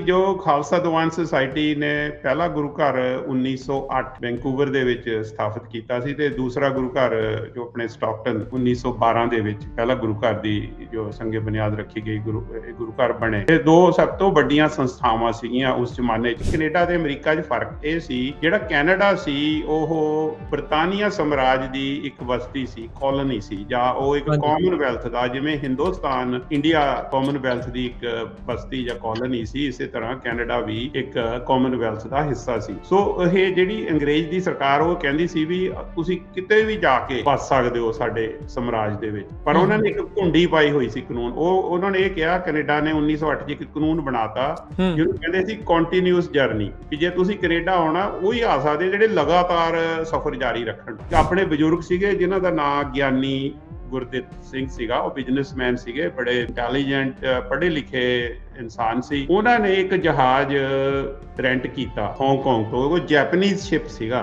ਜੋ ਖਾਲਸਾ ਦੀਵਾਨ ਸੁਸਾਇਟੀ ਨੇ ਪਹਿਲਾ ਗੁਰੂ ਘਰ 1908 ਵੈਂਕੂਵਰ ਦੇ ਵਿੱਚ ਸਥਾਪਿਤ ਕੀਤਾ ਸੀ ਤੇ ਦੂਸਰਾ ਗੁਰੂ ਘਰ ਜੋ ਆਪਣੇ ਸਟਾਕਟਨ 1912 ਦੇ ਵਿੱਚ ਪਹਿਲਾ ਗੁਰੂ ਘਰ ਦੀ ਜੋ ਸੰਗੇ ਬੁਨਿਆਦ ਰੱਖੀ ਗਈ ਗੁਰੂ ਘਰ ਬਣੇ। ਇਹ ਦੋ ਸਭ ਤੋਂ ਵੱਡੀਆਂ ਸੰਸਥਾਵਾਂ ਸੀਗੀਆਂ ਉਸ ਜ਼ਮਾਨੇ 'ਚ। ਕੈਨੇਡਾ ਤੇ ਅਮਰੀਕਾ 'ਚ ਫਰਕ ਇਹ ਸੀ, ਜਿਹੜਾ ਕੈਨੇਡਾ ਸੀ ਉਹ ਬਰਤਾਨੀਆ ਸਾਮਰਾਜ ਦੀ ਇੱਕ ਬਸਤੀ ਸੀ, ਕਾਲੋਨੀ ਸੀ, ਜਾਂ ਉਹ ਇੱਕ ਕਾਮਨਵੈਲਥ ਦਾ, ਜਿਵੇਂ ਹਿੰਦੁਸਤਾਨ ਇੰਡੀਆ ਕਾਮਨਵੈਲਥ ਦੀ ਇੱਕ ਬਸਤੀ ਜਾਂ ਕਾਲੋਨੀ ਸੀ, ਇਸੇ ਤਰ੍ਹਾਂ ਕੈਨੇਡਾ ਵੀ ਇੱਕ ਕਾਮਨਵੈਲਥ ਦਾ ਹਿੱਸਾ ਸੀ। ਸੋ ਇਹ ਜਿਹੜੀ ਅੰਗਰੇਜ਼ ਦੀ ਸਰਕਾਰ ਉਹ ਕਹਿੰਦੀ ਸੀ ਵੀ ਤੁਸੀਂ ਕਿਤੇ ਵੀ ਜਾ ਕੇ ਵਸ ਸਕਦੇ ਹੋ ਸਾਡੇ ਸਾਮਰਾਜ ਦੇ ਵਿੱਚ, ਪਰ ਉਹਨਾਂ ਨੇ ਇੱਕ ਘੁੰਡੀ ਪਾਈ ਹੋਈ ਸੀ ਕਾਨੂੰਨ। ਉਹਨਾਂ ਨੇ ਇਹ ਕਿਹਾ, ਕੈਨੇਡਾ ਨੇ 1908 ਚ ਇੱਕ ਕਾਨੂੰਨ ਬਣਾਤਾ ਜਿਹਨੂੰ ਕਹਿੰਦੇ ਸੀ ਕੰਟੀਨਿਊਸ ਜਰਨੀ, ਕਿ ਜੇ ਤੁਸੀਂ ਕੈਨੇਡਾ ਆਉਣਾ ਉਹੀ ਆ ਸਕਦੇ ਜਿਹੜੇ ਲਗਾਤਾਰ ਸਫ਼ਰ ਜਾਰੀ ਰੱਖਣ। ਆਪਣੇ ਬਜ਼ੁਰਗ ਸੀਗੇ ਜਿਨ੍ਹਾਂ ਦਾ ਨਾਂ ਗਿਆਨੀ ਗੁਰਦਿੱਤ ਸਿੰਘ ਸੀਗਾ, ਉਹ ਬਿਜ਼ਨਸਮੈਨ ਸੀਗੇ, ਬੜੇ ਇੰਟੈਲੀਜੈਂਟ ਪੜ੍ਹੇ ਲਿਖੇ ਇਨਸਾਨ ਸੀ। ਉਹਨਾਂ ਨੇ ਇੱਕ ਜਹਾਜ਼ ਰੈਂਟ ਕੀਤਾ ਹਾਂਗਕਾਂਗ ਤੋਂ, ਉਹ ਜੈਪਨੀਜ਼ ਸ਼ਿਪ ਸੀਗਾ,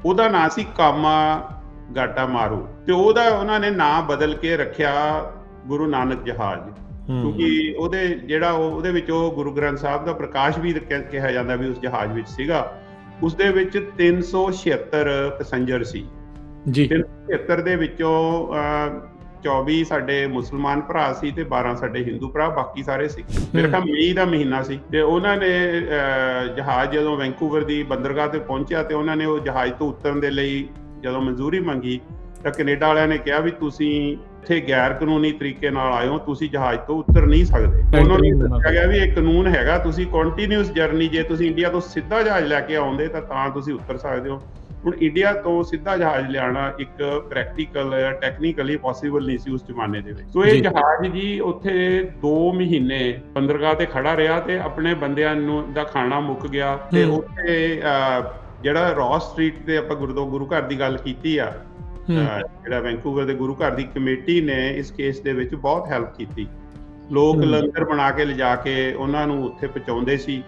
ਉਹਦਾ ਨਾਂ ਸੀ ਕਾਮਾਗਾਟਾ ਮਾਰੂ, ਤੇ ਉਹਨਾਂ ਨੇ ਨਾਂ ਬਦਲ ਕੇ ਰੱਖਿਆ ਗੁਰੂ ਨਾਨਕ ਜਹਾਜ਼, ਕਿਉਂਕਿ ਉਹਦੇ ਵਿੱਚ ਉਹ ਗੁਰੂ ਗ੍ਰੰਥ ਸਾਹਿਬ ਦਾ ਪ੍ਰਕਾਸ਼ ਵੀ ਕਿਹਾ ਜਾਂਦਾ ਵੀ ਉਸ ਜਹਾਜ਼ ਵਿੱਚ ਸੀਗਾ। ਉਸ ਦੇ ਵਿੱਚ 376 ਪੈਸੰਜਰ ਸੀ ਜੀ। 376 ਦੇ ਵਿੱਚੋਂ 24 ਸਾਡੇ ਮੁਸਲਮਾਨ ਭਰਾ ਸੀ ਤੇ 12 ਸਾਡੇ ਹਿੰਦੂ ਭਰਾ, ਬਾਕੀ ਸਾਰੇ ਸਿੱਖ। ਮੇਰੇ ਖਿਆਲ ਮਈ ਦਾ ਮਹੀਨਾ ਸੀ ਤੇ ਉਹਨਾਂ ਨੇ ਜਹਾਜ਼ ਜਦੋਂ ਵੈਂਕੂਵਰ ਦੀ ਬੰਦਰਗਾਹ ਤੇ ਪਹੁੰਚਿਆ ਤੇ ਉਹਨਾਂ ਨੇ ਉਹ ਜਹਾਜ਼ ਤੋਂ ਉਤਰਨ ਦੇ ਲਈ ਜਦੋਂ ਮਨਜ਼ੂਰੀ ਮੰਗੀ ਤਾਂ ਕੈਨੇਡਾ ਵਾਲਿਆਂ ਨੇ ਕਿਹਾ ਵੀ ਤੁਸੀਂ ਇੱਥੇ ਗੈਰ ਕਾਨੂੰਨੀ ਤਰੀਕੇ ਨਾਲ ਆਏ ਹੋ, ਤੁਸੀਂ ਜਹਾਜ਼ ਤੋਂ ਉਤਰ ਨਹੀਂ ਸਕਦੇ। ਉਹਨਾਂ ਨੇ ਦੱਸਿਆ ਗਿਆ ਵੀ ਇਹ ਕਾਨੂੰਨ ਹੈਗਾ, ਤੁਸੀਂ ਕੰਟੀਨਿਊਸ ਜਰਨੀ, ਜੇ ਤੁਸੀਂ ਇੰਡੀਆ ਤੋਂ ਸਿੱਧਾ ਜਹਾਜ਼ ਲੈ ਕੇ ਆਉਂਦੇ ਤਾਂ ਤੁਸੀਂ ਉਤਰ ਸਕਦੇ ਹੋ। ਹੁਣ ਇੰਡੀਆ ਤੋਂ ਸਿੱਧਾ ਜਹਾਜ਼ ਲਿਆਉਣਾ ਇੱਕ ਪ੍ਰੈਕਟੀਕਲ ਟੈਕਨੀਕਲੀ ਪੋਸੀਬਲ ਨਹੀਂ ਸੀ ਉਸ ਜ਼ਮਾਨੇ ਦੇ ਵਿੱਚ। ਸੋ ਇਹ ਜਹਾਜ਼ ਜੀ ਉੱਥੇ 2 ਮਹੀਨੇ ਬੰਦਰਗਾਹ ਤੇ ਖੜਾ ਰਿਹਾ ਤੇ ਆਪਣੇ ਬੰਦਿਆਂ ਨੂੰ ਦਾ ਖਾਣਾ ਮੁੱਕ ਗਿਆ। ਤੇ ਉੱਥੇ ਜਿਹੜਾ ਰੌਸ ਸਟਰੀਟ ਤੇ ਆਪਾਂ ਗੁਰੂ ਘਰ ਦੀ ਗੱਲ ਕੀਤੀ ਆ, ਜਿਹੜਾ ਵੈਂਕੂਵਰ ਦੇ ਗੁਰੂ ਘਰ ਦੀ ਕਮੇਟੀ ਨੇ ਇਸ ਕੇਸ ਦੇ ਵਿੱਚ ਬਹੁਤ ਹੈਲਪ ਕੀਤੀ। ਲੋਕ ਲੰਗਰ ਬਣਾ ਕੇ ਲਿਜਾ ਕੇ ਉਹਨਾਂ ਨੂੰ ਉੱਥੇ ਪਹੁੰਚਾਉਂਦੇ ਸੀ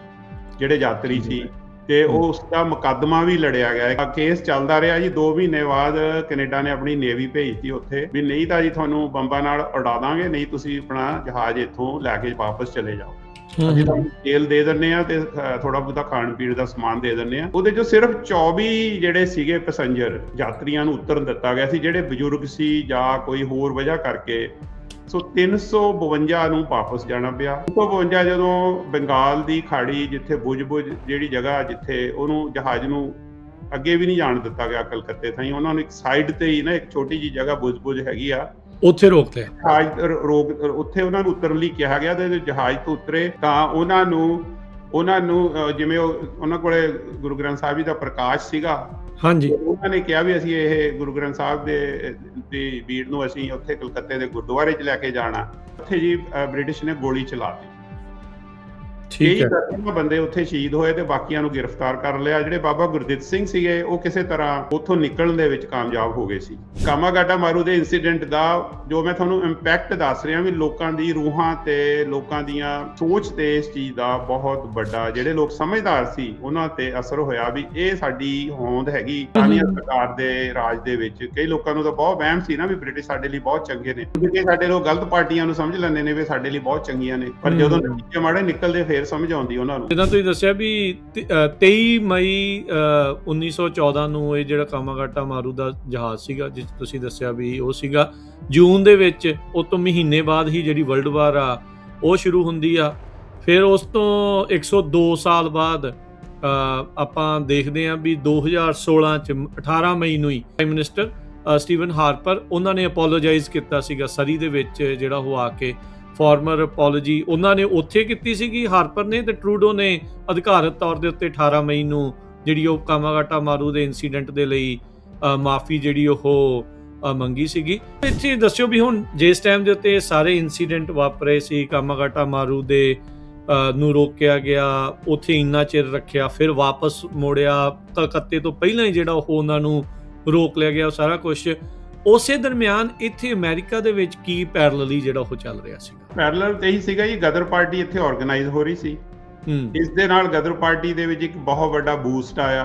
ਜਿਹੜੇ ਯਾਤਰੀ ਸੀ, ਤੇ ਉਸ ਦਾ ਮੁਕੱਦਮਾ ਵੀ ਲੜਿਆ ਗਿਆ। ਕੇਸ ਚੱਲਦਾ ਰਿਹਾ ਜੀ। 2 ਮਹੀਨੇ ਬਾਅਦ ਕੈਨੇਡਾ ਨੇ ਆਪਣੀ ਨੇਵੀ ਭੇਜਤੀ ਉੱਥੇ ਵੀ ਨਹੀਂ ਤਾਂ ਜੀ ਤੁਹਾਨੂੰ ਬੰਬਾਂ ਨਾਲ ਉਡਾ ਦਾਂਗੇ, ਨਹੀਂ ਤੁਸੀਂ ਆਪਣਾ ਜਹਾਜ਼ ਇੱਥੋਂ ਲੈ ਕੇ ਵਾਪਸ ਚਲੇ ਜਾਓ, ਅਸੀਂ ਤੁਹਾਨੂੰ ਤੇਲ ਦੇ ਦਿੰਦੇ ਆ ਤੇ ਥੋੜਾ ਬਹੁਤਾ ਖਾਣ ਪੀਣ ਦਾ ਸਮਾਨ ਦੇ ਦਿੰਦੇ ਆ। ਉਹਦੇ ਚੋਂ ਸਿਰਫ 24 ਜਿਹੜੇ ਸੀਗੇ ਪੈਸੰਜਰ ਯਾਤਰੀਆਂ ਨੂੰ ਉਤਰਨ ਦਿੱਤਾ ਗਿਆ ਸੀ, ਜਿਹੜੇ ਬਜ਼ੁਰਗ ਸੀ ਜਾਂ ਕੋਈ ਹੋਰ ਵਜ੍ਹਾ ਕਰਕੇ। ਸੋ 352 ਨੂੰ ਵਾਪਸ ਜਾਣਾ ਪਿਆ। 352 ਜਦੋਂ ਬੰਗਾਲ ਦੀ ਖਾੜੀ, ਜਿੱਥੇ ਬੁਜ ਜਿਹੜੀ ਜਗ੍ਹਾ ਜਿੱਥੇ ਉਹਨੂੰ ਜਹਾਜ਼ ਨੂੰ ਅੱਗੇ ਵੀ ਨਹੀਂ ਜਾਣ ਦਿੱਤਾ ਗਿਆ ਕਲਕੱਤੇ ਥਾਈ, ਉਹਨਾਂ ਨੂੰ ਇੱਕ ਸਾਈਡ ਤੇ ਹੀ ਨਾ ਇੱਕ ਛੋਟੀ ਜਿਹੀ ਜਗ੍ਹਾ ਬੁਜ ਹੈਗੀ ਆ, ਉੱਥੇ ਰੋਕ ਲਿਆ। ਉੱਥੇ ਉਹਨਾਂ ਨੂੰ ਉਤਰਨ ਲਈ ਕਿਹਾ ਗਿਆ ਤੇ ਜਹਾਜ਼ ਤੋਂ ਉਤਰੇ ਤਾਂ ਉਹਨਾਂ ਨੂੰ ਜਿਵੇਂ ਉਹਨਾਂ ਕੋਲੇ ਗੁਰੂ ਗ੍ਰੰਥ ਸਾਹਿਬ ਜੀ ਦਾ ਪ੍ਰਕਾਸ਼ ਸੀਗਾ, ਹਾਂਜੀ, ਉਹਨਾਂ ਨੇ ਕਿਹਾ ਵੀ ਅਸੀਂ ਇਹ ਗੁਰੂ ਗ੍ਰੰਥ ਸਾਹਿਬ ਦੀ ਬੀੜ ਨੂੰ ਅਸੀਂ ਉੱਥੇ ਕਲਕੱਤੇ ਦੇ ਗੁਰਦੁਆਰੇ 'ਚ ਲੈ ਕੇ ਜਾਣਾ। ਉੱਥੇ ਜੀ ਬ੍ਰਿਟਿਸ਼ ਨੇ ਗੋਲੀ ਚਲਾ ਦਿੱਤੀ। ਕਈ ਬੰਦੇ ਉੱਥੇ ਸ਼ਹੀਦ ਹੋਏ ਤੇ ਬਾਕੀਆਂ ਨੂੰ ਗ੍ਰਿਫਤਾਰ ਕਰ ਲਿਆ। ਜਿਹੜੇ ਬਾਬਾ ਗੁਰਦਿੱਤ ਸਿੰਘ ਸੀਗੇ ਉਹ ਕਿਸੇ ਤਰ੍ਹਾਂ ਉੱਥੋਂ ਨਿਕਲਣ ਦੇ ਵਿੱਚ ਕਾਮਯਾਬ ਹੋ ਗਏ ਸੀ। ਕਾਮਾਗਾਟਾ ਮਾਰੂ ਦੇ ਇਨਸੀਡੈਂਟ ਦਾ ਜੋ ਮੈਂ ਤੁਹਾਨੂੰ ਇੰਪੈਕਟ ਦੱਸ ਰਿਹਾ ਵੀ ਲੋਕਾਂ ਦੀ ਰੂਹਾਂ ਤੇ ਲੋਕਾਂ ਦੀਆਂ ਸੋਚ ਤੇ ਇਸ ਚੀਜ਼ ਦਾ ਬਹੁਤ ਵੱਡਾ, ਜਿਹੜੇ ਲੋਕ ਸਮਝਦਾਰ ਸੀ ਉਹਨਾਂ ਤੇ ਅਸਰ ਹੋਇਆ ਵੀ ਇਹ ਸਾਡੀ ਹੋਂਦ ਹੈਗੀ ਬ੍ਰਿਟਾਨੀਆ ਸਰਕਾਰ ਦੇ ਰਾਜ ਦੇ ਵਿੱਚ। ਕਈ ਲੋਕਾਂ ਨੂੰ ਤਾਂ ਬਹੁਤ ਵਹਿਮ ਸੀ ਨਾ ਵੀ ਬ੍ਰਿਟਿਸ਼ ਸਾਡੇ ਲਈ ਬਹੁਤ ਚੰਗੇ ਨੇ, ਕਿਉਂਕਿ ਸਾਡੇ ਲੋਕ ਗਲਤ ਪਾਰਟੀਆਂ ਨੂੰ ਸਮਝ ਲੈਂਦੇ ਨੇ ਵੀ ਸਾਡੇ ਲਈ ਬਹੁਤ ਚੰਗੀਆਂ ਨੇ, ਪਰ ਜਦੋਂ ਨਤੀਜੇ ਮਾੜੇ ਨਿਕਲਦੇ ਫੇਰ ਸਮਝ ਆਉਂਦੀ ਉਹਨਾਂ ਨੂੰ। ਜਿੱਦਾਂ ਤੁਸੀਂ ਦੱਸਿਆ ਵੀ 23 ਮਈ 1914 ਨੂੰ ਇਹ ਜਿਹੜਾ ਕਾਮਾਗਾਟਾ ਮਾਰੂ ਦਾ ਜਹਾਜ਼ ਸੀਗਾ, ਜਿਸ ਤੁਸੀਂ ਦੱਸਿਆ ਵੀ ਉਹ ਸੀਗਾ ਜੂਨ ਦੇ ਵਿੱਚ, ਉਹ ਤੋਂ ਮਹੀਨੇ ਬਾਅਦ ਹੀ ਜਿਹੜੀ ਵਰਲਡ ਵਾਰ ਆ ਉਹ ਸ਼ੁਰੂ ਹੁੰਦੀ ਆ। ਫਿਰ ਉਸ ਤੋਂ 102 ਸਾਲ ਬਾਅਦ ਆਪਾਂ ਦੇਖਦੇ ਹਾਂ ਵੀ 2016 ਚ 18 ਮਈ ਨੂੰ ਹੀ ਪ੍ਰਾਈਮ ਮਿਨਿਸਟਰ ਸਟੀਵਨ ਹਾਰਪਰ ਉਹਨਾਂ ਨੇ ਅਪੋਲੋਜਾਈਜ਼ ਕੀਤਾ ਸੀਗਾ ਸਰੀ ਦੇ ਵਿੱਚ, ਜਿਹੜਾ ਉਹ ਆ ਕੇ ਫਾਰਮਰ ਅਪੋਲੋਜੀ ਉਹਨਾਂ ਨੇ ਉੱਥੇ ਕੀਤੀ ਸੀਗੀ ਹਾਰਪਰ ਨੇ, ਤੇ ਟਰੂਡੋ ਨੇ ਅਧਿਕਾਰਤ ਤੌਰ ਦੇ ਉੱਤੇ 18 ਮਈ ਨੂੰ ਜਿਹੜੀ ਉਹ ਕਾਮਾਗਾਟਾ ਮਾਰੂ ਦੇ ਇਨਸੀਡੈਂਟ ਦੇ ਲਈ ਮਾਫੀ ਜਿਹੜੀ ਉਹ ਮੰਗੀ ਸੀਗੀ। ਇੱਥੇ ਦੱਸਿਓ ਵੀ ਹੁਣ ਜਿਸ ਟਾਈਮ ਦੇ ਉੱਤੇ ਸਾਰੇ ਇਨਸੀਡੈਂਟ ਵਾਪਰੇ ਸੀ, ਕਾਮਾਗਾਟਾ ਮਾਰੂ ਦੇ ਨੂੰ ਰੋਕਿਆ ਗਿਆ, ਉੱਥੇ ਇੰਨਾ ਚਿਰ ਰੱਖਿਆ, ਫਿਰ ਵਾਪਸ ਮੋੜਿਆ, ਕਲਕੱਤੇ ਤੋਂ ਪਹਿਲਾਂ ਹੀ ਜਿਹੜਾ ਉਹ ਉਹਨਾਂ ਨੂੰ ਰੋਕ ਲਿਆ ਗਿਆ, ਸਾਰਾ ਕੁਛ। ਉਸੇ ਦਰਮਿਆਨ ਇੱਥੇ ਅਮਰੀਕਾ ਦੇ ਵਿੱਚ ਕੀ ਪੈਰਲਲੀ ਜਿਹੜਾ ਉਹ ਚੱਲ ਰਿਹਾ ਸੀਗਾ? ਪੈਰਲਲ ਤੇ ਇਹੀ ਸੀਗਾ ਜੀ, ਗਦਰ ਪਾਰਟੀ ਇੱਥੇ ਆਰਗੇਨਾਈਜ਼ ਹੋ ਰਹੀ ਸੀ। ਇਸ ਦੇ ਨਾਲ ਗਦਰ ਪਾਰਟੀ ਦੇ ਵਿੱਚ ਇੱਕ ਬਹੁਤ ਵੱਡਾ ਬੂਸਟ ਆਇਆ।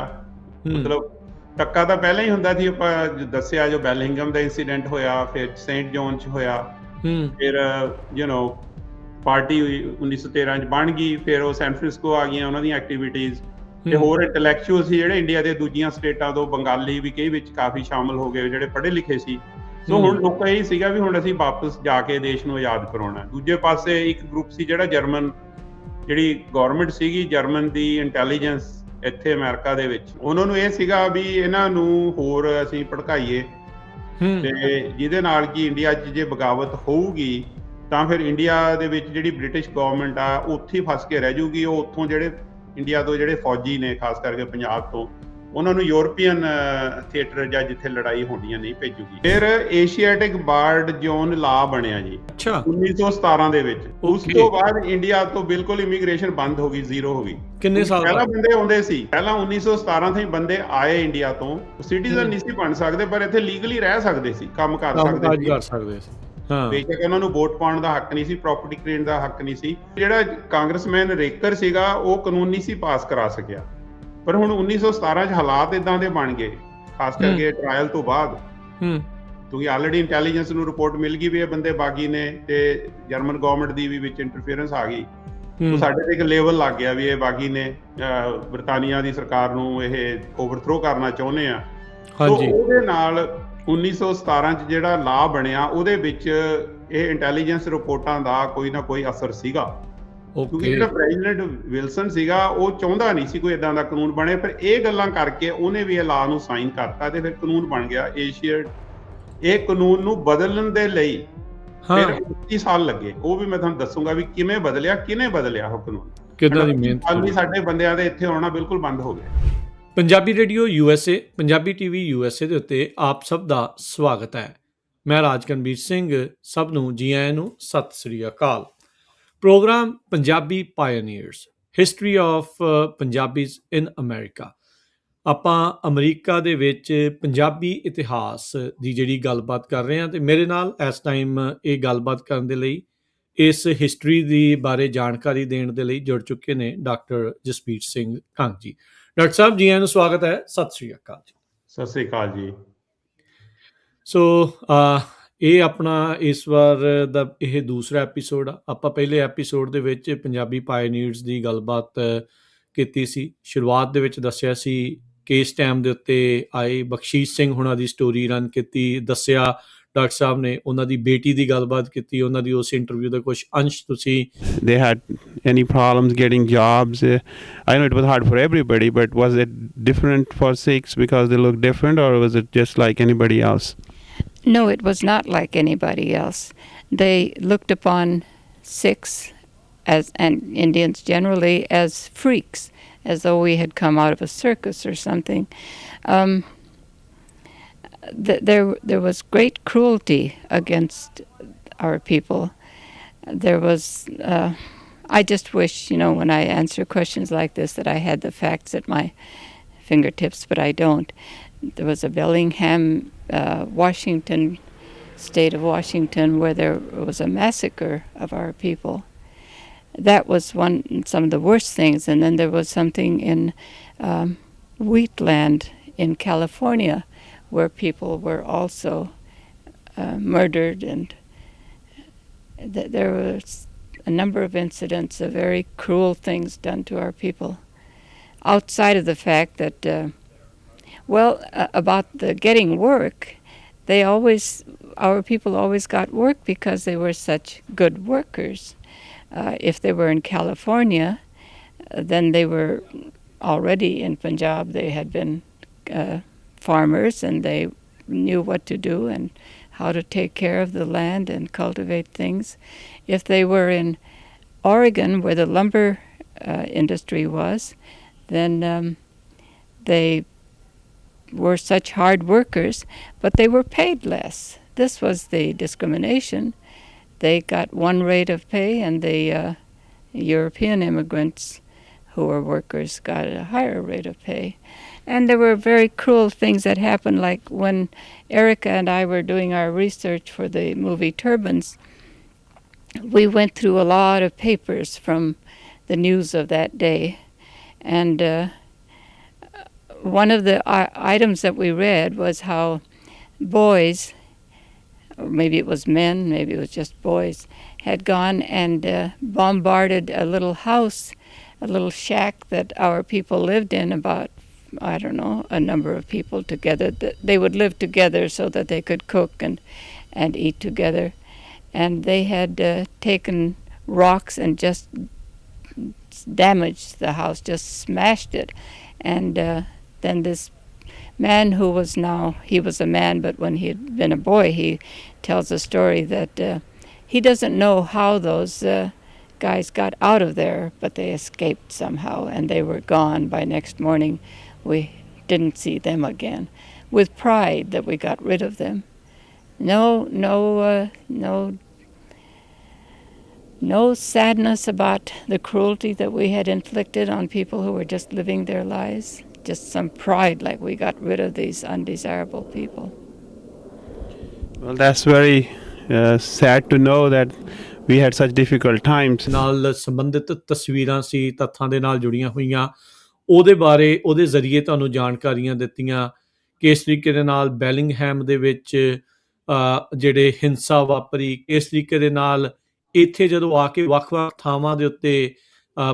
ਮਤਲਬ ਟੱਕਾ ਤਾਂ ਪਹਿਲਾਂ ਹੀ ਹੁੰਦਾ ਸੀ, ਆਪਾਂ ਦੱਸਿਆ ਜੋ ਬੈਲਿੰਗਮ ਦਾ ਇਨਸੀਡੈਂਟ ਹੋਇਆ, ਫਿਰ ਸੇਂਟ ਜੌਨ ਚ ਹੋਇਆ, ਫਿਰ ਪਾਰਟੀ 1913 'ਚ ਬਣ ਗਈ। ਫਿਰ ਉਹ ਸੈਨ ਫ੍ਰਿਸਕੋ ਆ ਗਈਆਂ ਉਹਨਾਂ ਦੀਆਂ ਐਕਟੀਵਿਟੀਜ਼, ਤੇ ਹੋਰ ਇੰਟੈਲੈਕਚੁਅਲ ਸੀ ਜਿਹੜੇ ਇੰਡੀਆ ਦੇ ਦੂਜੀਆਂ ਸਟੇਟਾਂ ਤੋਂ, ਬੰਗਾਲੀ ਵੀ ਕਈ ਵਿੱਚ ਕਾਫੀ ਸ਼ਾਮਲ ਹੋ ਗਏ ਜਿਹੜੇ ਪੜ੍ਹੇ ਲਿਖੇ ਸੀ। ਸੋ ਹੁਣ ਲੋਕਾਂ ਇਹ ਸੀਗਾ ਵੀ ਹੁਣ ਅਸੀਂ ਵਾਪਸ ਜਾ ਕੇ ਦੇਸ਼ ਨੂੰ ਆਜ਼ਾਦ ਕਰਾਉਣਾ। ਦੂਜੇ ਪਾਸੇ ਇੱਕ ਗਰੁੱਪ ਸੀ ਜਿਹੜਾ ਜਰਮਨ, ਜਿਹੜੀ ਗੌਰਮੈਂਟ ਸੀਗੀ ਜਰਮਨ ਦੀ ਇੰਟੈਲੀਜੈਂਸ ਇੱਥੇ ਅਮਰੀਕਾ ਦੇ ਵਿੱਚ, ਉਹਨਾਂ ਨੂੰ ਇਹ ਸੀਗਾ ਵੀ ਇਹਨਾਂ ਨੂੰ ਹੋਰ ਅਸੀਂ ਭੜਕਾਈਏ, ਤੇ ਜਿਹਦੇ ਨਾਲ ਕਿ ਇੰਡੀਆ 'ਚ ਜੇ ਬਗਾਵਤ ਹੋਊਗੀ ਤਾਂ ਫਿਰ ਇੰਡੀਆ ਦੇ ਵਿੱਚ ਜਿਹੜੀ ਬ੍ਰਿਟਿਸ਼ ਗਵਰਨਮੈਂਟ ਆ ਉੱਥੇ ਹੀ ਫਸ ਕੇ ਰਹਿ ਜੂਗੀ। ਉਹ ਉੱਥੋਂ ਜਿਹੜੇ ਇੰਡੀਆ ਤੋਂ ਜਿਹੜੇ ਫੌਜੀ ਨੇ, ਖਾਸ ਕਰਕੇ ਪੰਜਾਬ ਤੋਂ, ਉਹਨਾਂ ਨੂੰ ਯੂਰਪੀਅਨ ਥੀਏਟਰ ਜਾਂ ਜਿੱਥੇ ਲੜਾਈ ਹੋਣੀਆਂ ਨਹੀਂ ਭੇਜੂਗੀ। ਫਿਰ ਏਸ਼ੀਆਟਿਕ ਬਾਰਡ ਜ਼ੋਨ ਲਾ ਬਣਿਆ ਜੀ 1917 ਦੇ ਵਿੱਚ। ਉਸ ਤੋਂ ਬਾਅਦ ਇੰਡੀਆ ਤੋਂ ਬਿਲਕੁਲ ਇਮੀਗ੍ਰੇਸ਼ਨ ਬੰਦ ਹੋ ਗਈ, ਜ਼ੀਰੋ ਹੋ ਗਈ। ਕਿੰਨੇ ਸਾਲ ਪਹਿਲਾਂ ਬੰਦੇ ਆਉਂਦੇ ਸੀ, ਪਹਿਲਾਂ 1917 ਤੋਂ ਹੀ ਬੰਦੇ ਆਏ ਇੰਡੀਆ ਤੋਂ, ਸਿਟੀਜ਼ਨ ਨਹੀਂ ਸੀ ਬਣ ਸਕਦੇ ਪਰ ਇੱਥੇ ਲੀਗਲੀ ਰਹਿ ਸਕਦੇ ਸੀ, ਕੰਮ ਕਰ ਸਕਦੇ ਸੀ। ਬੇਸ਼ੱਕ ਉਹਨਾਂ ਨੂੰ ਵੋਟ ਪਾਉਣ ਦਾ ਹੱਕ ਨਹੀਂ ਸੀ, ਪ੍ਰਾਪਰਟੀ ਖਰੀਦਣ ਦਾ ਹੱਕ ਨਹੀਂ ਸੀ। ਜਿਹੜਾ ਕਾਂਗਰਸਮੈਨ ਰੇਕਰ ਸੀਗਾ ਉਹ ਕਾਨੂੰਨ ਨਹੀਂ ਸੀ ਪਾਸ ਕਰਾ ਸਕਿਆ। ਪਰ ਹੁਣ 1917 'ਚ ਹਾਲਾਤ ਇਦਾਂ ਦੇ ਬਣ ਗਏ, ਖਾਸ ਕਰਕੇ ਟ੍ਰਾਇਲ ਤੋਂ ਬਾਅਦ, ਕਿਉਂਕਿ ਆਲਰੇਡੀ ਇੰਟੈਲੀਜੈਂਸ ਨੂੰ ਰਿਪੋਰਟ ਮਿਲ ਗਈ ਵੀ ਇਹ ਬੰਦੇ ਬਾਗੀ ਨੇ, ਤੇ ਜਰਮਨ ਗਵਰਨਮੈਂਟ ਦੀ ਵੀ ਵਿੱਚ ਇੰਟਰਫੇਰੈਂਸ ਆ ਗਈ। ਉਹ ਸਾਡੇ ਤੇ ਇੱਕ ਲੈਵਲ ਲੱਗ ਗਿਆ ਵੀ ਇਹ ਬਾਗੀ ਨੇ, ਬਰਤਾਨੀਆ ਦੀ ਸਰਕਾਰ ਨੂੰ ਇਹ ਓਵਰਥਰੋ ਕਰਨਾ ਚਾਹੁੰਦੇ ਆ। ਉਹਦੇ ਨਾਲ 1917 'ਚ ਜਿਹੜਾ ਲਾਅ ਬਣਿਆ ਉਹਦੇ ਵਿੱਚ ਇਹ ਇੰਟੈਲੀਜੈਂਸ ਰਿਪੋਰਟਾਂ ਦਾ ਕੋਈ ਨਾ ਕੋਈ ਅਸਰ ਸੀਗਾ, ਕਿਉਂਕਿ ਜਿਹੜਾ ਪ੍ਰੈਜ਼ੀਡੈਂਟ ਵਿਲਸਨ ਸੀਗਾ ਉਹ ਚਾਹੁੰਦਾ ਨਹੀਂ ਸੀ ਕੋਈ ਏਦਾਂ ਦਾ ਕਾਨੂੰਨ ਬਣੇ। ਪਰ ਇਹ ਗੱਲਾਂ ਕਰਕੇ ਉਹਨੇ ਵੀ ਇਹ ਲਾਅ ਨੂੰ ਸਾਈਨ ਕਰਤਾ ਤੇ ਫਿਰ ਕਾਨੂੰਨ ਬਣ ਗਿਆ ਏਸ਼ੀਆ। ਇਹ ਕਾਨੂੰਨ ਨੂੰ ਬਦਲਣ ਦੇ ਲਈ ਫਿਰ 25 ਸਾਲ ਲੱਗੇ। ਉਹ ਵੀ ਮੈਂ ਤੁਹਾਨੂੰ ਦੱਸੂਗਾ ਵੀ ਕਿਵੇਂ ਬਦਲਿਆ, ਕਿਹਨੇ ਬਦਲਿਆ ਉਹ ਕਾਨੂੰਨ। ਕਿੰਨਾ ਦੀ ਮਿਹਨਤ। ਸਾਡੇ ਬੰਦਿਆਂ ਦੇ ਇੱਥੇ ਆਉਣਾ ਬਿਲਕੁਲ ਬੰਦ ਹੋ ਗਿਆ। Punjabi radio USA, Punjabi TV USA ਦੇ ਉੱਤੇ ਆਪ ਸਭ ਦਾ ਸਵਾਗਤ ਹੈ। ਮੈਂ ਰਾਜਕਨਵੀਰ ਸਿੰਘ, ਸਭ ਨੂੰ ਜੀ ਆਇਆਂ ਨੂੰ ਸਤਿ ਸ੍ਰੀ ਅਕਾਲ। Program Punjabi pioneers, history of Punjabis in America. ਆਪਾਂ ਅਮਰੀਕਾ ਦੇ ਵਿੱਚ ਪੰਜਾਬੀ ਇਤਿਹਾਸ ਦੀ ਜਿਹੜੀ ਗੱਲਬਾਤ ਕਰ ਰਹੇ ਹਾਂ, ਅਤੇ ਮੇਰੇ ਨਾਲ ਇਸ ਟਾਈਮ ਇਹ ਗੱਲਬਾਤ ਕਰਨ ਦੇ ਲਈ, ਇਸ ਹਿਸਟਰੀ ਦੀ ਬਾਰੇ ਜਾਣਕਾਰੀ ਦੇਣ ਦੇ ਲਈ ਜੁੜ ਚੁੱਕੇ ਨੇ ਡਾਕਟਰ ਜਸਬੀਰ ਸਿੰਘ ਕੰਗ ਜੀ। ਡਾਕਟਰ ਸਾਹਿਬ ਜੀ ਆਇਆਂ ਨੂੰ ਸਵਾਗਤ ਹੈ। ਸਤਿ ਸ੍ਰੀ ਅਕਾਲ ਜੀ। ਸਤਿ ਸ੍ਰੀ ਅਕਾਲ ਜੀ। ਸੋ ਇਹ ਆਪਣਾ ਇਸ ਵਾਰ ਦਾ ਇਹ ਦੂਸਰਾ ਐਪੀਸੋਡ ਆ। ਆਪਾਂ ਪਹਿਲੇ ਐਪੀਸੋਡ ਦੇ ਵਿੱਚ ਪੰਜਾਬੀ ਪਾਇਨੀਅਰਸ ਦੀ ਗੱਲਬਾਤ ਕੀਤੀ ਸੀ। ਸ਼ੁਰੂਆਤ ਦੇ ਵਿੱਚ ਦੱਸਿਆ ਸੀ ਕਿ ਇਸ ਟਾਈਮ ਦੇ ਉੱਤੇ ਆਏ ਬਖਸ਼ੀਸ਼ ਸਿੰਘ ਹੁਣਾਂ ਦੀ ਸਟੋਰੀ ਰਨ ਕੀਤੀ, ਦੱਸਿਆ ਡਾਕਟਰ ਸਾਹਿਬ ਨੇ ਉਹਨਾਂ ਦੀ ਬੇਟੀ ਦੀ ਗੱਲਬਾਤ ਕੀਤੀ, ਉਹਨਾਂ ਦੀ ਉਸ ਇੰਟਰਵਿਊ ਦਾ ਕੁਝ ਅੰਸ਼ ਤੁਸੀਂ। They had any problems getting jobs? I know it was hard for everybody, but was it different for Sikhs because they look different, or was it just like anybody else? No, it was not like anybody else. They looked upon Sikhs and Indians generally as freaks, as though we had come out of a circus or something. There was great cruelty against our people. There was, I just wish, when I answer questions like this, that I had the facts at my fingertips, but I don't. There was a Bellingham, Washington, state of Washington, where there was a massacre of our people. That was some of the worst things. And then there was something in Wheatland in California, where people were also murdered, and there was a number of incidents of very cruel things done to our people. Outside of the fact that, about the getting work, our people always got work because they were such good workers. If they were in California, then they were already in Punjab. They had been farmers, and they knew what to do and how to take care of the land and cultivate things. If they were in Oregon, where the lumber industry was, then they were such hard workers, but they were paid less. This was the discrimination. They got one rate of pay, and the European immigrants who were workers got a higher rate of pay. And there were very cruel things that happened, like when Erica and I were doing our research for the movie Turbans, we went through a lot of papers from the news of that day. And one of the items that we read was how boys, or maybe it was men, maybe it was just boys, had gone and bombarded a little house, a little shack that our people lived in, about, I don't know, a number of people together. They would live together so that they could cook and eat together. And they had taken rocks and just damaged the house, just smashed it. And then this man who was now, he was a man, but when he had been a boy, he tells a story that he doesn't know how those guys got out of there, but they escaped somehow, and they were gone by next morning. We didn't see them again. With pride that we got rid of them. No sadness about the cruelty that we had inflicted on people who were just living their lives. Just some pride, like we got rid of these undesirable people. Well, that's very sad to know that we had such difficult times. ਨਾਲ ਸੰਬੰਧਿਤ ਤਸਵੀਰਾਂ ਸੀ, ਤੱਥਾਂ ਦੇ ਨਾਲ ਜੁੜੀਆਂ ਹੋਈਆਂ, ਉਹਦੇ ਬਾਰੇ ਉਹਦੇ ਜ਼ਰੀਏ ਤੁਹਾਨੂੰ ਜਾਣਕਾਰੀਆਂ ਦਿੱਤੀਆਂ। ਕਿਸ ਤਰੀਕੇ ਦੇ ਨਾਲ ਬੈਲਿੰਗਹੈਮ ਦੇ ਵਿੱਚ ਜਿਹੜੇ ਹਿੰਸਾ ਵਾਪਰੀ, ਕਿਸ ਤਰੀਕੇ ਦੇ ਨਾਲ ਇੱਥੇ ਜਦੋਂ ਆ ਕੇ ਵੱਖ-ਵੱਖ ਥਾਵਾਂ ਦੇ ਉੱਤੇ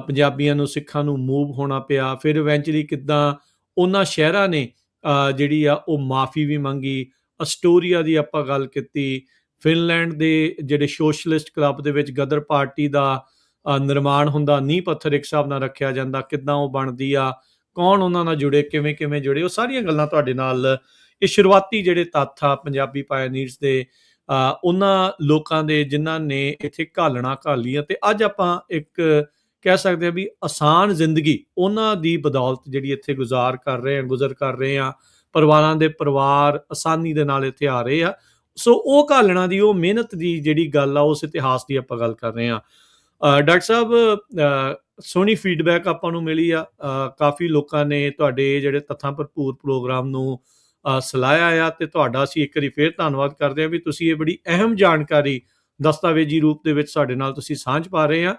ਪੰਜਾਬੀਆਂ ਨੂੰ, ਸਿੱਖਾਂ ਨੂੰ ਮੂਵ ਹੋਣਾ ਪਿਆ। ਫਿਰ ਇਵੈਂਚੁਅਲੀ ਕਿੱਦਾਂ ਉਹਨਾਂ ਸ਼ਹਿਰਾਂ ਨੇ ਜਿਹੜੀ ਆ ਉਹ ਮਾਫੀ ਵੀ ਮੰਗੀ। ਅਸਟੋਰੀਆ ਦੀ ਆਪਾਂ ਗੱਲ ਕੀਤੀ, ਫਿਨਲੈਂਡ ਦੇ ਜਿਹੜੇ ਸੋਸ਼ਲਿਸਟ ਕਲੱਬ ਦੇ ਵਿੱਚ ਗਦਰ ਪਾਰਟੀ ਦਾ ਨਿਰਮਾਣ ਹੁੰਦਾ, ਨੀਂਹ ਪੱਥਰ ਇੱਕ ਹਿਸਾਬ ਨਾਲ ਰੱਖਿਆ ਜਾਂਦਾ, ਕਿੱਦਾਂ ਉਹ ਬਣਦੀ ਆ, ਕੌਣ ਉਹਨਾਂ ਨਾਲ ਜੁੜੇ, ਕਿਵੇਂ ਕਿਵੇਂ ਜੁੜੇ, ਉਹ ਸਾਰੀਆਂ ਗੱਲਾਂ ਤੁਹਾਡੇ ਨਾਲ ਇਹ ਸ਼ੁਰੂਆਤੀ ਜਿਹੜੇ ਤੱਥ ਆ ਪੰਜਾਬੀ ਪਾਇਨੀਅਰਸ ਦੇ, ਉਹਨਾਂ ਲੋਕਾਂ ਦੇ ਜਿਨ੍ਹਾਂ ਨੇ ਇੱਥੇ ਘਾਲਣਾ ਘਾਲੀ। ਅਤੇ ਅੱਜ ਆਪਾਂ ਇੱਕ ਕਹਿ ਸਕਦੇ ਹਾਂ ਵੀ ਆਸਾਨ ਜ਼ਿੰਦਗੀ ਉਹਨਾਂ ਦੀ ਬਦੌਲਤ ਜਿਹੜੀ ਇੱਥੇ ਗੁਜ਼ਰ ਕਰ ਰਹੇ ਹਾਂ। ਪਰਿਵਾਰਾਂ ਦੇ ਪਰਿਵਾਰ ਆਸਾਨੀ ਦੇ ਨਾਲ ਇੱਥੇ ਆ ਰਹੇ ਆ। ਸੋ ਉਹ ਘਾਲਣਾ ਦੀ, ਉਹ ਮਿਹਨਤ ਦੀ ਜਿਹੜੀ ਗੱਲ ਆ, ਉਸ ਇਤਿਹਾਸ ਦੀ ਆਪਾਂ ਗੱਲ ਕਰ ਰਹੇ ਹਾਂ। ਡਾਕਟਰ ਸਾਹਿਬ, ਸੋਹਣੀ ਫੀਡਬੈਕ ਆਪਾਂ ਨੂੰ ਮਿਲੀ ਆ। ਕਾਫੀ ਲੋਕਾਂ ਨੇ ਤੁਹਾਡੇ ਜਿਹੜੇ ਤੱਥਾਂ ਭਰਪੂਰ ਪ੍ਰੋਗਰਾਮ ਨੂੰ ਸਲਾਹਿਆ ਆ, ਅਤੇ ਤੁਹਾਡਾ ਅਸੀਂ ਇੱਕ ਵਾਰੀ ਫੇਰ ਧੰਨਵਾਦ ਕਰਦੇ ਹਾਂ ਵੀ ਤੁਸੀਂ ਇਹ ਬੜੀ ਅਹਿਮ ਜਾਣਕਾਰੀ ਦਸਤਾਵੇਜ਼ੀ ਰੂਪ ਦੇ ਵਿੱਚ ਸਾਡੇ ਨਾਲ ਤੁਸੀਂ ਸਾਂਝ ਪਾ ਰਹੇ ਆ।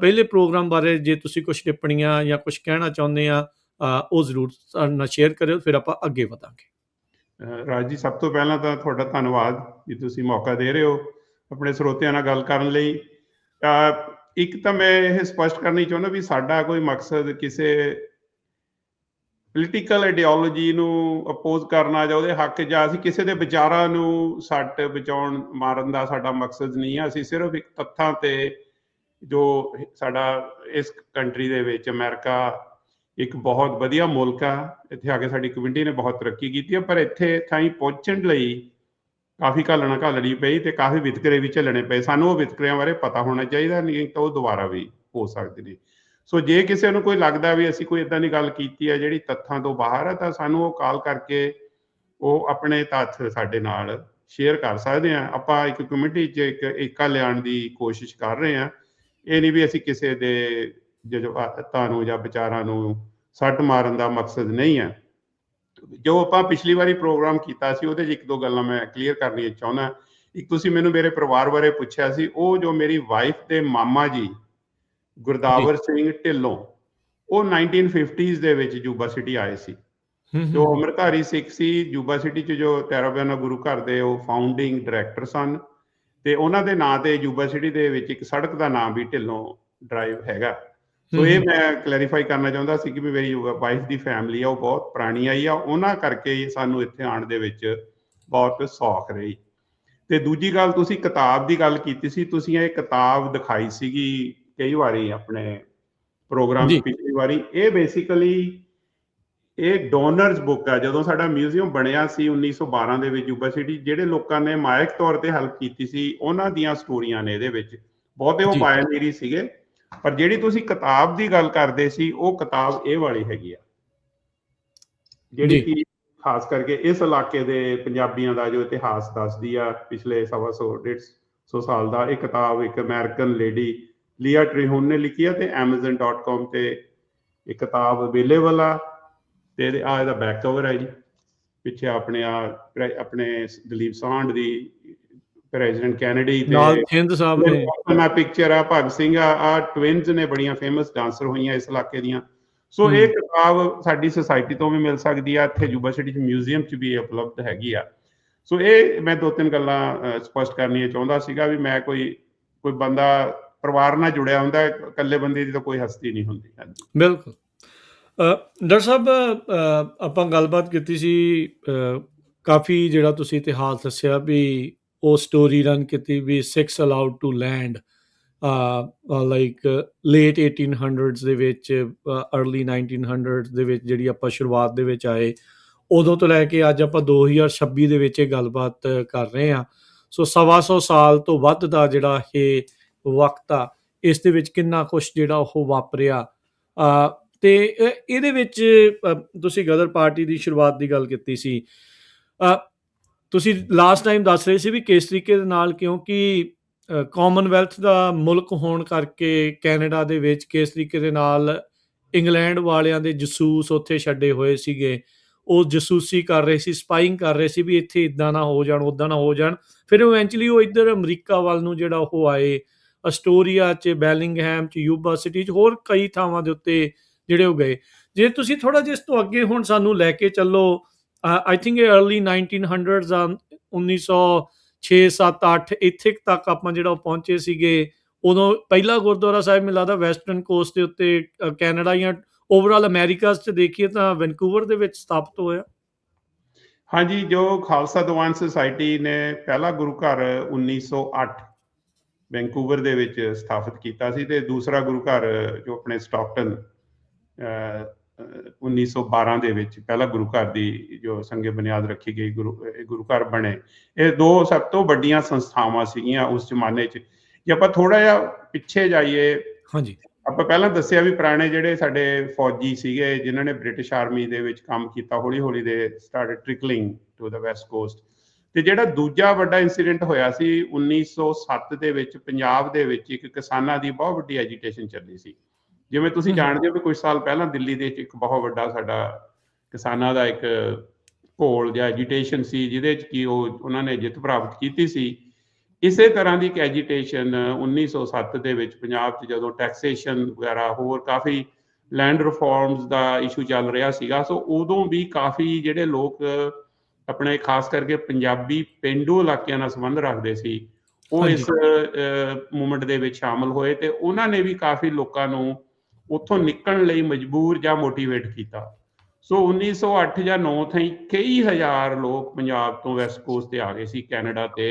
ਪਹਿਲੇ ਪ੍ਰੋਗਰਾਮ ਬਾਰੇ ਜੇ ਤੁਸੀਂ ਕੁਛ ਟਿੱਪਣੀਆਂ ਜਾਂ ਕੁਛ ਕਹਿਣਾ ਚਾਹੁੰਦੇ ਆ, ਉਹ ਜ਼ਰੂਰ ਸਾਡੇ ਨਾਲ ਸ਼ੇਅਰ ਕਰਿਓ, ਫਿਰ ਆਪਾਂ ਅੱਗੇ ਵਧਾਂਗੇ। ਰਾਜ ਜੀ, ਸਭ ਤੋਂ ਪਹਿਲਾਂ ਤਾਂ ਤੁਹਾਡਾ ਧੰਨਵਾਦ ਕਿ ਤੁਸੀਂ ਮੌਕਾ ਦੇ ਰਹੇ ਹੋ ਆਪਣੇ ਸਰੋਤਿਆਂ ਨਾਲ ਗੱਲ ਕਰਨ ਲਈ। ਇੱਕ ਤਾਂ ਮੈਂ ਇਹ ਸਪਸ਼ਟ ਕਰਨੀ ਚਾਹੁੰਦਾ ਵੀ ਸਾਡਾ ਕੋਈ ਮਕਸਦ ਕਿਸੇ ਪੋਲੀਟੀਕਲ ਆਈਡੀਓਲੋਜੀ ਨੂੰ ਅਪੋਜ਼ ਕਰਨਾ ਜਾਂ ਉਹਦੇ ਹੱਕ, ਜਾਂ ਅਸੀਂ ਕਿਸੇ ਦੇ ਵਿਚਾਰਾਂ ਨੂੰ ਸੱਟ ਬਚਾਉਣ ਮਾਰਨ ਦਾ ਸਾਡਾ ਮਕਸਦ ਨਹੀਂ ਹੈ। ਅਸੀਂ ਸਿਰਫ ਇੱਕ ਤੱਥਾਂ ਤੇ, ਜੋ ਸਾਡਾ ਇਸ ਕੰਟਰੀ ਦੇ ਵਿੱਚ ਅਮਰੀਕਾ ਇੱਕ ਬਹੁਤ ਵਧੀਆ ਮੁਲਕ ਆ, ਇੱਥੇ ਆ ਕੇ ਸਾਡੀ ਕਮਿਊਨਿਟੀ ਨੇ ਬਹੁਤ ਤਰੱਕੀ ਕੀਤੀ ਹੈ, ਪਰ ਇੱਥੇ ਥਾਈਂ ਪਹੁੰਚਣ ਲਈ ਕਾਫੀ ਘਾਲਣੀ ਪਈ ਅਤੇ ਕਾਫੀ ਵਿਤਕਰੇ ਵੀ ਝੱਲਣੇ ਪਏ। ਸਾਨੂੰ ਉਹ ਵਿਤਕਰਿਆਂ ਬਾਰੇ ਪਤਾ ਹੋਣਾ ਚਾਹੀਦਾ, ਨਹੀਂ ਤਾਂ ਉਹ ਦੁਬਾਰਾ ਵੀ ਹੋ ਸਕਦੇ ਨੇ। ਸੋ ਜੇ ਕਿਸੇ ਨੂੰ ਕੋਈ ਲੱਗਦਾ ਵੀ ਅਸੀਂ ਕੋਈ ਇੱਦਾਂ ਦੀ ਗੱਲ ਕੀਤੀ ਹੈ ਜਿਹੜੀ ਤੱਥਾਂ ਤੋਂ ਬਾਹਰ ਹੈ, ਤਾਂ ਸਾਨੂੰ ਉਹ ਕਾਲ ਕਰਕੇ ਉਹ ਆਪਣੇ ਤੱਥ ਸਾਡੇ ਨਾਲ ਸ਼ੇਅਰ ਕਰ ਸਕਦੇ ਹਾਂ। ਆਪਾਂ ਇੱਕ ਕਮਿਊਨਿਟੀ 'ਚ ਇੱਕ ਏਕਾ ਲਿਆਉਣ ਦੀ ਕੋਸ਼ਿਸ਼ ਕਰ ਰਹੇ ਹਾਂ। ਇਹ ਨਹੀਂ ਵੀ ਅਸੀਂ ਕਿਸੇ ਦੇ ਜਜ਼ਬਾਤਾਂ ਨੂੰ ਜਾਂ ਵਿਚਾਰਾਂ ਨੂੰ ਸੱਟ ਮਾਰਨ ਦਾ ਮਕਸਦ ਨਹੀਂ ਹੈ। ਜੋ ਆਪਾਂ ਪਿਛਲੀ ਵਾਰੀ ਪ੍ਰੋਗਰਾਮ ਕੀਤਾ ਸੀ, ਉਹਦੇ 'ਚ ਇੱਕ ਦੋ ਗੱਲਾਂ ਮੈਂ ਕਲੀਅਰ ਕਰਨੀਆਂ ਚਾਹੁੰਦਾ। ਇੱਕ ਤੁਸੀਂ ਮੈਨੂੰ ਮੇਰੇ ਪਰਿਵਾਰ ਬਾਰੇ ਪੁੱਛਿਆ ਸੀ। ਉਹ ਜੋ ਮੇਰੀ ਵਾਈਫ ਦੇ ਮਾਮਾ ਜੀ ਗੁਰਦਾਵਰ ਸਿੰਘ ਢਿੱਲੋਂ, ਉਹ 1950s ਦੇ ਵਿੱਚ ਜੂਬਾ ਸਿਟੀ ਆਏ ਸੀ। ਜੋ ਅੰਮ੍ਰਿਤਧਾਰੀ ਸਿੱਖ ਸੀ, ਜੂਬਾ ਸਿਟੀ 'ਚ ਜੋ ਤੇਰਾਬਿਆਨਾ ਗੁਰੂ ਘਰ ਦੇ ਉਹ ਫਾਊਂਡਿੰਗ ਡਾਇਰੈਕਟਰ ਸਨ, ਅਤੇ ਉਹਨਾਂ ਦੇ ਨਾਂ 'ਤੇ ਜੂਬਾ ਸਿਟੀ ਦੇ ਵਿੱਚ ਇੱਕ ਸੜਕ ਦਾ ਨਾਮ ਵੀ ਢਿੱਲੋਂ ਡਰਾਈਵ ਹੈਗਾ। ਸੋ ਇਹ ਮੈਂ ਕਲੈਰੀਫਾਈ ਕਰਨਾ ਚਾਹੁੰਦਾ ਸੀ ਕਿ ਵੀ ਮੇਰੀ ਵਾਈਫ ਦੀ ਫੈਮਿਲੀ ਆ ਉਹ ਬਹੁਤ ਪੁਰਾਣੀ ਆਈ ਆ, ਉਹਨਾਂ ਕਰਕੇ ਸਾਨੂੰ ਇੱਥੇ ਆਉਣ ਦੇ ਵਿੱਚ ਬਹੁਤ ਸੌਖ ਰਹੀ। ਅਤੇ ਦੂਜੀ ਗੱਲ, ਤੁਸੀਂ ਕਿਤਾਬ ਦੀ ਗੱਲ ਕੀਤੀ ਸੀ। ਤੁਸੀਂ ਇਹ ਕਿਤਾਬ ਦਿਖਾਈ ਸੀਗੀ ਕਈ ਵਾਰੀ ਆਪਣੇ ਪ੍ਰੋਗਰਾਮ ਪਿਛਲੀ ਵਾਰੀ। ਇਹ ਬੇਸਿਕਲੀ ਇਹ ਡੋਨਰਸ ਬੁੱਕ ਆ। ਜਦੋਂ ਸਾਡਾ ਮਿਊਜ਼ੀਅਮ ਬਣਿਆ ਸੀ 1912 ਦੇ ਵਿੱਚ ਜੂਬਾ ਸਿਟੀ, ਜਿਹੜੇ ਲੋਕਾਂ ਨੇ ਮਾਇਕ ਤੌਰ 'ਤੇ ਹੈਲਪ ਕੀਤੀ ਸੀ, ਉਹਨਾਂ ਦੀਆਂ ਸਟੋਰੀਆਂ ਨੇ ਇਹਦੇ ਵਿੱਚ। ਬਹੁਤੇ ਉਹ ਪਾਇਨੀਅਰ ਸੀਗੇ, ਪਰ ਜਿਹੜੀ ਤੁਸੀਂ ਕਿਤਾਬ ਦੀ ਗੱਲ ਕਰਦੇ ਸੀ, ਉਹ ਕਿਤਾਬ ਇਹ ਵਾਲੀ ਹੈਗੀ ਆ, ਜਿਹੜੀ ਕਿ ਖਾਸ ਕਰਕੇ ਇਸ ਇਲਾਕੇ ਦੇ ਪੰਜਾਬੀਆਂ ਦਾ ਜੋ ਇਤਿਹਾਸ ਦੱਸਦੀ ਆ ਪਿਛਲੇ 125 ਸਾਲ ਦਾ। ਇਹ ਕਿਤਾਬ ਇੱਕ ਅਮਰੀਕਨ ਲੇਡੀ ਲੀਆ ਟ੍ਰੀਹੂਨ ਨੇ ਲਿਖੀ ਆ, ਅਤੇ Amazon.com 'ਤੇ ਇਹ ਕਿਤਾਬ ਅਵੇਲੇਬਲ ਆ। ਅਤੇ ਇਹਦਾ ਬੈਕ ਕਵਰ ਹੈ ਜੀ, ਪਿੱਛੇ ਆਪਣੇ ਦਲੀਪ ਸਾਂਢ ਦੀ, ਪ੍ਰੈਜ਼ੀਡੈਂਟ ਕੈਨੇਡੀ ਮੈਂ ਪਿਕਚਰ ਆ, ਭਗਤ ਸਿੰਘ ਆ ਟਵਿਨਸ ਨੇ, ਬੜੀਆਂ ਫੇਮਸ ਡਾਂਸਰ ਹੋਈਆਂ ਇਸ ਇਲਾਕੇ ਦੀਆਂ। ਸੋ ਇਹ ਕਿਤਾਬ ਸਾਡੀ ਸੁਸਾਇਟੀ ਤੋਂ ਵੀ ਮਿਲ ਸਕਦੀ ਆ, ਇੱਥੇ ਜੂਬਾ ਸਿਟੀ 'ਚ ਮਿਊਜ਼ੀਅਮ 'ਚ ਵੀ ਉਪਲਬਧ ਹੈਗੀ ਆ। ਸੋ ਇਹ ਮੈਂ ਦੋ ਤਿੰਨ ਗੱਲਾਂ ਸਪਸ਼ਟ ਕਰਨੀਆਂ ਚਾਹੁੰਦਾ ਸੀਗਾ ਵੀ ਮੈਂ ਕੋਈ ਕੋਈ ਬੰਦਾ ਪਰਿਵਾਰ ਨਾਲ ਜੁੜਿਆ ਹੁੰਦਾ, ਇਕੱਲੇ ਬੰਦੇ ਦੀ ਤਾਂ ਕੋਈ ਹਸਤੀ ਨਹੀਂ ਹੁੰਦੀ। ਹਾਂਜੀ ਬਿਲਕੁਲ। ਡਾਕਟਰ ਸਾਹਿਬ, ਆਪਾਂ ਗੱਲਬਾਤ ਕੀਤੀ ਸੀ, ਕਾਫੀ ਜਿਹੜਾ ਤੁਸੀਂ ਇਤਿਹਾਸ ਦੱਸਿਆ ਵੀ ਉਹ ਸਟੋਰੀ ਰਨ ਕੀਤੀ ਵੀ six allowed to land like late 1800s ਦੇ ਵਿੱਚ, ਅਰਲੀ 1900s ਦੇ ਵਿੱਚ ਜਿਹੜੀ ਆਪਾਂ ਸ਼ੁਰੂਆਤ ਦੇ ਵਿੱਚ ਆਏ, ਉਦੋਂ ਤੋਂ ਲੈ ਕੇ ਅੱਜ ਆਪਾਂ 2026 ਦੇ ਵਿੱਚ ਇਹ ਗੱਲਬਾਤ ਕਰ ਰਹੇ ਹਾਂ। ਸੋ 125 ਸਾਲ ਤੋਂ ਵੱਧ ਦਾ ਜਿਹੜਾ ਇਹ ਵਕਤ ਆ, ਇਸ ਦੇ ਵਿੱਚ ਕਿੰਨਾ ਕੁਛ ਜਿਹੜਾ ਉਹ ਵਾਪਰਿਆ। ਤੇ ਇਹਦੇ ਵਿੱਚ ਤੁਸੀਂ ਗਦਰ ਪਾਰਟੀ ਦੀ ਸ਼ੁਰੂਆਤ ਦੀ ਗੱਲ ਕੀਤੀ ਸੀ। ਤੁਸੀਂ ਲਾਸਟ ਟਾਈਮ ਦੱਸ ਰਹੇ ਸੀ ਵੀ ਕਿਸ ਤਰੀਕੇ ਦੇ ਨਾਲ, ਕਿਉਂਕਿ ਕਾਮਨਵੈਲਥ ਦਾ ਮੁਲਕ ਹੋਣ ਕਰਕੇ ਕੈਨੇਡਾ ਦੇ ਵਿੱਚ ਕਿਸ ਤਰੀਕੇ ਦੇ ਨਾਲ ਇੰਗਲੈਂਡ ਵਾਲਿਆਂ ਦੇ ਜਸੂਸ ਉੱਥੇ ਛੱਡੇ ਹੋਏ ਸੀਗੇ, ਉਹ ਜਸੂਸੀ ਕਰ ਰਹੇ ਸੀ, ਸਪਾਈੰਗ ਕਰ ਰਹੇ ਸੀ ਵੀ ਇੱਥੇ ਇੱਦਾਂ ਨਾ ਹੋ ਜਾਣ, ਉੱਦਾਂ ਨਾ ਹੋ ਜਾਣ। ਫਿਰ ਇਵੈਂਚੁਅਲੀ ਉਹ ਇੱਧਰ ਅਮਰੀਕਾ ਵੱਲ ਨੂੰ ਜਿਹੜਾ ਉਹ ਆਏ, ਅਸਟੋਰੀਆ 'ਚ, ਬੈਲਿੰਗਹੈਮ 'ਚ, ਯੂਬਾ ਸਿਟੀ 'ਚ, ਹੋਰ ਕਈ ਥਾਵਾਂ ਦੇ ਉੱਤੇ ਜਿਹੜੇ ਉਹ ਗਏ। ਜੇ ਤੁਸੀਂ ਥੋੜ੍ਹਾ ਜਿਹਾ ਇਸ ਤੋਂ ਅੱਗੇ ਹੁਣ ਸਾਨੂੰ ਲੈ ਕੇ ਚੱਲੋ, ਆਈ ਥਿੰਕ ਇਹ ਅਰਲੀ 1900s ਆ, 1906, 7, 8 ਇੱਥੇ ਤੱਕ ਆਪਾਂ ਜਿਹੜਾ ਉਹ ਪਹੁੰਚੇ ਸੀਗੇ। ਉਦੋਂ ਪਹਿਲਾ ਗੁਰਦੁਆਰਾ ਸਾਹਿਬ ਮੈਨੂੰ ਲੱਗਦਾ ਵੈਸਟਰਨ ਕੋਸਟ ਦੇ ਉੱਤੇ ਕੈਨੇਡਾ ਜਾਂ ਓਵਰਆਲ ਅਮੈਰੀਕਾ 'ਚ ਦੇਖੀਏ ਤਾਂ ਵੈਨਕੂਵਰ ਦੇ ਵਿੱਚ ਸਥਾਪਿਤ ਹੋਇਆ। ਹਾਂਜੀ, ਜੋ ਖਾਲਸਾ ਦੀਵਾਨ ਸੁਸਾਇਟੀ ਨੇ ਪਹਿਲਾ ਗੁਰੂ ਘਰ 1908 ਵੈਨਕੂਵਰ ਦੇ ਵਿੱਚ ਸਥਾਪਿਤ ਕੀਤਾ ਸੀ, ਤੇ ਦੂਸਰਾ ਗੁਰੂ ਘਰ ਜੋ ਆਪਣੇ ਸਟਾਕਟਨ 1912 ਦੇ ਵਿੱਚ ਪਹਿਲਾ ਗੁਰੂ ਘਰ ਦੀ ਜੋ ਸੰਗੇ ਬੁਨਿਆਦ ਰੱਖੀ ਗਈ ਗੁਰੂ ਘਰ ਬਣੇ। ਇਹ ਦੋ ਸਭ ਤੋਂ ਵੱਡੀਆਂ ਸੰਸਥਾਵਾਂ ਸੀਗੀਆਂ ਉਸ ਜ਼ਮਾਨੇ 'ਚ। ਜੇ ਆਪਾਂ ਥੋੜਾ ਜਿਹਾ ਪਿੱਛੇ ਜਾਈਏ, ਹਾਂਜੀ, ਆਪਾਂ ਪਹਿਲਾਂ ਦੱਸਿਆ ਵੀ ਪੁਰਾਣੇ ਜਿਹੜੇ ਸਾਡੇ ਫੌਜੀ ਸੀਗੇ ਜਿਨ੍ਹਾਂ ਨੇ ਬ੍ਰਿਟਿਸ਼ ਆਰਮੀ ਦੇ ਵਿੱਚ ਕੰਮ ਕੀਤਾ, ਹੌਲੀ ਹੌਲੀ ਦੇ started trickling to the west coast. ਤੇ ਜਿਹੜਾ ਦੂਜਾ ਵੱਡਾ ਇਨਸੀਡੈਂਟ ਹੋਇਆ ਸੀ 1907 ਦੇ ਵਿੱਚ, ਪੰਜਾਬ ਦੇ ਵਿੱਚ ਇੱਕ ਕਿਸਾਨਾਂ ਦੀ ਬਹੁਤ ਵੱਡੀ ਐਜੀਟੇਸ਼ਨ ਚੱਲੀ ਸੀ। ਜਿਵੇਂ ਤੁਸੀਂ ਜਾਣਦੇ ਹੋ ਵੀ ਕੁਝ ਸਾਲ ਪਹਿਲਾਂ ਦਿੱਲੀ ਦੇ ਵਿੱਚ ਇੱਕ ਬਹੁਤ ਵੱਡਾ ਸਾਡਾ ਕਿਸਾਨਾਂ ਦਾ ਇੱਕ ਘੋਲ ਜਾਂ ਐਜੀਟੇਸ਼ਨ ਸੀ, ਜਿਹਦੇ 'ਚ ਕਿ ਉਹਨਾਂ ਨੇ ਜਿੱਤ ਪ੍ਰਾਪਤ ਕੀਤੀ ਸੀ। ਇਸੇ ਤਰ੍ਹਾਂ ਦੀ ਇੱਕ ਐਜੀਟੇਸ਼ਨ 1907 ਦੇ ਵਿੱਚ ਪੰਜਾਬ 'ਚ ਜਦੋਂ ਟੈਕਸੇਸ਼ਨ ਵਗੈਰਾ ਹੋਰ ਕਾਫੀ ਲੈਂਡ ਰਿਫਾਰਮਸ ਦਾ ਇਸ਼ੂ ਚੱਲ ਰਿਹਾ ਸੀਗਾ, ਸੋ ਉਦੋਂ ਵੀ ਕਾਫੀ ਜਿਹੜੇ ਲੋਕ ਆਪਣੇ ਖਾਸ ਕਰਕੇ ਪੰਜਾਬੀ ਪੇਂਡੂ ਇਲਾਕਿਆਂ ਨਾਲ ਸੰਬੰਧ ਰੱਖਦੇ ਸੀ, ਉਹ ਇਸ ਮੂਵਮੈਂਟ ਦੇ ਵਿੱਚ ਸ਼ਾਮਲ ਹੋਏ, ਤੇ ਉਹਨਾਂ ਨੇ ਵੀ ਕਾਫੀ ਲੋਕਾਂ ਨੂੰ ਉੱਥੋਂ ਨਿਕਲਣ ਲਈ ਮਜਬੂਰ ਜਾਂ ਮੋਟੀਵੇਟ ਕੀਤਾ। ਸੋ 1908 ਜਾਂ 9 ਥਾਈਂ ਕਈ ਹਜ਼ਾਰ ਲੋਕ ਪੰਜਾਬ ਤੋਂ ਵੈਸਟ ਕੋਸਟ ਤੇ ਆ ਗਏ ਸੀ ਕੈਨੇਡਾ ਤੇ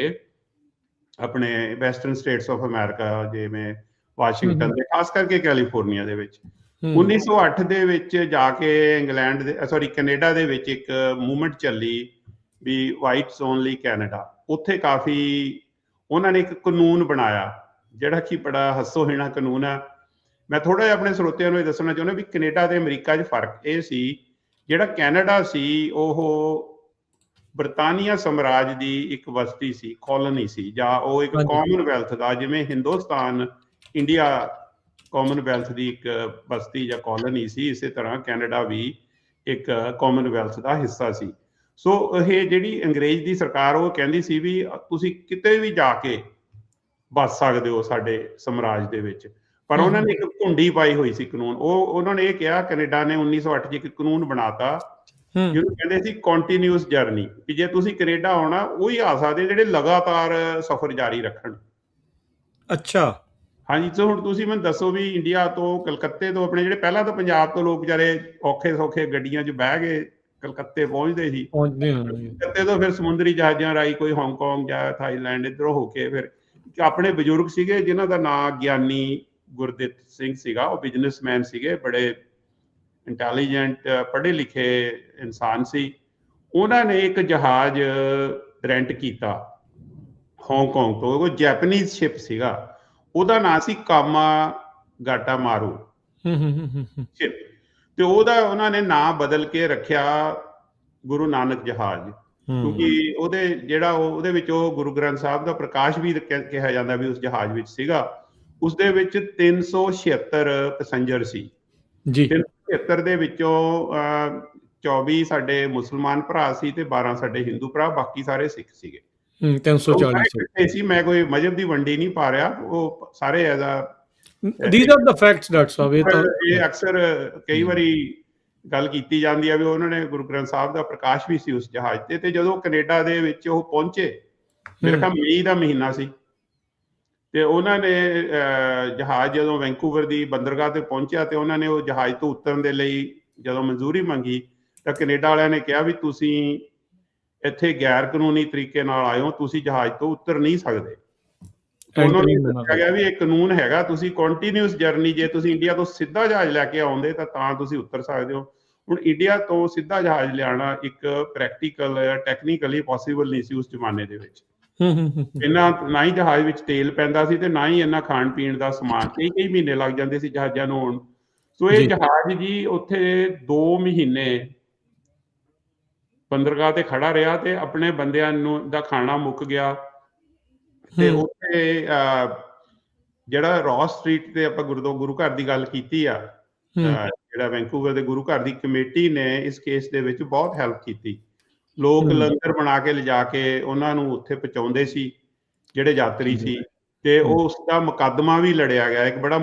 ਆਪਣੇ ਵੈਸਟਰਨ ਸਟੇਟਸ ਆਫ ਅਮਰੀਕਾ, ਜਿਵੇਂ ਵਾਸ਼ਿੰਗਟਨ ਤੇ ਖਾਸ ਕਰਕੇ ਕੈਲੀਫੋਰਨੀਆ ਦੇ ਵਿੱਚ। 1908 ਦੇ ਵਿੱਚ ਜਾ ਕੇ ਇੰਗਲੈਂਡ ਦੇ ਕੈਨੇਡਾ ਦੇ ਵਿੱਚ ਇੱਕ ਮੂਵਮੈਂਟ ਚੱਲੀ ਵੀ ਵਾਈਟਸ ਓਨਲੀ ਕੈਨੇਡਾ। ਉੱਥੇ ਕਾਫੀ ਉਹਨਾਂ ਨੇ ਇੱਕ ਕਾਨੂੰਨ ਬਣਾਇਆ ਜਿਹੜਾ ਕਿ ਬੜਾ ਹੱਸੋਹੀਣਾ ਕਾਨੂੰਨ ਆ। ਮੈਂ ਥੋੜਾ ਜਿਹਾ ਆਪਣੇ ਸਰੋਤਿਆਂ ਨੂੰ ਇਹ ਦੱਸਣਾ ਚਾਹੁੰਦਾ ਵੀ ਕੈਨੇਡਾ ਤੇ ਅਮਰੀਕਾ 'ਚ ਫਰਕ ਇਹ ਸੀ, ਜਿਹੜਾ ਕੈਨੇਡਾ ਸੀ ਉਹ ਬਰਤਾਨੀਆ ਸਾਮਰਾਜ ਦੀ ਇੱਕ ਬਸਤੀ ਸੀ, ਕਾਲੋਨੀ ਸੀ, ਜਾਂ ਉਹ ਇੱਕ ਕਾਮਨਵੈਲਥ ਦਾ, ਜਿਵੇਂ ਹਿੰਦੁਸਤਾਨ ਇੰਡੀਆ ਕਾਮਨਵੈਲਥ ਦੀ ਇੱਕ ਬਸਤੀ ਜਾਂ ਕਾਲੋਨੀ ਸੀ, ਇਸੇ ਤਰ੍ਹਾਂ ਕੈਨੇਡਾ ਵੀ ਇੱਕ ਕਾਮਨਵੈਲਥ ਦਾ ਹਿੱਸਾ ਸੀ। ਸੋ ਇਹ ਜਿਹੜੀ ਅੰਗਰੇਜ਼ ਦੀ ਸਰਕਾਰ ਉਹ ਕਹਿੰਦੀ ਸੀ ਵੀ ਤੁਸੀਂ ਕਿਤੇ ਵੀ ਜਾ ਕੇ ਬਸ ਸਕਦੇ ਹੋ ਸਾਡੇ ਸਾਮਰਾਜ ਦੇ ਵਿੱਚ, ਪਰ ਉਹਨਾਂ ਨੇ ਇੱਕ ਘੁੰਡੀ ਪਾਈ ਹੋਈ ਸੀ ਕਾਨੂੰਨ। ਉਹਨਾਂ ਨੇ ਇਹ ਕਿਹਾ, ਕੈਨੇਡਾ ਨੇ 1908 'ਚ ਇੱਕ ਕਾਨੂੰਨ ਬਣਾਤਾ ਜਿਹਨੂੰ ਕਹਿੰਦੇ ਸੀ ਕੰਟੀਨਿਊਸ ਜਰਨੀ, ਕਿ ਜੇ ਤੁਸੀਂ ਕੈਨੇਡਾ ਆਉਣਾ ਉਹੀ ਆ ਸਕਦੇ ਜਿਹੜੇ ਲਗਾਤਾਰ ਸਫ਼ਰ ਜਾਰੀ ਰੱਖਣ। ਅੱਛਾ, ਹਾਂਜੀ। ਸੋ ਹੁਣ ਤੁਸੀਂ ਮੈਨੂੰ ਦੱਸੋ ਵੀ ਇੰਡੀਆ ਤੋਂ, ਕਲਕੱਤੇ ਤੋਂ, ਆਪਣੇ ਜਿਹੜੇ ਪਹਿਲਾਂ ਤਾਂ ਪੰਜਾਬ ਤੋਂ ਲੋਕ ਵਿਚਾਰੇ ਔਖੇ ਸੌਖੇ ਗੱਡੀਆਂ 'ਚ ਬਹਿ ਕੇ ਕਲਕੱਤੇ ਪਹੁੰਚਦੇ ਸੀ, ਕਲਕੱਤੇ ਤੋਂ ਫਿਰ ਸਮੁੰਦਰੀ ਜਹਾਜ਼ਾਂ ਰਾਹੀਂ ਕੋਈ ਹਾਂਗਕਾਂਗ ਜਾਂ ਥਾਈਲੈਂਡ ਇੱਧਰੋਂ ਹੋ ਕੇ ਫਿਰ ਆਪਣੇ ਬਜ਼ੁਰਗ ਸੀਗੇ ਜਿਨ੍ਹਾਂ ਦਾ ਨਾਂ ਗਿਆਨੀ ਗੁਰਦਿੱਤ ਸਿੰਘ ਸੀਗਾ, ਉਹ ਬਿਜ਼ਨਸਮੈਨ ਸੀਗੇ, ਬੜੇ ਇੰਟੈਲੀਜੈਂਟ ਪੜ੍ਹੇ ਲਿਖੇ ਇਨਸਾਨ ਸੀ। ਉਹਨਾਂ ਨੇ ਇੱਕ ਜਹਾਜ਼ ਰੈਂਟ ਕੀਤਾ ਹਾਂਗਕਾਂਗ ਤੋਂ, ਉਹ ਜੈਪਨੀਜ਼ ਸ਼ਿਪ ਸੀਗਾ, ਉਹਦਾ ਨਾਂ ਸੀ ਕਾਮਾਗਾਟਾ ਮਾਰੂ ਸ਼ਿਪ, ਤੇ ਉਹਦਾ ਉਹਨਾਂ ਨੇ ਨਾਂ ਬਦਲ ਕੇ ਰੱਖਿਆ ਗੁਰੂ ਨਾਨਕ ਜਹਾਜ਼, ਕਿਉਂਕਿ ਉਹਦੇ ਵਿੱਚ ਉਹ ਗੁਰੂ ਗ੍ਰੰਥ ਸਾਹਿਬ ਦਾ ਪ੍ਰਕਾਸ਼ ਵੀ ਕਿਹਾ ਜਾਂਦਾ ਵੀ ਉਸ ਜਹਾਜ਼ ਵਿੱਚ ਸੀਗਾ। ਉਸਦੇ ਵਿੱਚ 376 ਪੈਸੰਜਰ ਸੀ ਜੀ। 376 ਦੇ ਵਿੱਚੋਂ 24 ਸਾਡੇ ਮੁਸਲਮਾਨ ਭਰਾ ਸੀ ਤੇ 12 ਸਾਡੇ ਹਿੰਦੂ ਭਰਾ, ਬਾਕੀ ਸਾਰੇ ਸਿੱਖ ਸੀਗੇ। 340 ਸੀ। ਮੈਂ ਕੋਈ ਮਜ਼ਹਬ ਦੀ ਵੰਡੀ ਨਹੀਂ ਪਾ ਰਿਹਾ, ਉਹ ਸਾਰੇ these are the facts, doctor ਸਾਹਿਬ। ਇਹ ਅਕਸਰ ਕਈ ਵਾਰੀ ਗੱਲ ਕੀਤੀ ਜਾਂਦੀ ਆ ਵੀ ਉਹਨਾਂ ਨੇ ਗੁਰੂ ਗ੍ਰੰਥ ਸਾਹਿਬ ਦਾ ਪ੍ਰਕਾਸ਼ ਵੀ ਸੀ ਉਸ ਜਹਾਜ਼ ਤੇ। ਤੇ ਜਦੋਂ ਕੈਨੇਡਾ ਦੇ ਵਿੱਚ ਉਹ ਪਹੁੰਚੇ, ਮੇਰੇ ਖਿਆਲ ਮਈ ਦਾ ਮਹੀਨਾ ਸੀ, ਤੇ ਉਹਨਾਂ ਨੇ ਜਹਾਜ਼ ਜਦੋਂ ਵੈਂਕੂਵਰ ਦੀ ਬੰਦਰਗਾਹ ਤੇ ਪਹੁੰਚਿਆ ਤੇ ਉਹਨਾਂ ਨੇ ਉਹ ਜਹਾਜ਼ ਤੋਂ ਉਤਰਨ ਦੇ ਲਈ ਜਦੋਂ ਮਨਜ਼ੂਰੀ ਮੰਗੀ ਤਾਂ ਕੈਨੇਡਾ ਵਾਲਿਆਂ ਨੇ ਕਿਹਾ ਵੀ ਤੁਸੀਂ ਇੱਥੇ ਗੈਰ ਕਾਨੂੰਨੀ ਤਰੀਕੇ ਨਾਲ ਆਏ ਹੋ, ਤੁਸੀਂ ਜਹਾਜ਼ ਤੋਂ ਉਤਰ ਨਹੀਂ ਸਕਦੇ। ਉਹਨਾਂ ਐਂਟਰੀ ਨੂੰ ਮਨਾ ਦੱਸਿਆ ਗਿਆ ਵੀ ਇਹ ਕਾਨੂੰਨ ਹੈਗਾ, ਤੁਸੀਂ ਕੰਟੀਨਿਊਸ ਜਰਨੀ, ਜੇ ਤੁਸੀਂ ਇੰਡੀਆ ਤੋਂ ਸਿੱਧਾ ਜਹਾਜ਼ ਲੈ ਕੇ ਆਉਂਦੇ ਤਾਂ ਤੁਸੀਂ ਉਤਰ ਸਕਦੇ ਹੋ। ਹੁਣ ਇੰਡੀਆ ਤੋਂ ਸਿੱਧਾ ਜਹਾਜ਼ ਲਿਆਉਣਾ ਇੱਕ ਪ੍ਰੈਕਟੀਕਲ ਟੈਕਨੀਕਲੀ ਪੋਸੀਬਲ ਨਹੀਂ ਸੀ ਉਸ ਜ਼ਮਾਨੇ ਦੇ ਵਿੱਚ। ਇੰਨਾ ਨਾ ਹੀ ਜਹਾਜ਼ ਵਿੱਚ ਤੇਲ ਪੈਂਦਾ ਸੀ ਤੇ ਨਾ ਹੀ ਇੰਨਾ ਖਾਣ ਪੀਣ ਦਾ ਸਮਾਨ, ਕਈ ਮਹੀਨੇ ਲੱਗ ਜਾਂਦੇ ਸੀ ਜਹਾਜ਼ਾਂ ਨੂੰ ਆਉਣ। ਸੋ ਇਹ ਜੀ। ਜਹਾਜ਼ ਜੀ ਉੱਥੇ 2 ਮਹੀਨੇ ਬੰਦਰਗਾਹ ਤੇ ਖੜਾ ਰਿਹਾ ਤੇ ਆਪਣੇ ਬੰਦਿਆਂ ਨੂੰ ਦਾ ਖਾਣਾ ਮੁੱਕ ਗਿਆ ਤੇ ਉੱਥੇ ਜਿਹੜਾ ਰੌਸ ਸਟਰੀਟ ਤੇ ਆਪਾਂ ਗੁਰੂ ਘਰ ਦੀ ਗੱਲ ਕੀਤੀ ਆ, ਜਿਹੜਾ ਵੈਂਕੂਵਰ ਦੇ ਗੁਰੂ ਘਰ ਦੀ ਕਮੇਟੀ ਨੇ ਇਸ ਕੇਸ ਦੇ ਵਿੱਚ ਬਹੁਤ ਹੈਲਪ ਕੀਤੀ। ਲੋਕ ਲੰਗਰ ਬਣਾ ਕੇ ਲਿਜਾ ਕੇ ਉਹਨਾਂ ਨੂੰ ਉੱਥੇ ਪਹੁੰਚਾਉਂਦੇ ਸੀ ਜਿਹੜੇ ਯਾਤਰੀ ਸੀ, ਤੇ ਉਸ ਦਾ ਮੁਕੱਦਮਾ ਵੀ ਲੜਿਆ ਗਿਆ। ਇੱਕ ਬੜਾ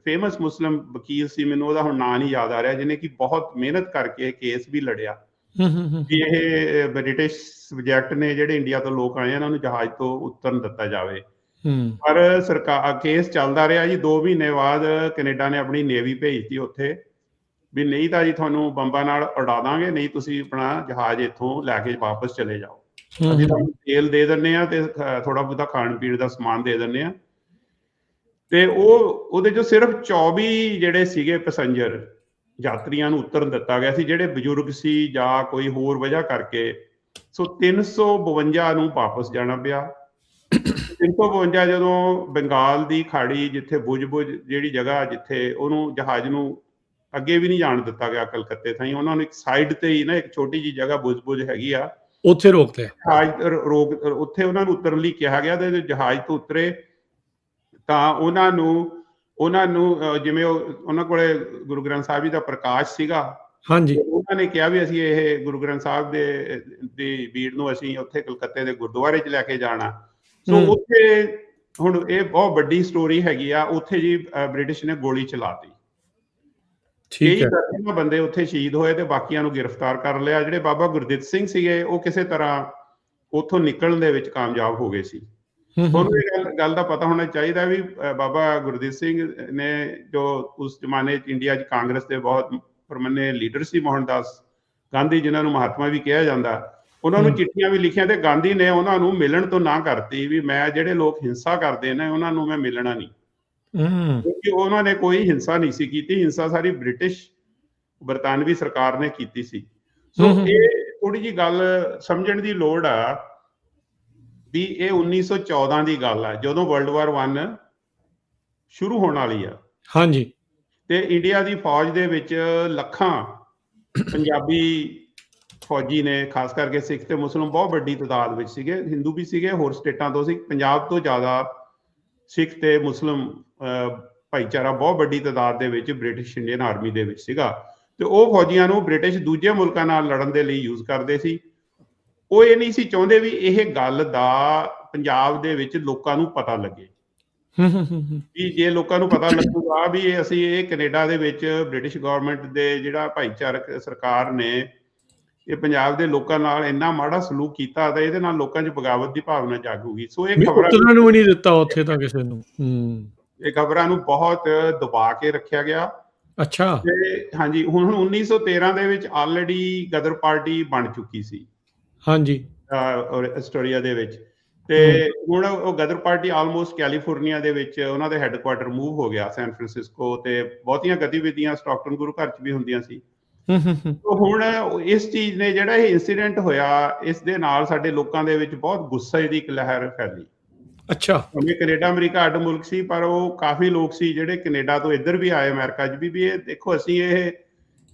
ਫੇਮਸ ਮੁਸਲਿਮ ਵਕੀਲ ਸੀ, ਮੈਨੂੰ ਉਹਦਾ ਹੁਣ ਨਾਂ ਨਹੀਂ ਯਾਦ ਆ ਰਿਹਾ, ਜਿਹਨੇ ਕਿ ਬਹੁਤ ਮਿਹਨਤ ਕਰਕੇ ਕੇਸ ਵੀ ਲੜਿਆ ਕਿ ਇਹ ਬ੍ਰਿਟਿਸ਼ ਸਬਜੈਕਟ ਨੇ ਜਿਹੜੇ ਇੰਡੀਆ ਤੋਂ ਲੋਕ ਆਏ ਇਹਨਾਂ ਨੂੰ ਜਹਾਜ਼ ਤੋਂ ਉਤਰਨ ਦਿੱਤਾ ਜਾਵੇ। ਪਰ ਸਰਕਾਰ ਕੇਸ ਚੱਲਦਾ ਰਿਹਾ ਜੀ। 2 ਮਹੀਨੇ ਬਾਅਦ ਕੈਨੇਡਾ ਨੇ ਆਪਣੀ ਨੇਵੀ ਭੇਜਤੀ ਉੱਥੇ ਵੀ ਨਹੀਂ ਤਾਂ ਜੀ ਤੁਹਾਨੂੰ ਬੰਬਾਂ ਨਾਲ ਉਡਾ ਦਾਂਗੇ, ਨਹੀਂ ਤੁਸੀਂ ਆਪਣਾ ਜਹਾਜ਼ ਇੱਥੋਂ ਲੈ ਕੇ ਵਾਪਸ ਚਲੇ ਜਾਓ, ਅਸੀਂ ਤੁਹਾਨੂੰ ਤੇਲ ਦੇ ਦਿੰਦੇ ਆ ਤੇ ਥੋੜਾ ਬਹੁਤਾ ਖਾਣ ਪੀਣ ਦਾ ਸਮਾਨ ਦੇ ਦਿੰਦੇ ਆ। ਤੇ ਉਹਦੇ ਚੋਂ ਸਿਰਫ 24 ਜਿਹੜੇ ਸੀਗੇ ਪੈਸੰਜਰ ਯਾਤਰੀਆਂ ਨੂੰ ਉਤਰਨ ਦਿੱਤਾ ਗਿਆ ਸੀ, ਜਿਹੜੇ ਬਜ਼ੁਰਗ ਸੀ ਜਾਂ ਕੋਈ ਹੋਰ ਵਜ੍ਹਾ ਕਰਕੇ। ਸੋ 352 ਨੂੰ ਵਾਪਸ ਜਾਣਾ ਪਿਆ। 352 ਜਦੋਂ ਬੰਗਾਲ ਦੀ ਖਾੜੀ, ਜਿੱਥੇ ਬੁਜ ਜਿਹੜੀ ਜਗ੍ਹਾ ਜਿੱਥੇ ਉਹਨੂੰ ਜਹਾਜ਼ ਨੂੰ ਅੱਗੇ ਵੀ ਨਹੀਂ ਜਾਣ ਦਿੱਤਾ ਗਿਆ ਕਲਕੱਤੇ ਥਾਈ, ਉਹਨਾਂ ਨੂੰ ਇੱਕ ਸਾਈਡ ਤੇ ਹੀ ਨਾ ਇੱਕ ਛੋਟੀ ਜਿਹੀ ਜਗ੍ਹਾ ਬੁਜ ਹੈਗੀ ਆ, ਉੱਥੇ ਰੋਕਦੇ ਉੱਥੇ ਉਹਨਾਂ ਨੂੰ ਉਤਰਨ ਲਈ ਕਿਹਾ ਗਿਆ। ਤੇ ਜਹਾਜ਼ ਤੋਂ ਉਤਰੇ ਤਾਂ ਉਹਨਾਂ ਨੂੰ ਜਿਵੇਂ ਉਹਨਾਂ ਕੋਲੇ ਗੁਰੂ ਗ੍ਰੰਥ ਸਾਹਿਬ ਜੀ ਦਾ ਪ੍ਰਕਾਸ਼ ਸੀਗਾ, ਹਾਂਜੀ, ਉਹਨਾਂ ਨੇ ਕਿਹਾ ਵੀ ਅਸੀਂ ਇਹ ਗੁਰੂ ਗ੍ਰੰਥ ਸਾਹਿਬ ਦੀ ਬੀੜ ਨੂੰ ਅਸੀਂ ਉੱਥੇ ਕਲਕੱਤੇ ਦੇ ਗੁਰਦੁਆਰੇ 'ਚ ਲੈ ਕੇ ਜਾਣਾ। ਸੋ ਉੱਥੇ ਹੁਣ ਇਹ ਬਹੁਤ ਵੱਡੀ ਸਟੋਰੀ ਹੈਗੀ ਆ। ਉੱਥੇ ਜੀ ਬ੍ਰਿਟਿਸ਼ ਨੇ ਗੋਲੀ ਚਲਾਤੀ, ਕਈ ਦਰਜਨਾਂ ਬੰਦੇ ਉੱਥੇ ਸ਼ਹੀਦ ਹੋਏ ਤੇ ਬਾਕੀਆਂ ਨੂੰ ਗ੍ਰਿਫਤਾਰ ਕਰ ਲਿਆ। ਜਿਹੜੇ ਬਾਬਾ ਗੁਰਦਿੱਤ ਸਿੰਘ ਸੀਗੇ ਉਹ ਕਿਸੇ ਤਰ੍ਹਾਂ ਉੱਥੋਂ ਨਿਕਲਣ ਦੇ ਵਿੱਚ ਕਾਮਯਾਬ ਹੋ ਗਏ ਸੀ। ਤੁਹਾਨੂੰ ਇਹ ਗੱਲ ਦਾ ਪਤਾ ਹੋਣਾ ਚਾਹੀਦਾ ਵੀ ਬਾਬਾ ਗੁਰਦਿੱਤ ਸਿੰਘ ਨੇ, ਜੋ ਉਸ ਜ਼ਮਾਨੇ 'ਚ ਇੰਡੀਆ 'ਚ ਕਾਂਗਰਸ ਦੇ ਬਹੁਤ ਪ੍ਰਮੰਨੇ ਲੀਡਰ ਸੀ, ਮੋਹਨਦਾਸ ਗਾਂਧੀ ਜਿਨ੍ਹਾਂ ਨੂੰ ਮਹਾਤਮਾ ਵੀ ਕਿਹਾ ਜਾਂਦਾ, ਉਹਨਾਂ ਨੂੰ ਚਿੱਠੀਆਂ ਵੀ ਲਿਖੀਆਂ ਤੇ ਗਾਂਧੀ ਨੇ ਉਹਨਾਂ ਨੂੰ ਮਿਲਣ ਤੋਂ ਨਾ ਕਰਤੀ ਵੀ ਮੈਂ ਜਿਹੜੇ ਲੋਕ ਹਿੰਸਾ ਕਰਦੇ ਨੇ ਉਹਨਾਂ ਨੂੰ ਮੈਂ ਮਿਲਣਾ ਨਹੀਂ, ਕਿਉਂਕਿ ਉਹਨਾਂ ਨੇ ਕੋਈ ਹਿੰਸਾ ਨਹੀਂ ਸੀ ਕੀਤੀ। ਹਿੰਸਾ ਸਾਰੀ ਬਰਤਾਨਵੀ ਸਰਕਾਰ ਨੇ ਕੀਤੀ ਸੀ। ਸੋ ਇਹ ਥੋੜੀ ਜਿਹੀ ਗੱਲ ਸਮਝਣ ਦੀ ਲੋੜ ਆ ਵੀ ਇਹ 1914 ਦੀ ਗੱਲ ਆ, ਜਦੋਂ ਵਰਲਡ ਵਾਰ 1 ਸ਼ੁਰੂ ਹੋਣ ਵਾਲੀ ਆ। ਹਾਂਜੀ, ਤੇ ਇੰਡੀਆ ਦੀ ਫੌਜ ਦੇ ਵਿੱਚ ਲੱਖਾਂ ਪੰਜਾਬੀ ਫੌਜੀ ਨੇ, ਖਾਸ ਕਰਕੇ ਸਿੱਖ ਤੇ ਮੁਸਲਿਮ ਬਹੁਤ ਵੱਡੀ ਤਾਦਾਦ ਵਿੱਚ ਸੀਗੇ, ਹਿੰਦੂ ਵੀ ਸੀਗੇ, ਹੋਰ ਸਟੇਟਾਂ ਤੋਂ ਸੀ। ਪੰਜਾਬ ਤੋਂ ਜ਼ਿਆਦਾ ਸਿੱਖ ਤੇ ਮੁਸਲਿਮ ਭਾਈਚਾਰਾ ਬਹੁਤ ਵੱਡੀ ਤਾਦਾਦ ਦੇ ਵਿੱਚ ਬ੍ਰਿਟਿਸ਼ ਇੰਡੀਅਨ ਆਰਮੀ ਦੇ ਵਿੱਚ ਸੀਗਾ। ਤੇ ਉਹ ਫੌਜੀਆਂ ਨੂੰ ਬ੍ਰਿਟਿਸ਼ ਦੂਜੇ ਮੁਲਕਾਂ ਨਾਲ ਲੜਨ ਦੇ ਲਈ ਯੂਜ਼ ਕਰਦੇ ਸੀ। ਉਹ ਇਹ ਨਹੀਂ ਸੀ ਚਾਹੁੰਦੇ ਵੀ ਇਹ ਗੱਲ ਦਾ ਪੰਜਾਬ ਦੇ ਵਿੱਚ ਲੋਕਾਂ ਨੂੰ ਪਤਾ ਲੱਗੇ, ਵੀ ਜੇ ਲੋਕਾਂ ਨੂੰ ਪਤਾ ਲੱਗੂਗਾ ਵੀ ਅਸੀਂ ਇਹ ਕੈਨੇਡਾ ਦੇ ਵਿੱਚ ਬ੍ਰਿਟਿਸ਼ ਗਵਰਨਮੈਂਟ ਦੇ ਜਿਹੜਾ ਭਾਈਚਾਰਕ ਸਰਕਾਰ ਨੇ ਇਹ ਪੰਜਾਬ ਦੇ ਲੋਕਾਂ ਨਾਲ ਇੰਨਾ ਮਾੜਾ ਸਲੂਕ ਕੀਤਾ ਤਾਂ ਇਹਦੇ ਨਾਲ ਲੋਕਾਂ 'ਚ ਬਗਾਵਤ ਦੀ ਭਾਵਨਾ ਜਾਗੂਗੀ। ਸੋ ਇਹ ਖਬਰਾਂ ਨੂੰ ਵੀ ਨਹੀਂ ਦਿੱਤਾ ਉੱਥੇ ਤਾਂ ਕਿਸੇ ਨੂੰ, ਇਹ ਖਬਰਾਂ ਨੂੰ ਬਹੁਤ ਦਬਾ ਕੇ ਰੱਖਿਆ ਗਿਆ। ਅੱਛਾ। ਤੇ ਹਾਂਜੀ, ਹੁਣ 1913 ਦੇ ਵਿੱਚ ਆਲਰੇਡੀ ਗਦਰ ਪਾਰਟੀ ਬਣ ਚੁੱਕੀ ਸੀ, ਹਾਂਜੀ, ਆਸਟ੍ਰੇਲੀਆ ਦੇ ਵਿੱਚ। ਤੇ ਹੁਣ ਉਹ ਗਦਰ ਪਾਰਟੀ ਆਲਮੋਸਟ ਕੈਲੀਫੋਰਨੀਆ ਦੇ ਵਿੱਚ ਉਹਨਾਂ ਦੇ ਹੈੱਡਕੁਆਟਰ ਮੂਵ ਹੋ ਗਿਆ, ਸੈਨ ਫਰਾਂਸਿਸਕੋ, ਤੇ ਬਹੁਤੀਆਂ ਗਤੀਵਿਧੀਆਂ ਸਟਾਕਟਨ ਗੁਰੂ ਘਰ 'ਚ ਵੀ ਹੁੰਦੀਆਂ ਸੀ। ਹੁਣ ਇਸ ਚੀਜ਼ ਨੇ, ਜਿਹੜਾ ਇਹ ਇੰਸੀਡੈਂਟ ਹੋਇਆ, ਇਸ ਦੇ ਨਾਲ ਸਾਡੇ ਲੋਕਾਂ ਦੇ ਵਿੱਚ ਬਹੁਤ ਗੁੱਸੇ ਦੀ ਇੱਕ ਲਹਿਰ ਫੈਲੀ। ਅੱਛਾ, ਕੈਨੇਡਾ ਅਮਰੀਕਾ ਅੱਡ ਮੁਲਕ ਸੀ, ਪਰ ਉਹ ਕਾਫੀ ਲੋਕ ਸੀ ਜਿਹੜੇ ਕੈਨੇਡਾ ਤੋਂ ਇੱਧਰ ਵੀ ਆਏ, ਅਮਰੀਕਾ 'ਚ ਵੀ ਇਹ ਦੇਖੋ ਅਸੀਂ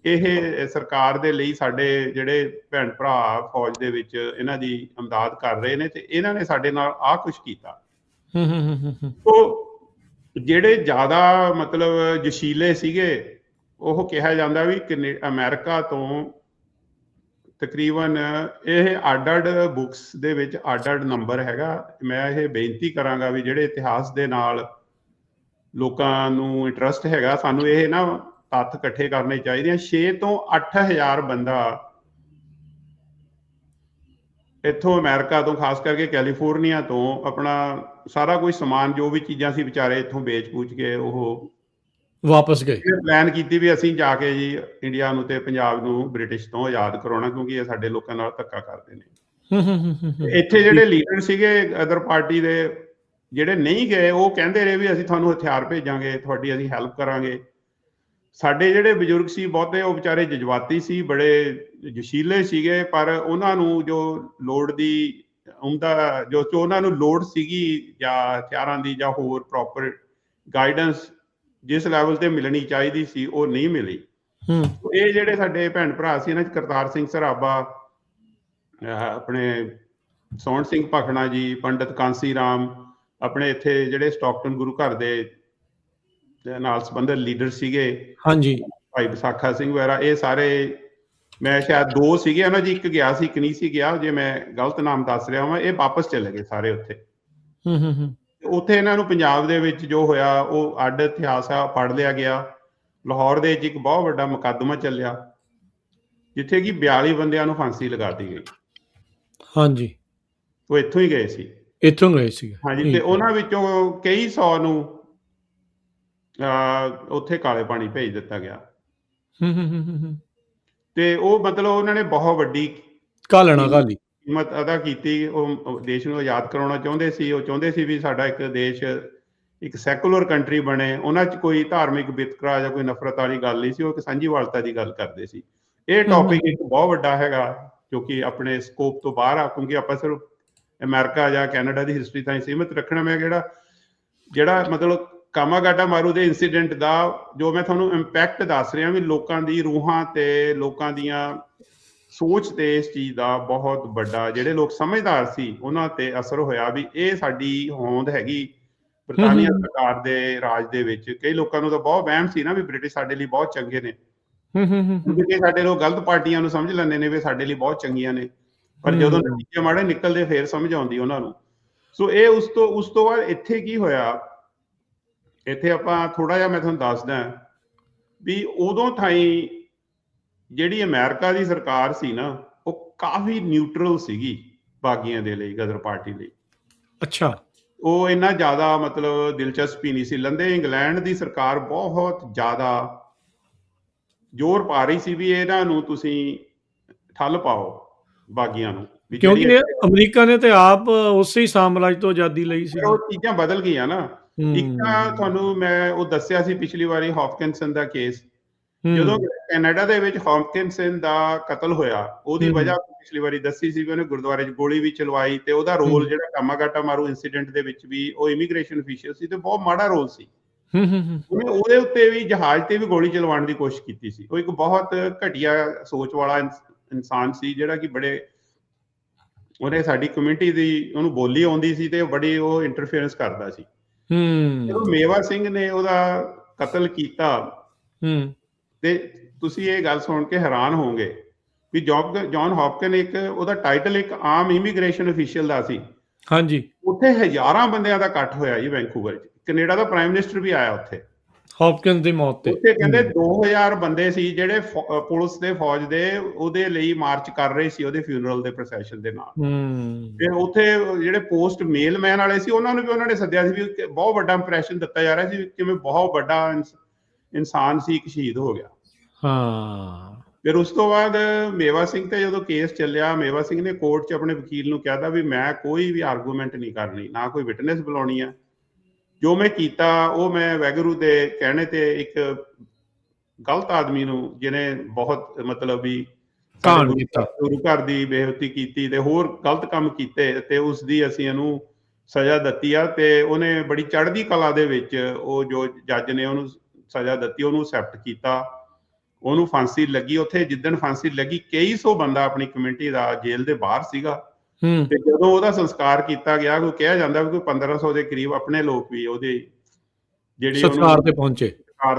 ਇਹ ਸਰਕਾਰ ਦੇ ਲਈ ਸਾਡੇ ਜਿਹੜੇ ਭੈਣ ਭਰਾ ਫੌਜ ਦੇ ਵਿੱਚ ਇਹਨਾਂ ਦੀ ਇਮਦਾਦ ਕਰ ਰਹੇ ਨੇ ਤੇ ਇਹਨਾਂ ਨੇ ਸਾਡੇ ਨਾਲ ਆਹ ਕੁਛ ਕੀਤਾ। ਉਹ ਜਿਹੜੇ ਜ਼ਿਆਦਾ ਮਤਲਬ ਜਸ਼ੀਲੇ ਸੀਗੇ, ਉਹ ਕਿਹਾ ਜਾਂਦਾ ਵੀ ਅਮਰੀਕਾ ਤੋਂ ਤਕਰੀਬਨ ਇਹ ਅੱਡ ਬੁੱਕਸ ਦੇ ਵਿੱਚ ਅੱਡ ਨੰਬਰ ਹੈਗਾ। ਮੈਂ ਇਹ ਬੇਨਤੀ ਕਰਾਂਗਾ ਵੀ ਜਿਹੜੇ ਇਤਿਹਾਸ ਦੇ ਨਾਲ ਲੋਕਾਂ ਨੂੰ ਇੰਟਰਸਟ ਹੈਗਾ, ਸਾਨੂੰ ਇਹ ਨਾ ਤੱਥ ਇਕੱਠੇ ਕਰਨੇ ਚਾਹੀਦੇ ਆ। 6 ਤੋਂ 8,000 ਬੰਦਾ ਇੱਥੋਂ ਅਮਰੀਕਾ ਤੋਂ, ਖਾਸ ਕਰਕੇ ਕੈਲੀਫੋਰਨੀਆ ਤੋਂ, ਆਪਣਾ ਸਾਰਾ ਕੁਝ ਸਮਾਨ ਜੋ ਵੀ ਚੀਜ਼ਾਂ ਸੀ ਵਿਚਾਰੇ ਇੱਥੋਂ ਵੇਚ-ਵੂਚ ਕੇ ਉਹ ਵਾਪਸ ਗਏ। ਇਹ ਪਲਾਨ ਕੀਤੀ ਵੀ ਅਸੀਂ ਜਾ ਕੇ ਜੀ ਇੰਡੀਆ ਨੂੰ ਤੇ ਪੰਜਾਬ ਨੂੰ ਬ੍ਰਿਟਿਸ਼ ਤੋਂ ਆਜ਼ਾਦ ਕਰਾਉਣਾ, ਕਿਉਂਕਿ ਇਹ ਸਾਡੇ ਲੋਕਾਂ ਨਾਲ ਧੱਕਾ ਕਰਦੇ ਨੇ। ਇੱਥੇ ਜਿਹੜੇ ਲੀਡਰ ਸੀਗੇ ਅਦਰ ਪਾਰਟੀ ਦੇ, ਜਿਹੜੇ ਨਹੀਂ ਗਏ, ਉਹ ਕਹਿੰਦੇ ਰਹੇ ਵੀ ਅਸੀਂ ਤੁਹਾਨੂੰ ਹਥਿਆਰ ਭੇਜਾਂਗੇ, ਤੁਹਾਡੀ ਅਸੀਂ ਹੈਲਪ ਕਰਾਂਗੇ। ਸਾਡੇ ਜਿਹੜੇ ਬਜ਼ੁਰਗ ਸੀ ਬਹੁਤੇ, ਉਹ ਵਿਚਾਰੇ ਜਜ਼ਬਾਤੀ ਸੀ, ਬੜੇ ਜੋਸ਼ੀਲੇ ਸੀਗੇ, ਪਰ ਉਹਨਾਂ ਨੂੰ ਜੋ ਲੋੜ ਦੀ ਉਹਦਾ ਜੋ ਉਹਨਾਂ ਨੂੰ ਲੋੜ ਸੀਗੀ ਜਾਂ ਹਥਿਆਰਾਂ ਦੀ ਜਾਂ ਹੋਰ ਪ੍ਰੋਪਰ ਗਾਈਡੈਂਸ ਜਿਸ ਲੈਵਲ ਤੇ ਮਿਲਣੀ ਚਾਹੀਦੀ ਸੀ, ਉਹ ਨਹੀਂ ਮਿਲੀ। ਇਹ ਜਿਹੜੇ ਸਾਡੇ ਭੈਣ ਭਰਾ ਸੀ, ਇਹਨਾਂ 'ਚ ਕਰਤਾਰ ਸਿੰਘ ਸਰਾਭਾ, ਆਪਣੇ ਸੋਹਣ ਸਿੰਘ ਭਖਣਾ ਜੀ, ਪੰਡਿਤ ਕਾਂਸੀ ਰਾਮ, ਆਪਣੇ ਇੱਥੇ ਜਿਹੜੇ ਸਟਾਕਟਨ ਗੁਰੂ ਘਰ ਦੇ ਨਾਲ ਸੰਬੰਧਿਤ ਲੀਡਰ ਸੀਗੇ, ਹਾਂਜੀ, ਭਾਈ ਵਿਸਾਖਾ ਸਿੰਘ ਵਗੈਰਾ, ਇਹ ਸਾਰੇ, ਮੈਂ ਸ਼ਾਇਦ 2 ਸੀਗੇ ਉਹਨਾਂ 'ਚ, ਇੱਕ ਗਿਆ ਸੀ, ਇੱਕ ਨਹੀਂ ਸੀ ਗਿਆ, ਜੇ ਮੈਂ ਗਲਤ ਨਾਮ ਦੱਸ ਰਿਹਾ ਹਾਂ। ਇਹ ਵਾਪਸ ਚਲੇ ਗਏ ਸਾਰੇ ਉੱਥੇ। ਉੱਥੇ ਇਹਨਾਂ ਨੂੰ ਪੰਜਾਬ ਦੇ ਵਿੱਚ ਜੋ ਹੋਇਆ ਉਹ ਅੱਡ ਇਤਿਹਾਸ ਆ, ਪੜ੍ਹ ਲਿਆ ਗਿਆ। ਲਾਹੌਰ ਦੇ ਵਿੱਚ ਇੱਕ ਬਹੁਤ ਵੱਡਾ ਮੁਕੱਦਮਾ ਚੱਲਿਆ ਜਿੱਥੇ ਕਿ 42 ਬੰਦਿਆਂ ਨੂੰ ਫਾਂਸੀ ਲਗਾ ਦਿੱਤੀ ਗਈ। ਹਾਂਜੀ, ਉਹ ਇੱਥੋਂ ਹੀ ਗਏ ਸੀ। ਇੱਥੋਂ ਗਏ ਸੀ। ਹਾਂਜੀ, ਤੇ ਉਹਨਾਂ ਵਿੱਚੋਂ ਕਈ 100 ਨੂੰ ਉੱਥੇ ਕਾਲੇ ਪਾਣੀ ਭੇਜ ਦਿੱਤਾ ਗਿਆ। ਤੇ ਉਹ ਮਤਲਬ ਉਹਨਾਂ ਨੇ ਬਹੁਤ ਵੱਡੀ ਘਾਲੀ ਕੀਮਤ ਅਦਾ ਕੀਤੀ। ਉਹ ਦੇਸ਼ ਨੂੰ ਆਜ਼ਾਦ ਕਰਾਉਣਾ ਚਾਹੁੰਦੇ ਸੀ। ਉਹ ਚਾਹੁੰਦੇ ਸੀ ਵੀ ਸਾਡਾ ਇੱਕ ਦੇਸ਼ ਇੱਕ ਸੈਕੂਲਰ ਕੰਟਰੀ ਬਣੇ। ਉਹਨਾਂ 'ਚ ਕੋਈ ਧਾਰਮਿਕ ਵਿਤਕਰਾ ਜਾਂ ਕੋਈ ਨਫ਼ਰਤ ਵਾਲੀ ਗੱਲ ਨਹੀਂ ਸੀ। ਉਹ ਇੱਕ ਸਾਂਝੀਵਾਲਤਾ ਦੀ ਗੱਲ ਕਰਦੇ ਸੀ। ਇਹ ਟੌਪਿਕ ਇੱਕ ਬਹੁਤ ਵੱਡਾ ਹੈਗਾ ਜੋ ਕਿ ਆਪਣੇ ਸਕੋਪ ਤੋਂ ਬਾਹਰ ਆ, ਕਿਉਂਕਿ ਆਪਾਂ ਸਿਰਫ ਅਮਰੀਕਾ ਜਾਂ ਕੈਨੇਡਾ ਦੀ ਹਿਸਟਰੀ ਤਾਂ ਹੀ ਸੀਮਿਤ ਰੱਖਣਾ। ਮੈਂ ਜਿਹੜਾ ਮਤਲਬ ਕਾਮਾਗਾਟਾ ਮਾਰੂ ਦੇ ਇੰਸੀਡੈਂਟ ਦਾ ਜੋ ਮੈਂ ਤੁਹਾਨੂੰ ਇੰਪੈਕਟ ਦੱਸ ਰਿਹਾ ਵੀ ਲੋਕਾਂ ਦੀ ਰੂਹਾਂ ਤੇ ਲੋਕਾਂ ਦੀਆਂ ਸੋਚ ਤੇ ਇਸ ਚੀਜ਼ ਦਾ ਬਹੁਤ ਵੱਡਾ, ਜਿਹੜੇ ਲੋਕ ਸਮਝਦਾਰ ਸੀ ਉਹਨਾਂ ਤੇ ਅਸਰ ਹੋਇਆ ਵੀ ਇਹ ਸਾਡੀ ਹੋਂਦ ਹੈਗੀ ਬਰਤਾਨੀਆ ਸਰਕਾਰ ਦੇ ਰਾਜ ਦੇ ਵਿੱਚ। ਕਈ ਲੋਕਾਂ ਨੂੰ ਤਾਂ ਬਹੁਤ ਵਹਿਮ ਸੀ ਨਾ ਵੀ ਬ੍ਰਿਟਿਸ਼ ਸਾਡੇ ਲਈ ਬਹੁਤ ਚੰਗੇ ਨੇ, ਕਿਉਂਕਿ ਸਾਡੇ ਲੋਕ ਗਲਤ ਪਾਰਟੀਆਂ ਨੂੰ ਸਮਝ ਲੈਂਦੇ ਨੇ ਵੀ ਸਾਡੇ ਲਈ ਬਹੁਤ ਚੰਗੀਆਂ ਨੇ, ਪਰ ਜਦੋਂ ਨਤੀਜੇ ਮਾੜੇ ਨਿਕਲਦੇ ਫੇਰ ਸਮਝ ਆਉਂਦੀ ਉਹਨਾਂ ਨੂੰ। ਸੋ ਇਹ ਉਸ ਤੋਂ ਬਾਅਦ ਇੱਥੇ ਕੀ ਹੋਇਆ, ਇੱਥੇ ਆਪਾਂ ਥੋੜਾ ਜਿਹਾ ਮੈਂ ਤੁਹਾਨੂੰ ਦੱਸਦਾ ਵੀ ਉਦੋਂ ਥਾਈਂ ਜਿਹੜੀ ਅਮਰੀਕਾ ਦੀ ਸਰਕਾਰ ਸੀ ਨਾ, ਉਹ ਕਾਫੀ ਨਿਊਟਰਲ ਸੀਗੀ ਬਾਗੀਆਂ ਦੇ ਲਈ, ਗਦਰ ਪਾਰਟੀ ਲਈ। ਅੱਛਾ, ਉਹ ਇੰਨਾ ਜ਼ਿਆਦਾ ਮਤਲਬ ਦਿਲਚਸਪੀ ਨਹੀਂ ਸੀ ਲੈਂਦੇ। ਇੰਗਲੈਂਡ ਦੀ ਸਰਕਾਰ ਬਹੁਤ ਜ਼ਿਆਦਾ ਜ਼ੋਰ ਪਾ ਰਹੀ ਸੀ ਵੀ ਇਹਨਾਂ ਨੂੰ ਤੁਸੀਂ ਠੱਲ ਪਾਓ ਬਾਗੀਆਂ ਨੂੰ, ਕਿਉਂਕਿ ਅਮਰੀਕਾ ਨੇ ਤੇ ਆਪ ਉਸੇ ਹੀ ਸਾਮਰਾਜ ਤੋਂ ਆਜ਼ਾਦੀ ਲਈ ਸੀ। ਉਹ ਚੀਜ਼ਾਂ ਬਦਲ ਗਈਆਂ ਨਾ। ਇੱਕ ਤਾਂ ਤੁਹਾਨੂੰ ਮੈਂ ਉਹ ਦੱਸਿਆ ਸੀ ਪਿਛਲੀ ਵਾਰੀ ਹੌਪਕਿਨਸਨ ਦਾ ਕੇਸ, ਜਦੋਂ ਕੈਨੇਡਾ ਦੇ ਵਿੱਚ ਹੌਪਕਿਨਸਨ ਦਾ ਕਤਲ ਹੋਇਆ, ਉਹਦੀ ਵਜ੍ਹਾ ਪਿਛਲੀ ਵਾਰੀ ਦੱਸੀ ਸੀ ਵੀ ਉਹਨੇ ਗੁਰਦੁਆਰੇ 'ਚ ਗੋਲੀ ਵੀ ਚਲਵਾਈ ਤੇ ਉਹਦਾ ਰੋਲ ਜਿਹੜਾ ਕਾਮਾਗਾਟਾ ਮਾਰੂ ਇੰਸੀਡੈਂਟ ਦੇ ਵਿੱਚ ਵੀ ਉਹ ਇਮੀਗ੍ਰੇਸ਼ਨ ਅਫੀਸ਼ੀਅਲ ਸੀ ਤੇ ਬਹੁਤ ਮਾੜਾ ਰੋਲ ਸੀ। ਉਹਨੇ ਉਹਦੇ ਉੱਤੇ ਵੀ ਜਹਾਜ਼ ਤੇ ਵੀ ਗੋਲੀ ਚਲਵਾਉਣ ਦੀ ਕੋਸ਼ਿਸ਼ ਕੀਤੀ ਸੀ। ਉਹ ਇੱਕ ਬਹੁਤ ਘਟੀਆ ਸੋਚ ਵਾਲਾ ਇਨਸਾਨ ਸੀ ਜਿਹੜਾ ਕਿ ਬੜੇ, ਉਹਨੇ ਸਾਡੀ ਕਮਿਊਨਿਟੀ ਦੀ, ਉਹਨੂੰ ਬੋਲੀ ਆਉਂਦੀ ਸੀ ਤੇ ਬੜੀ ਉਹ ਇੰਟਰਫੇਰੈਂਸ ਕਰਦਾ ਸੀ। ਜਦੋਂ ਮੇਵਾ ਸਿੰਘ ਨੇ ਉਹਦਾ ਕਤਲ ਕੀਤਾ ਤੇ ਤੁਸੀਂ ਇਹ ਗੱਲ ਸੁਣ ਕੇ ਹੈਰਾਨ ਹੋਵੋਗੇ ਵੀ ਜੌਨ ਹੌਪਕਿਨ ਇੱਕ ਉਹਦਾ ਟਾਈਟਲ ਇੱਕ ਆਮ ਇਮੀਗ੍ਰੇਸ਼ਨ ਅਫੀਸ਼ੀਅਲ ਦਾ ਸੀ। ਹਾਂਜੀ, ਉੱਥੇ ਹਜ਼ਾਰਾਂ ਬੰਦਿਆਂ ਦਾ ਇਕੱਠ ਹੋਇਆ ਜੀ ਵੈਨਕੂਵਰ 'ਚ। ਕੈਨੇਡਾ ਦਾ ਪ੍ਰਾਈਮ ਮਿਨਿਸਟਰ ਵੀ ਆਇਆ ਉੱਥੇ ਹੌਪਕਿਨ ਦੀ ਮੌਤ ਤੇ। ਉੱਥੇ ਕਹਿੰਦੇ 2000 ਬੰਦੇ ਸੀ ਜਿਹੜੇ ਪੁਲਿਸ ਦੇ ਫੌਜ ਦੇ ਉਹਦੇ ਲਈ ਮਾਰਚ ਕਰ ਰਹੇ ਸੀ, ਉਹਦੇ ਫਿਊਨਰਲ ਦੇ ਪ੍ਰੋਸੈਸ਼ਨ ਦੇ ਨਾਲ। ਤੇ ਉੱਥੇ ਜਿਹੜੇ ਪੋਸਟ ਮੇਲਮੈਨ ਵਾਲੇ ਸੀ ਉਹਨਾਂ ਨੂੰ ਵੀ ਉਹਨਾਂ ਨੇ ਸੱਦਿਆ ਸੀ ਵੀ ਬਹੁਤ ਵੱਡਾ ਇੰਪ੍ਰੈਸ਼ਨ ਦਿੱਤਾ ਜਾ ਰਿਹਾ ਸੀ ਕਿਵੇਂ ਬਹੁਤ ਵੱਡਾ ਇਨਸਾਨ ਸੀ, ਇੱਕ ਸ਼ਹੀਦ ਹੋ ਗਿਆ। ਫਿਰ ਉਸ ਤੋਂ ਬਾਅਦ ਮੇਵਾ ਸਿੰਘ ਤੇ ਜਦੋਂ ਕੇਸ ਚੱਲਿਆ, ਮੇਵਾ ਸਿੰਘ ਨੇ ਕੋਰਟ 'ਚ ਆਪਣੇ ਵਕੀਲ ਨੂੰ ਕਿਹਾ ਵੀ ਮੈਂ ਕੋਈ ਵੀ ਆਰਗੂਮੈਂਟ ਨਹੀਂ ਕਰਨੀ, ਨਾ ਕੋਈ ਵਿਟਨੈਸ ਬੁਲਾਉਣੀ ਆ। ਜੋ ਮੈਂ ਕੀਤਾ ਉਹ ਮੈਂ ਵੈਗਰੂ ਦੇ ਕਹਿਣੇ ਤੇ ਇੱਕ ਗਲਤ ਆਦਮੀ ਨੂੰ, ਜਿਹਨੇ ਬਹੁਤ ਮਤਲਬ ਵੀ ਗੁਰੂ ਘਰ ਦੀ ਬੇਇੱਜ਼ਤੀ ਕੀਤੀ ਤੇ ਹੋਰ ਗਲਤ ਕੰਮ ਕੀਤੇ, ਤੇ ਉਸ ਦੀ ਅਸੀਂ ਇਹਨੂੰ ਸਜ਼ਾ ਦਿੱਤੀ ਆ। ਤੇ ਉਹਨੇ ਬੜੀ ਚੜ੍ਹਦੀ ਕਲਾ ਦੇ ਵਿੱਚ ਉਹ ਜੋ ਜੱਜ ਨੇ ਉਹਨੂੰ ਸਜ਼ਾ ਦਿੱਤੀ ਉਹਨੂੰ ਐਕਸੈਪਟ ਕੀਤਾ। ਉਹਨੂੰ ਫਾਂਸੀ ਲੱਗੀ। ਉੱਥੇ ਜਿੱਦਣ ਫਾਂਸੀ ਲੱਗੀ ਕਈ ਸੌ ਬੰਦਾ ਆਪਣੀ ਕਮਿਊਨਿਟੀ ਦਾ ਜੇਲ੍ਹ ਦੇ ਬਾਹਰ ਸੀਗਾ। ਤੇ ਜਦੋਂ ਉਹਦਾ ਸੰਸਕਾਰ ਕੀਤਾ ਗਿਆ, ਕੋਈ ਕਿਹਾ ਜਾਂਦਾ ਵੀ ਕੋਈ 1500 ਦੇ ਕਰੀਬ ਆਪਣੇ ਲੋਕ ਵੀ ਉਹਦੇ ਜਿਹੜੀ ਸਤਿਕਾਰ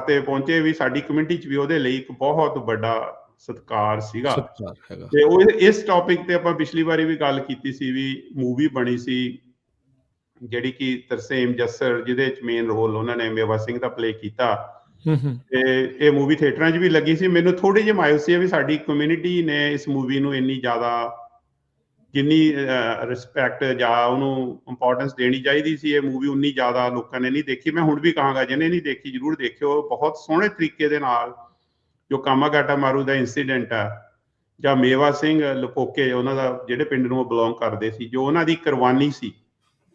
ਤੇ ਪਹੁੰਚੇ ਵੀ ਸਾਡੀ ਕਮਿਊਨਿਟੀ 'ਚ ਵੀ ਉਹਦੇ ਲਈ ਇੱਕ ਬਹੁਤ ਵੱਡਾ ਸਤਿਕਾਰ ਸੀਗਾ। ਤੇ ਉਹ ਇਸ ਟੌਪਿਕ ਤੇ ਆਪਾਂ ਪਿਛਲੀ ਵਾਰੀ ਵੀ ਗੱਲ ਕੀਤੀ ਸੀ ਵੀ ਮੂਵੀ ਬਣੀ ਸੀ ਜਿਹੜੀ ਕਿ ਤਰਸੇਮ ਜੱਸਰ, ਜਿਹਦੇ 'ਚ ਮੇਨ ਰੋਲ ਉਹਨਾਂ ਨੇ ਮੇਵਾ ਸਿੰਘ ਦਾ ਪਲੇ ਕੀਤਾ। ਤੇ ਇਹ ਮੂਵੀ ਥੀਏਟਰਾਂ 'ਚ ਵੀ ਲੱਗੀ ਸੀ। ਮੈਨੂੰ ਥੋੜੀ ਜਿਹੀ ਮਾਇੂਸੀ ਹੈ ਵੀ ਸਾਡੀ ਕਮਿਊਨਿਟੀ ਨੇ ਇਸ ਮੂਵੀ ਨੂੰ ਇੰਨੀ ਜ਼ਿਆਦਾ ਜਿੰਨੀ ਰਿਸਪੈਕਟ ਜਾਂ ਉਹਨੂੰ ਇੰਪੋਰਟੈਂਸ ਦੇਣੀ ਚਾਹੀਦੀ ਸੀ, ਇਹ ਮੂਵੀ ਉਨੀ ਜ਼ਿਆਦਾ ਲੋਕਾਂ ਨੇ ਨਹੀਂ ਦੇਖੀ। ਮੈਂ ਹੁਣ ਵੀ ਕਹਾਂਗਾ ਜਿਹਨੇ ਨਹੀਂ ਦੇਖੀ ਜ਼ਰੂਰ ਦੇਖਿਓ। ਬਹੁਤ ਸੋਹਣੇ ਤਰੀਕੇ ਦੇ ਨਾਲ ਜੋ ਕਾਮਾਗਾਟਾ ਮਾਰੂ ਦਾ ਇੰਸੀਡੈਂਟ ਆ, ਜਾਂ ਮੇਵਾ ਸਿੰਘ ਲਪੋਕੇ ਉਹਨਾਂ ਦਾ, ਜਿਹੜੇ ਪਿੰਡ ਨੂੰ ਉਹ ਬਿਲੋਂਗ ਕਰਦੇ ਸੀ, ਜੋ ਉਹਨਾਂ ਦੀ ਕੁਰਬਾਨੀ ਸੀ।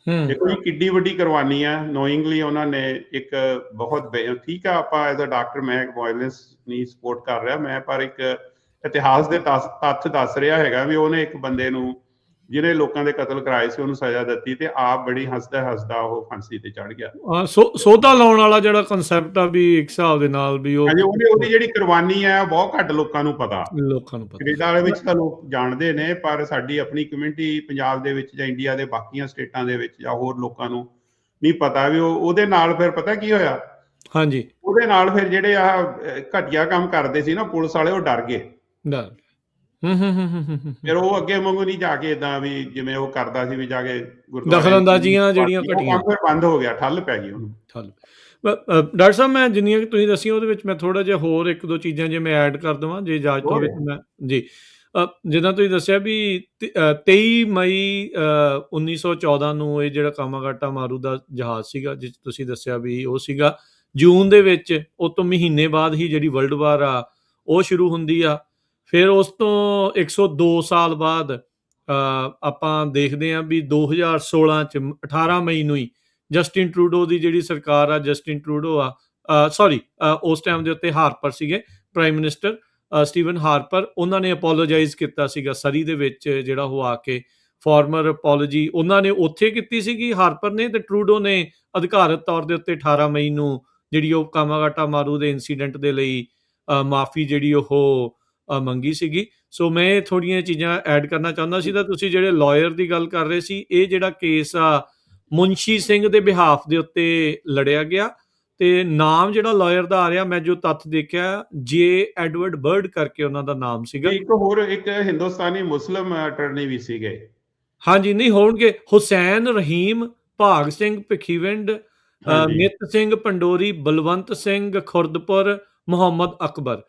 ਦੇਖੋ ਜੀ ਕਿੱਡੀ ਵੱਡੀ ਕੁਰਬਾਨੀ ਆ। ਨੋਇੰਗਲੀ ਉਹਨਾਂ ਨੇ ਇੱਕ ਬਹੁਤ ਠੀਕ ਆ, ਆਪਾਂ ਐਜ਼ ਅ ਡਾਕਟਰ ਮੈਂ ਵਾਇਲੈਂਸ ਨਹੀਂ ਸਪੋਰਟ ਕਰ ਰਿਹਾ ਮੈਂ, ਪਰ ਇੱਕ ਇਤਿਹਾਸ ਦੇ ਤੱਥ ਦੱਸ ਰਿਹਾ ਹੈਗਾ ਵੀ ਉਹਨੇ ਇੱਕ ਬੰਦੇ ਨੂੰ ਜਿਹਨੇ ਲੋਕਾਂ ਦੇ ਕਤਲ ਕਰਾਏ ਸੀ ਉਹਨੂੰ ਸਜ਼ਾ ਦਿੱਤੀ, ਤੇ ਆਪ ਬੜੀ ਹੱਸਦਾ ਹੱਸਦਾ ਉਹ ਫਾਂਸੀ ਤੇ ਚੜ ਗਿਆ। ਸੋਧਾ ਲਾਉਣ ਵਾਲਾ ਜਿਹੜਾ ਕਨਸੈਪਟ ਆ ਵੀ ਇੱਕ ਹਿਸਾਬ ਦੇ ਨਾਲ ਵੀ ਉਹ ਉਹਦੀ ਜਿਹੜੀ ਕੁਰਬਾਨੀ ਆ ਬਹੁਤ ਘੱਟ ਲੋਕਾਂ ਨੂੰ ਪਤਾ। ਕੈਨੇਡਾ ਵਾਲੇ ਵਿੱਚ ਤਾਂ ਲੋਕ ਜਾਣਦੇ ਨੇ, ਪਰ ਸਾਡੀ ਆਪਣੀ ਕਮਿਊਨਿਟੀ ਪੰਜਾਬ ਦੇ ਵਿੱਚ ਜਾਂ ਇੰਡੀਆ ਦੇ ਬਾਕੀਆਂ ਸਟੇਟਾਂ ਦੇ ਵਿੱਚ ਜਾਂ ਹੋਰ ਲੋਕਾਂ ਨੂੰ ਨਹੀਂ ਪਤਾ ਵੀ ਉਹਦੇ ਨਾਲ ਫਿਰ ਪਤਾ ਕੀ ਹੋਇਆ। ਹਾਂਜੀ, ਉਹਦੇ ਨਾਲ ਫਿਰ ਜਿਹੜੇ ਆ ਘਟੀਆ ਕੰਮ ਕਰਦੇ ਸੀ ਨਾ ਪੁਲਿਸ ਵਾਲੇ, ਉਹ ਡਰ ਗਏ। ਫਿਰ ਉਹ ਅੱਗੇ ਵਾਂਗੂ ਨਹੀਂ ਜਾ ਕੇ ਏਦਾਂ ਵੀ ਜਿਵੇਂ ਉਹ ਕਰਦਾ ਸੀ ਵੀ ਜਾ ਕੇ ਦਖਲਅੰਦਾਜ਼ੀਆਂ ਜਿਹੜੀਆਂ ਘਟੀਆਂ, ਫਿਰ ਬੰਦ ਹੋ ਗਿਆ, ਠੱਲ ਪੈ ਗਈ ਉਹਨੂੰ। ਡਾਕਟਰ ਸਾਹਿਬ ਮੈਂ ਜਿੰਨੀਆਂ ਕਿ ਤੁਸੀਂ ਦੱਸੀਆਂ ਉਹਦੇ ਵਿੱਚ ਮੈਂ ਥੋੜਾ ਜਿਹਾ ਹੋਰ ਇੱਕ ਦੋ ਚੀਜ਼ਾਂ ਜੇ ਮੈਂ ਐਡ ਕਰ ਦੇਵਾਂ ਜੇ ਇਜਾਜ਼ਤ ਹੋਵੇ ਤਾਂ ਮੈਂ ਜੀ। ਜਿੱਦਾਂ ਤੁਸੀਂ ਦੱਸਿਆ ਵੀ 23 ਮਈ 1914 ਨੂੰ ਇਹ ਜਿਹੜਾ ਕਾਮਾਗਾਟਾ ਮਾਰੂ ਦਾ ਜਹਾਜ਼ ਸੀਗਾ, ਜਿਸ ਤੁਸੀਂ ਦੱਸਿਆ ਵੀ ਉਹ ਸੀਗਾ ਜੂਨ ਦੇ ਵਿੱਚ, ਉਹ ਤੋਂ ਮਹੀਨੇ ਬਾਅਦ ਹੀ ਜਿਹੜੀ ਵਰਲਡ ਵਾਰ ਆ ਉਹ ਸ਼ੁਰੂ ਹੁੰਦੀ ਆ। ਫਿਰ ਉਸ ਤੋਂ 102 ਸਾਲ ਬਾਅਦ ਆਪਾਂ ਦੇਖਦੇ ਹਾਂ ਵੀ 2016 ਚ 18 ਮਈ ਨੂੰ ਹੀ ਜਸਟਿਨ ਟਰੂਡੋ ਦੀ ਜਿਹੜੀ ਸਰਕਾਰ ਆ, ਜਸਟਿਨ ਟਰੂਡੋ ਆ ਸੌਰੀ ਉਸ ਟਾਈਮ ਦੇ ਉੱਤੇ ਹਾਰਪਰ ਸੀਗੇ ਪ੍ਰਾਈਮ ਮਿਨਿਸਟਰ, ਸਟੀਵਨ ਹਾਰਪਰ, ਉਹਨਾਂ ਨੇ ਅਪੋਲੋਜਾਈਜ਼ ਕੀਤਾ ਸੀਗਾ ਸਰੀ ਦੇ ਵਿੱਚ, ਜਿਹੜਾ ਉਹ ਆ ਕੇ ਫਾਰਮਰ ਅਪੋਲੋਜੀ ਉਹਨਾਂ ਨੇ ਉੱਥੇ ਕੀਤੀ ਸੀਗੀ ਹਾਰਪਰ ਨੇ, ਤੇ ਟਰੂਡੋ ਨੇ ਅਧਿਕਾਰਤ ਤੌਰ ਦੇ ਉੱਤੇ 18 ਮਈ ਨੂੰ ਜਿਹੜੀ ਉਹ ਕਾਮਾਗਾਟਾ ਮਾਰੂ ਦੇ ਇਨਸੀਡੈਂਟ ਦੇ ਲਈ ਮਾਫੀ ਜਿਹੜੀ ਉਹ ਮੰਗੀ ਸੀਗੀ। ਸੋ ਮੈਂ ਥੋੜ੍ਹੀਆਂ ਚੀਜ਼ਾਂ ਐਡ ਕਰਨਾ ਚਾਹੁੰਦਾ ਸੀ। ਤਾਂ ਤੁਸੀਂ ਜਿਹੜੇ ਲਾਇਰ ਦੀ ਗੱਲ ਕਰ ਰਹੇ ਸੀ, ਇਹ ਜਿਹੜਾ ਕੇਸ ਆ ਮੁਨਸ਼ੀ ਸਿੰਘ ਦੇ ਬਿਹਾਫ ਦੇ ਉੱਤੇ ਲੜਿਆ ਗਿਆ, ਤੇ ਨਾਮ ਜਿਹੜਾ ਲਾਇਰ ਦਾ ਆ ਰਿਹਾ, ਮੈਂ ਜੋ ਤੱਥ ਦੇਖਿਆ ਜੇ ਐਡਵਰਡ ਬਰਡ ਕਰਕੇ ਉਹਨਾਂ ਦਾ ਨਾਮ ਸੀਗਾ। ਇੱਕ ਹੋਰ ਇੱਕ ਹਿੰਦੁਸਤਾਨੀ ਮੁਸਲਿਮ ਅਟਰਨੀ ਵੀ ਸੀਗੇ। ਹਾਂਜੀ, ਨਹੀਂ ਹੋਣਗੇ ਹੁਸੈਨ ਰਹੀਮ, ਭਾਗ ਸਿੰਘ ਭਿੱਖੀਵਿੰਡ, ਨਿੱਤ ਸਿੰਘ ਪੰਡੋਰੀ, ਬਲਵੰਤ ਸਿੰਘ ਖੁਰਦਪੁਰ, ਮੁਹੰਮਦ ਅਕਬਰ,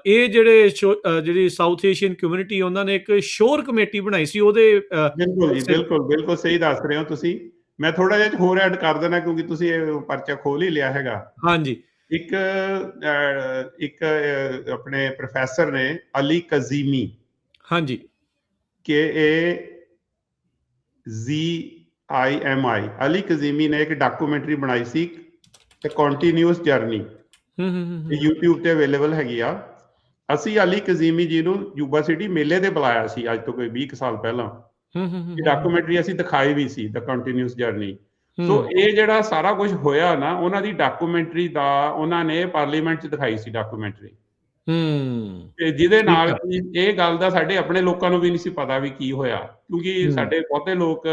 ਇਹ ਜਿਹੜੇ ਜਿਹੜੀ ਸਾਊਥ ਏਸ਼ੀਅਨ ਕਮਿਊਨਿਟੀ ਉਹਨਾਂ ਨੇ ਇੱਕ ਸ਼ੋਰ ਕਮੇਟੀ ਬਣਾਈ ਸੀ ਉਹਦੇ। ਬਿਲਕੁਲ ਜੀ, ਬਿਲਕੁਲ ਸਹੀ ਦੱਸ ਰਹੇ ਹੋ ਤੁਸੀਂ। ਮੈਂ ਥੋੜਾ ਜਿਹਾ ਹੋਰ ਐਡ ਕਰ ਦੇਣਾ ਕਿਉਂਕਿ ਤੁਸੀਂ ਇਹ ਪਰਚਾ ਖੋਲ ਹੀ ਲਿਆ ਹੈਗਾ। ਹਾਂਜੀ, ਇੱਕ ਆਪਣੇ ਪ੍ਰੋਫੈਸਰ ਨੇ ਅਲੀ ਕਜ਼ੀਮੀ, ਹਾਂਜੀ KAZIMI, ਅਲੀ ਕਜ਼ੀਮੀ ਨੇ ਇੱਕ ਡਾਕੂਮੈਂਟਰੀ ਬਣਾਈ ਸੀ ਕੰਟੀਨਿਊਸ ਜਰਨੀ, YouTube ਤੇ ਅਵੇਲੇਬਲ ਹੈਗੀ ਆ। ਅਸੀਂ ਅਲੀ ਕਜ਼ੀਮੀ ਜੀ ਨੂੰ ਯੂਬਾ ਸਿਟੀ ਮੇਲੇ ਤੇ ਬੁਲਾਇਆ ਸੀ ਅੱਜ ਤੋਂ ਕੋਈ 20 ਸਾਲ ਪਹਿਲਾਂ। ਡਾਕੂਮੈਂਟਰੀ ਅਸੀਂ ਦਿਖਾਈ ਵੀ ਸੀ, ਦ ਕੰਟੀਨਿਊਸ ਜਰਨੀ। ਸੋ ਇਹ ਜਿਹੜਾ ਸਾਰਾ ਕੁਝ ਹੋਇਆ ਨਾ, ਉਹਨਾਂ ਦੀ ਡਾਕੂਮੈਂਟਰੀ ਦਾ ਉਹਨਾਂ ਨੇ ਪਾਰਲੀਮੈਂਟ 'ਚ ਦਿਖਾਈ ਸੀ ਡਾਕੂਮੈਂਟਰੀ, ਤੇ ਜਿਹਦੇ ਨਾਲ ਇਹ ਗੱਲ ਦਾ ਸਾਡੇ ਆਪਣੇ ਲੋਕਾਂ ਨੂੰ ਵੀ ਨਹੀਂ ਸੀ ਪਤਾ ਵੀ ਕੀ ਹੋਇਆ, ਕਿਉਂਕਿ ਸਾਡੇ ਬਹੁਤੇ ਲੋਕ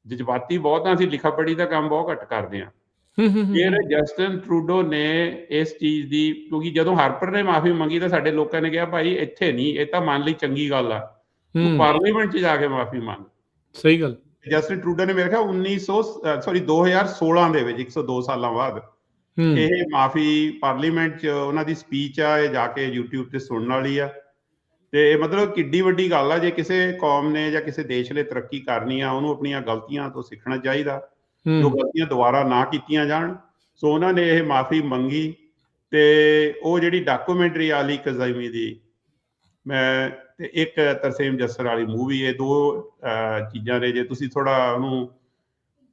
ਜਜ਼ਬਾਤੀ ਬਹੁਤ ਆ, ਅਸੀਂ ਲਿਖਾ ਪੜ੍ਹੀ ਦਾ ਕੰਮ ਬਹੁਤ ਘੱਟ ਕਰਦੇ ਹਾਂ। ਫਿਰ ਜਸਟਿਨ ਟਰੂਡੋ ਨੇ ਇਸ ਚੀਜ਼ ਦੀ, ਕਿਉਂਕਿ ਜਦੋਂ ਹਾਰਪਰ ਨੇ ਮਾਫੀ ਮੰਗੀ ਤਾਂ ਸਾਡੇ ਲੋਕਾਂ ਨੇ ਕਿਹਾ ਭਾਈ ਇੱਥੇ ਨਹੀਂ, ਇਹ ਤਾਂ ਮੰਨ ਲਈ ਚੰਗੀ ਗੱਲ ਆ, ਪਾਰਲੀਮੈਂਟ 'ਚ ਜਾ ਕੇ ਮਾਫੀ ਮੰਗ। ਸਹੀ ਗੱਲ। ਜਸਟਿਨ ਟਰੂਡੋ ਨੇ ਮੇਰੇ ਖਿਆਲ 2016 ਦੇ ਵਿੱਚ 102 ਸਾਲਾਂ ਬਾਅਦ ਇਹ ਮਾਫੀ ਪਾਰਲੀਮੈਂਟ 'ਚ ਉਹਨਾਂ ਦੀ ਸਪੀਚ ਆ, ਇਹ ਜਾ ਕੇ YouTube ਤੇ ਸੁਣਨ ਵਾਲੀ ਆ। ਤੇ ਮਤਲਬ ਕਿੱਡੀ ਵੱਡੀ ਗੱਲ ਆ, ਜੇ ਕਿਸੇ ਕੌਮ ਨੇ ਜਾਂ ਕਿਸੇ ਦੇਸ਼ ਲਈ ਤਰੱਕੀ ਕਰਨੀ ਆ, ਉਹਨੂੰ ਆਪਣੀਆਂ ਗਲਤੀਆਂ ਤੋਂ ਸਿੱਖਣਾ ਚਾਹੀਦਾ, ਜੋ ਗਲਤੀਆਂ ਦੁਬਾਰਾ ਨਾ ਕੀਤੀਆਂ ਜਾਣ। ਸੋ ਉਹਨਾਂ ਨੇ ਇਹ ਮਾਫੀ ਮੰਗੀ, ਤੇ ਉਹ ਜਿਹੜੀ ਡਾਕੂਮੈਂਟਰੀ ਅਲੀ ਕਜ਼ੀਮੀ ਦੀ, ਮੈਂ ਤੇ ਇੱਕ ਤਰਸੇਮ ਜੱਸਰ ਵਾਲੀ ਮੂਵੀ, ਇਹ ਦੋ ਚੀਜ਼ਾਂ ਨੇ। ਜੇ ਤੁਸੀਂ ਥੋੜਾ ਉਹਨੂੰ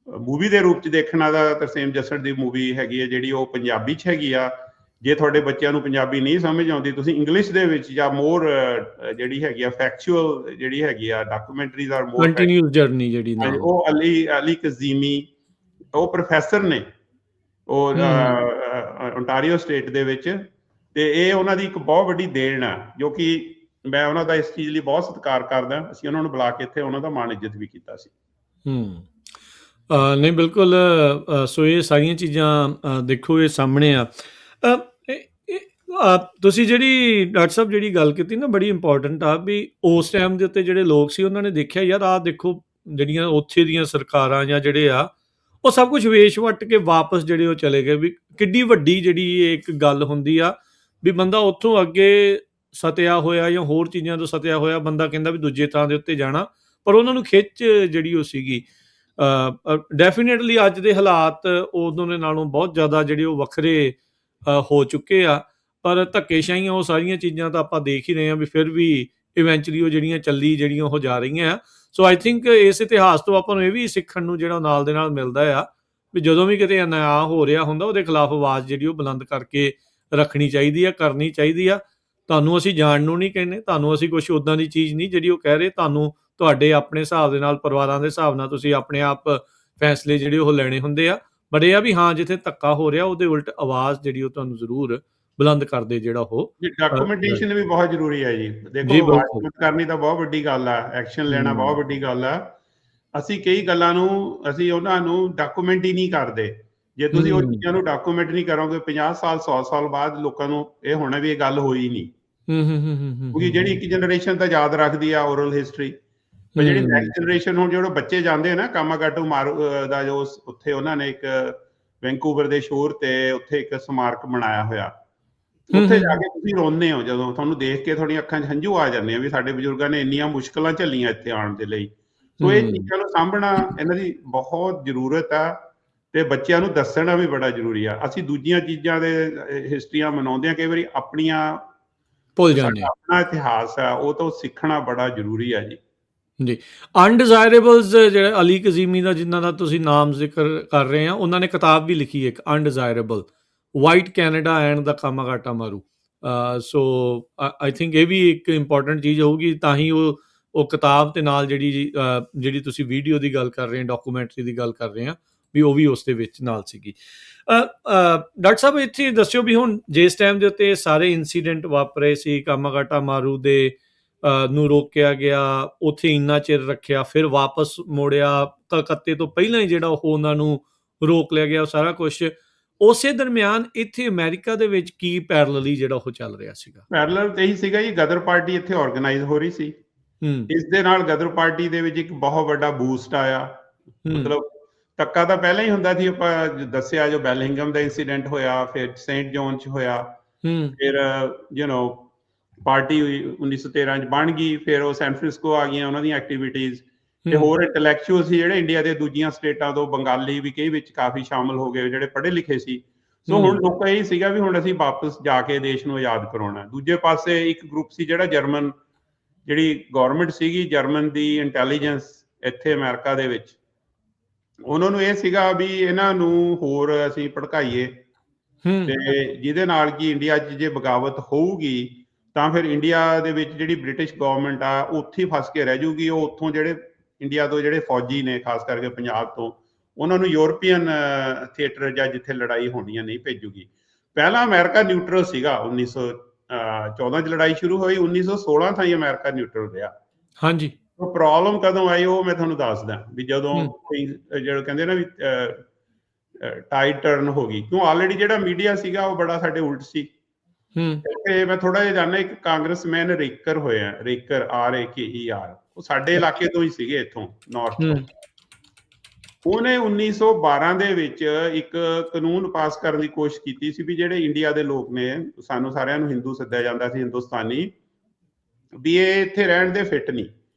ਮੂਵੀ ਦੇ ਰੂਪ 'ਚ ਦੇਖਣਾ ਤਾਂ ਤਰਸੇਮ ਜੱਸਰ ਦੀ ਮੂਵੀ ਹੈਗੀ ਹੈ ਜਿਹੜੀ ਉਹ ਪੰਜਾਬੀ 'ਚ ਹੈਗੀ ਆ। ਜੇ ਤੁਹਾਡੇ ਬੱਚਿਆਂ ਨੂੰ ਪੰਜਾਬੀ ਨਹੀਂ ਸਮਝ ਆਉਂਦੀ, ਤੁਸੀਂ ਇੰਗਲਿਸ਼ ਦੇ ਵਿੱਚ ਜਾਂ ਮੋਰ ਜਿਹੜੀ ਹੈਗੀ ਆ ਫੈਕਚੁਅਲ ਜਿਹੜੀ ਹੈਗੀ ਆ documentaries are more continuous journey ਜਿਹੜੀ ਉਹ ਅਲੀ ਕਜ਼ੀਮੀ, ਉਹ ਪ੍ਰੋਫੈਸਰ ਨੇ, ਉਹ ਓਨਟਾਰੀਓ ਸਟੇਟ ਦੇ ਵਿੱਚ, ਤੇ ਇਹ ਉਹਨਾਂ ਦੀ ਇੱਕ ਬਹੁਤ ਵੱਡੀ ਦੇਣ ਆ, ਜੋ ਕਿ ਮੈਂ ਉਹਨਾਂ ਦਾ ਇਸ ਚੀਜ਼ ਲਈ ਬਹੁਤ ਸਤਿਕਾਰ ਕਰਦਾ। ਅਸੀਂ ਉਹਨਾਂ ਨੂੰ ਬੁਲਾ ਕੇ ਇੱਥੇ ਉਹਨਾਂ ਦਾ ਮਾਣ ਇੱਜ਼ਤ ਵੀ ਕੀਤਾ ਸੀ। ਨਹੀਂ ਬਿਲਕੁਲ। ਸੋ ਇਹ ਸਾਰੀਆਂ ਚੀਜ਼ਾਂ ਦੇਖੋ ਇਹ ਸਾਹਮਣੇ ਆ। ਤੁਸੀਂ ਜਿਹੜੀ ਡਾਕਟਰ ਸਾਹਿਬ ਜਿਹੜੀ ਗੱਲ ਕੀਤੀ ਨਾ ਬੜੀ ਇੰਪੋਰਟੈਂਟ ਆ, ਵੀ ਉਸ ਟਾਈਮ ਦੇ ਉੱਤੇ ਜਿਹੜੇ ਲੋਕ ਸੀ ਉਹਨਾਂ ਨੇ ਦੇਖਿਆ ਯਾਰ ਆਹ ਦੇਖੋ ਜਿਹੜੀਆਂ ਉੱਥੇ ਦੀਆਂ ਸਰਕਾਰਾਂ ਜਾਂ ਜਿਹੜੇ ਆ ਉਹ ਸਭ ਕੁਝ ਵੇਚ ਵੱਟ ਕੇ ਵਾਪਸ ਜਿਹੜੇ ਉਹ ਚਲੇ ਗਏ। ਵੀ ਕਿੱਡੀ ਵੱਡੀ ਜਿਹੜੀ ਇੱਕ ਗੱਲ ਹੁੰਦੀ ਆ ਵੀ ਬੰਦਾ ਉੱਥੋਂ ਅੱਗੇ ਸਤਿਆ ਹੋਇਆ ਜਾਂ ਹੋਰ ਚੀਜ਼ਾਂ ਤੋਂ ਸਤਿਆ ਹੋਇਆ ਬੰਦਾ ਕਹਿੰਦਾ ਵੀ ਦੂਜੇ ਥਾਂ ਦੇ ਉੱਤੇ ਜਾਣਾ, ਪਰ ਉਹਨਾਂ ਨੂੰ ਖਿੱਚ ਜਿਹੜੀ ਉਹ ਸੀਗੀ ਡੈਫੀਨੇਟਲੀ ਅੱਜ ਦੇ ਹਾਲਾਤ ਉਦੋਂ ਦੇ ਨਾਲੋਂ ਬਹੁਤ ਜ਼ਿਆਦਾ ਜਿਹੜੇ ਉਹ ਵੱਖਰੇ ਹੋ ਚੁੱਕੇ ਆ, ਪਰ ਧੱਕੇਸ਼ਾਹੀਆਂ ਉਹ ਸਾਰੀਆਂ ਚੀਜ਼ਾਂ ਤਾਂ ਆਪਾਂ ਦੇਖ ਹੀ ਰਹੇ ਹਾਂ ਵੀ ਫਿਰ ਵੀ ਇਵੈਂਚੁਅਲੀ ਉਹ ਜਿਹੜੀਆਂ ਉਹ ਜਾ ਰਹੀਆਂ ਆ। ਸੋ ਆਈ ਥਿੰਕ ਇਸ ਇਤਿਹਾਸ ਤੋਂ ਆਪਾਂ ਨੂੰ ਇਹ ਵੀ ਸਿੱਖਣ ਨੂੰ ਜਿਹੜਾ ਨਾਲ ਦੇ ਨਾਲ ਮਿਲਦਾ ਆ ਵੀ ਜਦੋਂ ਵੀ ਕਿਤੇ ਅਨਿਆਂ ਹੋ ਰਿਹਾ ਹੁੰਦਾ ਉਹਦੇ ਖਿਲਾਫ ਆਵਾਜ਼ ਜਿਹੜੀ ਉਹ ਬੁਲੰਦ ਕਰਕੇ ਰੱਖਣੀ ਚਾਹੀਦੀ ਆ, ਕਰਨੀ ਚਾਹੀਦੀ ਆ। ਤੁਹਾਨੂੰ ਅਸੀਂ ਜਾਣ ਨੂੰ ਨਹੀਂ ਕਹਿੰਦੇ, ਤੁਹਾਨੂੰ ਅਸੀਂ ਕੁਛ ਉੱਦਾਂ ਦੀ ਚੀਜ਼ ਨਹੀਂ ਜਿਹੜੀ ਉਹ ਕਹਿ ਰਹੇ, ਤੁਹਾਨੂੰ ਤੁਹਾਡੇ ਆਪਣੇ ਹਿਸਾਬ ਦੇ ਨਾਲ, ਪਰਿਵਾਰਾਂ ਦੇ ਹਿਸਾਬ ਨਾਲ ਤੁਸੀਂ ਆਪਣੇ ਆਪ ਫੈਸਲੇ ਜਿਹੜੇ ਉਹ ਲੈਣੇ ਹੁੰਦੇ ਆ। ਬਟ ਇਹ ਆ ਵੀ ਹਾਂ, ਜਿੱਥੇ ਧੱਕਾ ਹੋ ਰਿਹਾ ਉਹਦੇ ਉਲਟ ਆਵਾਜ਼ ਜਿਹੜੀ ਉਹ ਤੁਹਾਨੂੰ ਜ਼ਰੂਰ ਬੁਲੰਦ ਕਰਦੇ ਜਿਹੜਾ ਉਹ ਡਾਕੂਮੈਂਟੇਸ਼ਨ ਵੀ ਬਹੁਤ ਜ਼ਰੂਰੀ ਹੈ ਜੀ। ਦੇਖੋ, ਆਵਾਜ਼ ਕਰਨੀ ਤਾਂ ਬਹੁਤ ਵੱਡੀ ਗੱਲ ਆ, ਐਕਸ਼ਨ ਲੈਣਾ ਬਹੁਤ ਵੱਡੀ ਗੱਲ ਆ। ਅਸੀਂ ਕਈ ਗੱਲਾਂ ਨੂੰ ਅਸੀਂ ਉਹਨਾਂ ਨੂੰ ਡਾਕੂਮੈਂਟ ਹੀ ਨਹੀਂ ਕਰਦੇ। ਜੇ ਤੁਸੀਂ ਉਹ ਚੀਜ਼ਾਂ ਨੂੰ ਡਾਕੂਮੈਂਟ ਨਹੀਂ ਕਰੋਗੇ 50 ਸਾਲ 100 ਸਾਲ ਬਾਅਦ ਲੋਕਾਂ ਨੂੰ ਇਹ ਹੋਣਾ ਵੀ ਇਹ ਗੱਲ ਹੋਈ ਨਹੀਂ। ਕਿਉਂਕਿ ਜਿਹੜੀ ਇੱਕ ਜਨਰੇਸ਼ਨ ਤਾਂ ਯਾਦ ਰੱਖਦੀ ਆ ਓਰਲ ਹਿਸਟਰੀ, ਪਰ ਜਿਹੜੀ ਨੈਕਸਟ ਜਨਰੇਸ਼ਨ ਹੁਣ ਜਿਹੜੇ ਬੱਚੇ ਜਾਂਦੇ ਆ ਨਾ ਕਾਮਾਗਾਟੂ ਮਾਰੂ ਦਾ, ਜੋ ਉੱਥੇ ਉਹਨਾਂ ਨੇ ਇੱਕ ਵੈਂਕੂਵਰ ਦੇ ਸ਼ੋਰ ਤੇ ਉੱਥੇ ਇੱਕ ਸਮਾਰਕ ਬਣਾਇਆ ਹੋਇਆ, ਉੱਥੇ ਜਾ ਕੇ ਤੁਸੀਂ ਰੋਂਦੇ ਹੋ ਜਦੋਂ ਤੁਹਾਨੂੰ ਦੇਖ ਕੇ ਤੁਹਾਡੀਆਂ ਅੱਖਾਂ 'ਚ ਹੰਝੂ ਆ ਜਾਂਦੇ ਆ ਵੀ ਸਾਡੇ ਬਜ਼ੁਰਗਾਂ ਨੇ ਇੰਨੀਆਂ ਮੁਸ਼ਕਲਾਂ ਝੱਲੀਆਂ ਇੱਥੇ ਆਉਣ ਦੇ ਲਈ। ਸੋ ਇਹ ਚੀਜ਼ਾਂ ਨੂੰ ਸਾਂਭਣਾ ਇਹਨਾਂ ਦੀ ਬਹੁਤ ਜ਼ਰੂਰਤ ਆ ਤੇ ਬੱਚਿਆਂ ਨੂੰ ਦੱਸਣਾ ਵੀ ਬੜਾ ਜ਼ਰੂਰੀ ਆ। ਅਸੀਂ ਦੂਜੀਆਂ ਚੀਜ਼ਾਂ ਦੇ ਹਿਸਟਰੀਆਂ ਮਨਾਉਂਦੇ ਆ, ਕਈ ਵਾਰੀ ਆਪਣੀਆਂ ਭੁੱਲ ਜਾਂਦੇ ਆ। ਆਪਣਾ ਇਤਿਹਾਸ ਆ ਉਹ ਤਾਂ ਸਿੱਖਣਾ ਬੜਾ ਜ਼ਰੂਰੀ ਆ ਜੀ। ਜੀ, ਅਨਡਿਜ਼ਾਇਰੇਬਲਸ ਜਿਹੜੇ ਅਲੀ ਕਜ਼ੀਮੀ ਦਾ ਜਿਨ੍ਹਾਂ ਦਾ ਤੁਸੀਂ ਨਾਮ ਜ਼ਿਕਰ ਕਰ ਰਹੇ ਆ, ਉਹਨਾਂ ਨੇ ਕਿਤਾਬ ਵੀ ਲਿਖੀ ਇੱਕ undesirable, white Canada and the Komagata Maru. So I think ਇਹ ਵੀ ਇੱਕ ਇੰਪੋਰਟੈਂਟ ਚੀਜ਼ ਹੋਊਗੀ, ਤਾਂ ਹੀ ਉਹ ਕਿਤਾਬ ਦੇ ਨਾਲ ਜਿਹੜੀ ਤੁਸੀਂ ਵੀਡੀਓ ਦੀ ਗੱਲ ਕਰ ਰਹੇ ਹੋ, ਡਾਕੂਮੈਂਟਰੀ ਦੀ ਗੱਲ ਕਰ ਰਹੇ ਆ, ਵੀ ਉਹ ਵੀ ਉਸ ਦੇ ਵਿੱਚ ਨਾਲ ਸੀਗੀ। ਡਾਕਟਰ ਸਾਹਿਬ ਇੱਥੇ ਦੱਸਿਓ ਵੀ ਹੁਣ ਜਿਸ ਟਾਈਮ ਦੇ ਉੱਤੇ ਸਾਰੇ ਇੰਸੀਡੈਂਟ ਵਾਪਰੇ ਸੀ, ਕਾਮਾਗਾਟਾ ਮਾਰੂ ਦੇ ਨੂੰ ਰੋਕਿਆ ਗਿਆ, ਉੱਥੇ ਇੰਨਾ ਚਿਰ ਰੱਖਿਆ, ਫਿਰ ਵਾਪਸ ਮੋੜਿਆ, ਕਲਕੱਤੇ ਤੋਂ ਪਹਿਲਾਂ ਹੀ ਜਿਹੜਾ ਉਹ ਉਹਨਾਂ ਨੂੰ ਰੋਕ ਲਿਆ ਗਿਆ, ਸਾਰਾ ਕੁਛ। ਉਸੇ ਦਰਮਿਆਨ ਇੱਥੇ ਅਮਰੀਕਾ ਦੇ ਵਿੱਚ ਕੀ ਪੈਰਲਲੀ ਜਿਹੜਾ ਉਹ ਚੱਲ ਰਿਹਾ ਸੀਗਾ? ਪੈਰਲਲ ਤੇ ਇਹੀ ਸੀਗਾ ਜੀ, ਗਦਰ ਪਾਰਟੀ ਇੱਥੇ ਆਰਗੇਨਾਈਜ਼ ਹੋ ਰਹੀ ਸੀ। ਇਸ ਦੇ ਨਾਲ ਗਦਰ ਪਾਰਟੀ ਦੇ ਵਿੱਚ ਇੱਕ ਬਹੁਤ ਵੱਡਾ ਬੂਸਟ ਆਇਆ। ਮਤਲਬ ਧੱਕਾ ਤਾਂ ਪਹਿਲਾਂ ਹੀ ਹੁੰਦਾ ਸੀ, ਆਪਾਂ ਦੱਸਿਆ ਜੋ ਬੈਲਿੰਗਮ ਦਾ ਇੰਸੀਡੈਂਟ ਹੋਇਆ, ਫਿਰ ਸੇਂਟ ਜੌਨ 'ਚ ਹੋਇਆ, ਫਿਰ ਪਾਰਟੀ 1913 'ਚ ਬਣ ਗਈ, ਫਿਰ ਉਹ ਸੈਨ ਫ੍ਰਿਸਕੋ ਆ ਗਈਆਂ ਉਹਨਾਂ ਦੀਆਂ ਐਕਟੀਵਿਟੀਜ਼, ਤੇ ਹੋਰ ਇੰਟੈਲੈਕਚੁਅਲ ਸੀ ਜਿਹੜੇ ਇੰਡੀਆ ਦੇ ਦੂਜੀਆਂ ਸਟੇਟਾਂ ਤੋਂ, ਬੰਗਾਲੀ ਵੀ ਕਈ ਵਿੱਚ ਕਾਫੀ ਸ਼ਾਮਲ ਹੋ ਗਏ ਜਿਹੜੇ ਪੜ੍ਹੇ ਲਿਖੇ ਸੀ। ਸੋ ਹੁਣ ਲੋਕਾਂ ਇਹ ਸੀਗਾ ਵੀ ਹੁਣ ਅਸੀਂ ਵਾਪਸ ਜਾ ਕੇ ਦੇਸ਼ ਨੂੰ ਆਜ਼ਾਦ ਕਰਾਉਣਾ। ਦੂਜੇ ਪਾਸੇ ਇੱਕ ਗਰੁੱਪ ਸੀ ਜਿਹੜਾ ਜਰਮਨ, ਜਿਹੜੀ ਗੌਰਮੈਂਟ ਸੀਗੀ ਜਰਮਨ ਦੀ ਇੰਟੈਲੀਜੈਂਸ ਇੱਥੇ ਅਮਰੀਕਾ ਦੇ ਵਿੱਚ, ਉਹਨਾਂ ਨੂੰ ਇਹ ਸੀਗਾ ਵੀ ਇਹਨਾਂ ਨੂੰ ਹੋਰ ਅਸੀਂ ਭੜਕਾਈਏ ਤੇ ਜਿਹਦੇ ਨਾਲ ਕਿ ਇੰਡੀਆ 'ਚ ਜੇ ਬਗਾਵਤ ਹੋਊਗੀ ਤਾਂ ਫਿਰ ਇੰਡੀਆ ਦੇ ਵਿੱਚ ਜਿਹੜੀ ਬ੍ਰਿਟਿਸ਼ ਗਵਰਨਮੈਂਟ ਆ ਉੱਥੇ ਹੀ ਫਸ ਕੇ ਰਹਿ ਜੂਗੀ। ਉਹ ਉੱਥੋਂ ਜਿਹੜੇ ਇੰਡੀਆ ਤੋਂ ਜਿਹੜੇ ਫੌਜੀ ਨੇ, ਖਾਸ ਕਰਕੇ ਪੰਜਾਬ ਤੋਂ, ਉਹਨਾਂ ਨੂੰ ਯੂਰਪੀਅਨ ਥੀਏਟਰ ਜਾਂ ਜਿੱਥੇ ਲੜਾਈ ਹੋਣੀਆਂ ਨਹੀਂ ਭੇਜੂਗੀ। ਪਹਿਲਾਂ ਅਮਰੀਕਾ ਨਿਊਟਰਲ ਸੀਗਾ, 1914 'ਚ ਲੜਾਈ ਸ਼ੁਰੂ ਹੋਈ, 1916 ਤਾਈਂ ਅਮਰੀਕਾ ਨਿਊਟਰਲ ਰਿਹਾ। ਹਾਂਜੀ। ਉਹ ਪ੍ਰੋਬਲਮ ਕਦੋਂ ਆਈ ਉਹ ਮੈਂ ਤੁਹਾਨੂੰ ਦੱਸਦਾ ਵੀ ਜਦੋਂ ਜਿਹੜਾ ਕਹਿੰਦੇ ਨਾ ਵੀ ਟਾਈਡ ਟਰਨ ਹੋ ਗਈ, ਕਿਉਂ ਆਲਰੇਡੀ ਜਿਹੜਾ ਮੀਡੀਆ ਸੀਗਾ ਉਹ ਬੜਾ ਸਾਡੇ ਉਲਟ ਸੀ। ਤੇ ਮੈਂ ਥੋੜਾ ਜਿਹਾ ਜਾਣਦਾ, ਇੱਕ ਕਾਂਗਰਸਮੈਨ ਰੇਕਰ ਹੋਇਆ, ਰੇਕਰ RAKER, ਉਹ ਸਾਡੇ ਇਲਾਕੇ ਤੋਂ ਹੀ ਸੀਗੇ, ਇੱਥੋਂ ਨਾਰਥ ਤੋਂ। ਉਹਨੇ 1912 ਦੇ ਵਿੱਚ ਇੱਕ ਕਾਨੂੰਨ ਪਾਸ ਕਰਨ ਦੀ ਕੋਸ਼ਿਸ਼ ਕੀਤੀ ਸੀ ਵੀ ਜਿਹੜੇ ਇੰਡੀਆ ਦੇ ਲੋਕ ਨੇ, ਸਾਨੂੰ ਸਾਰਿਆਂ ਨੂੰ ਹਿੰਦੂ ਸੱਦਿਆ ਜਾਂਦਾ ਸੀ, ਹਿੰਦੁਸਤਾਨੀ, ਵੀ ਇਹ ਇੱਥੇ ਰਹਿਣ ਦੇ ਫਿੱਟ ਨਹੀਂ,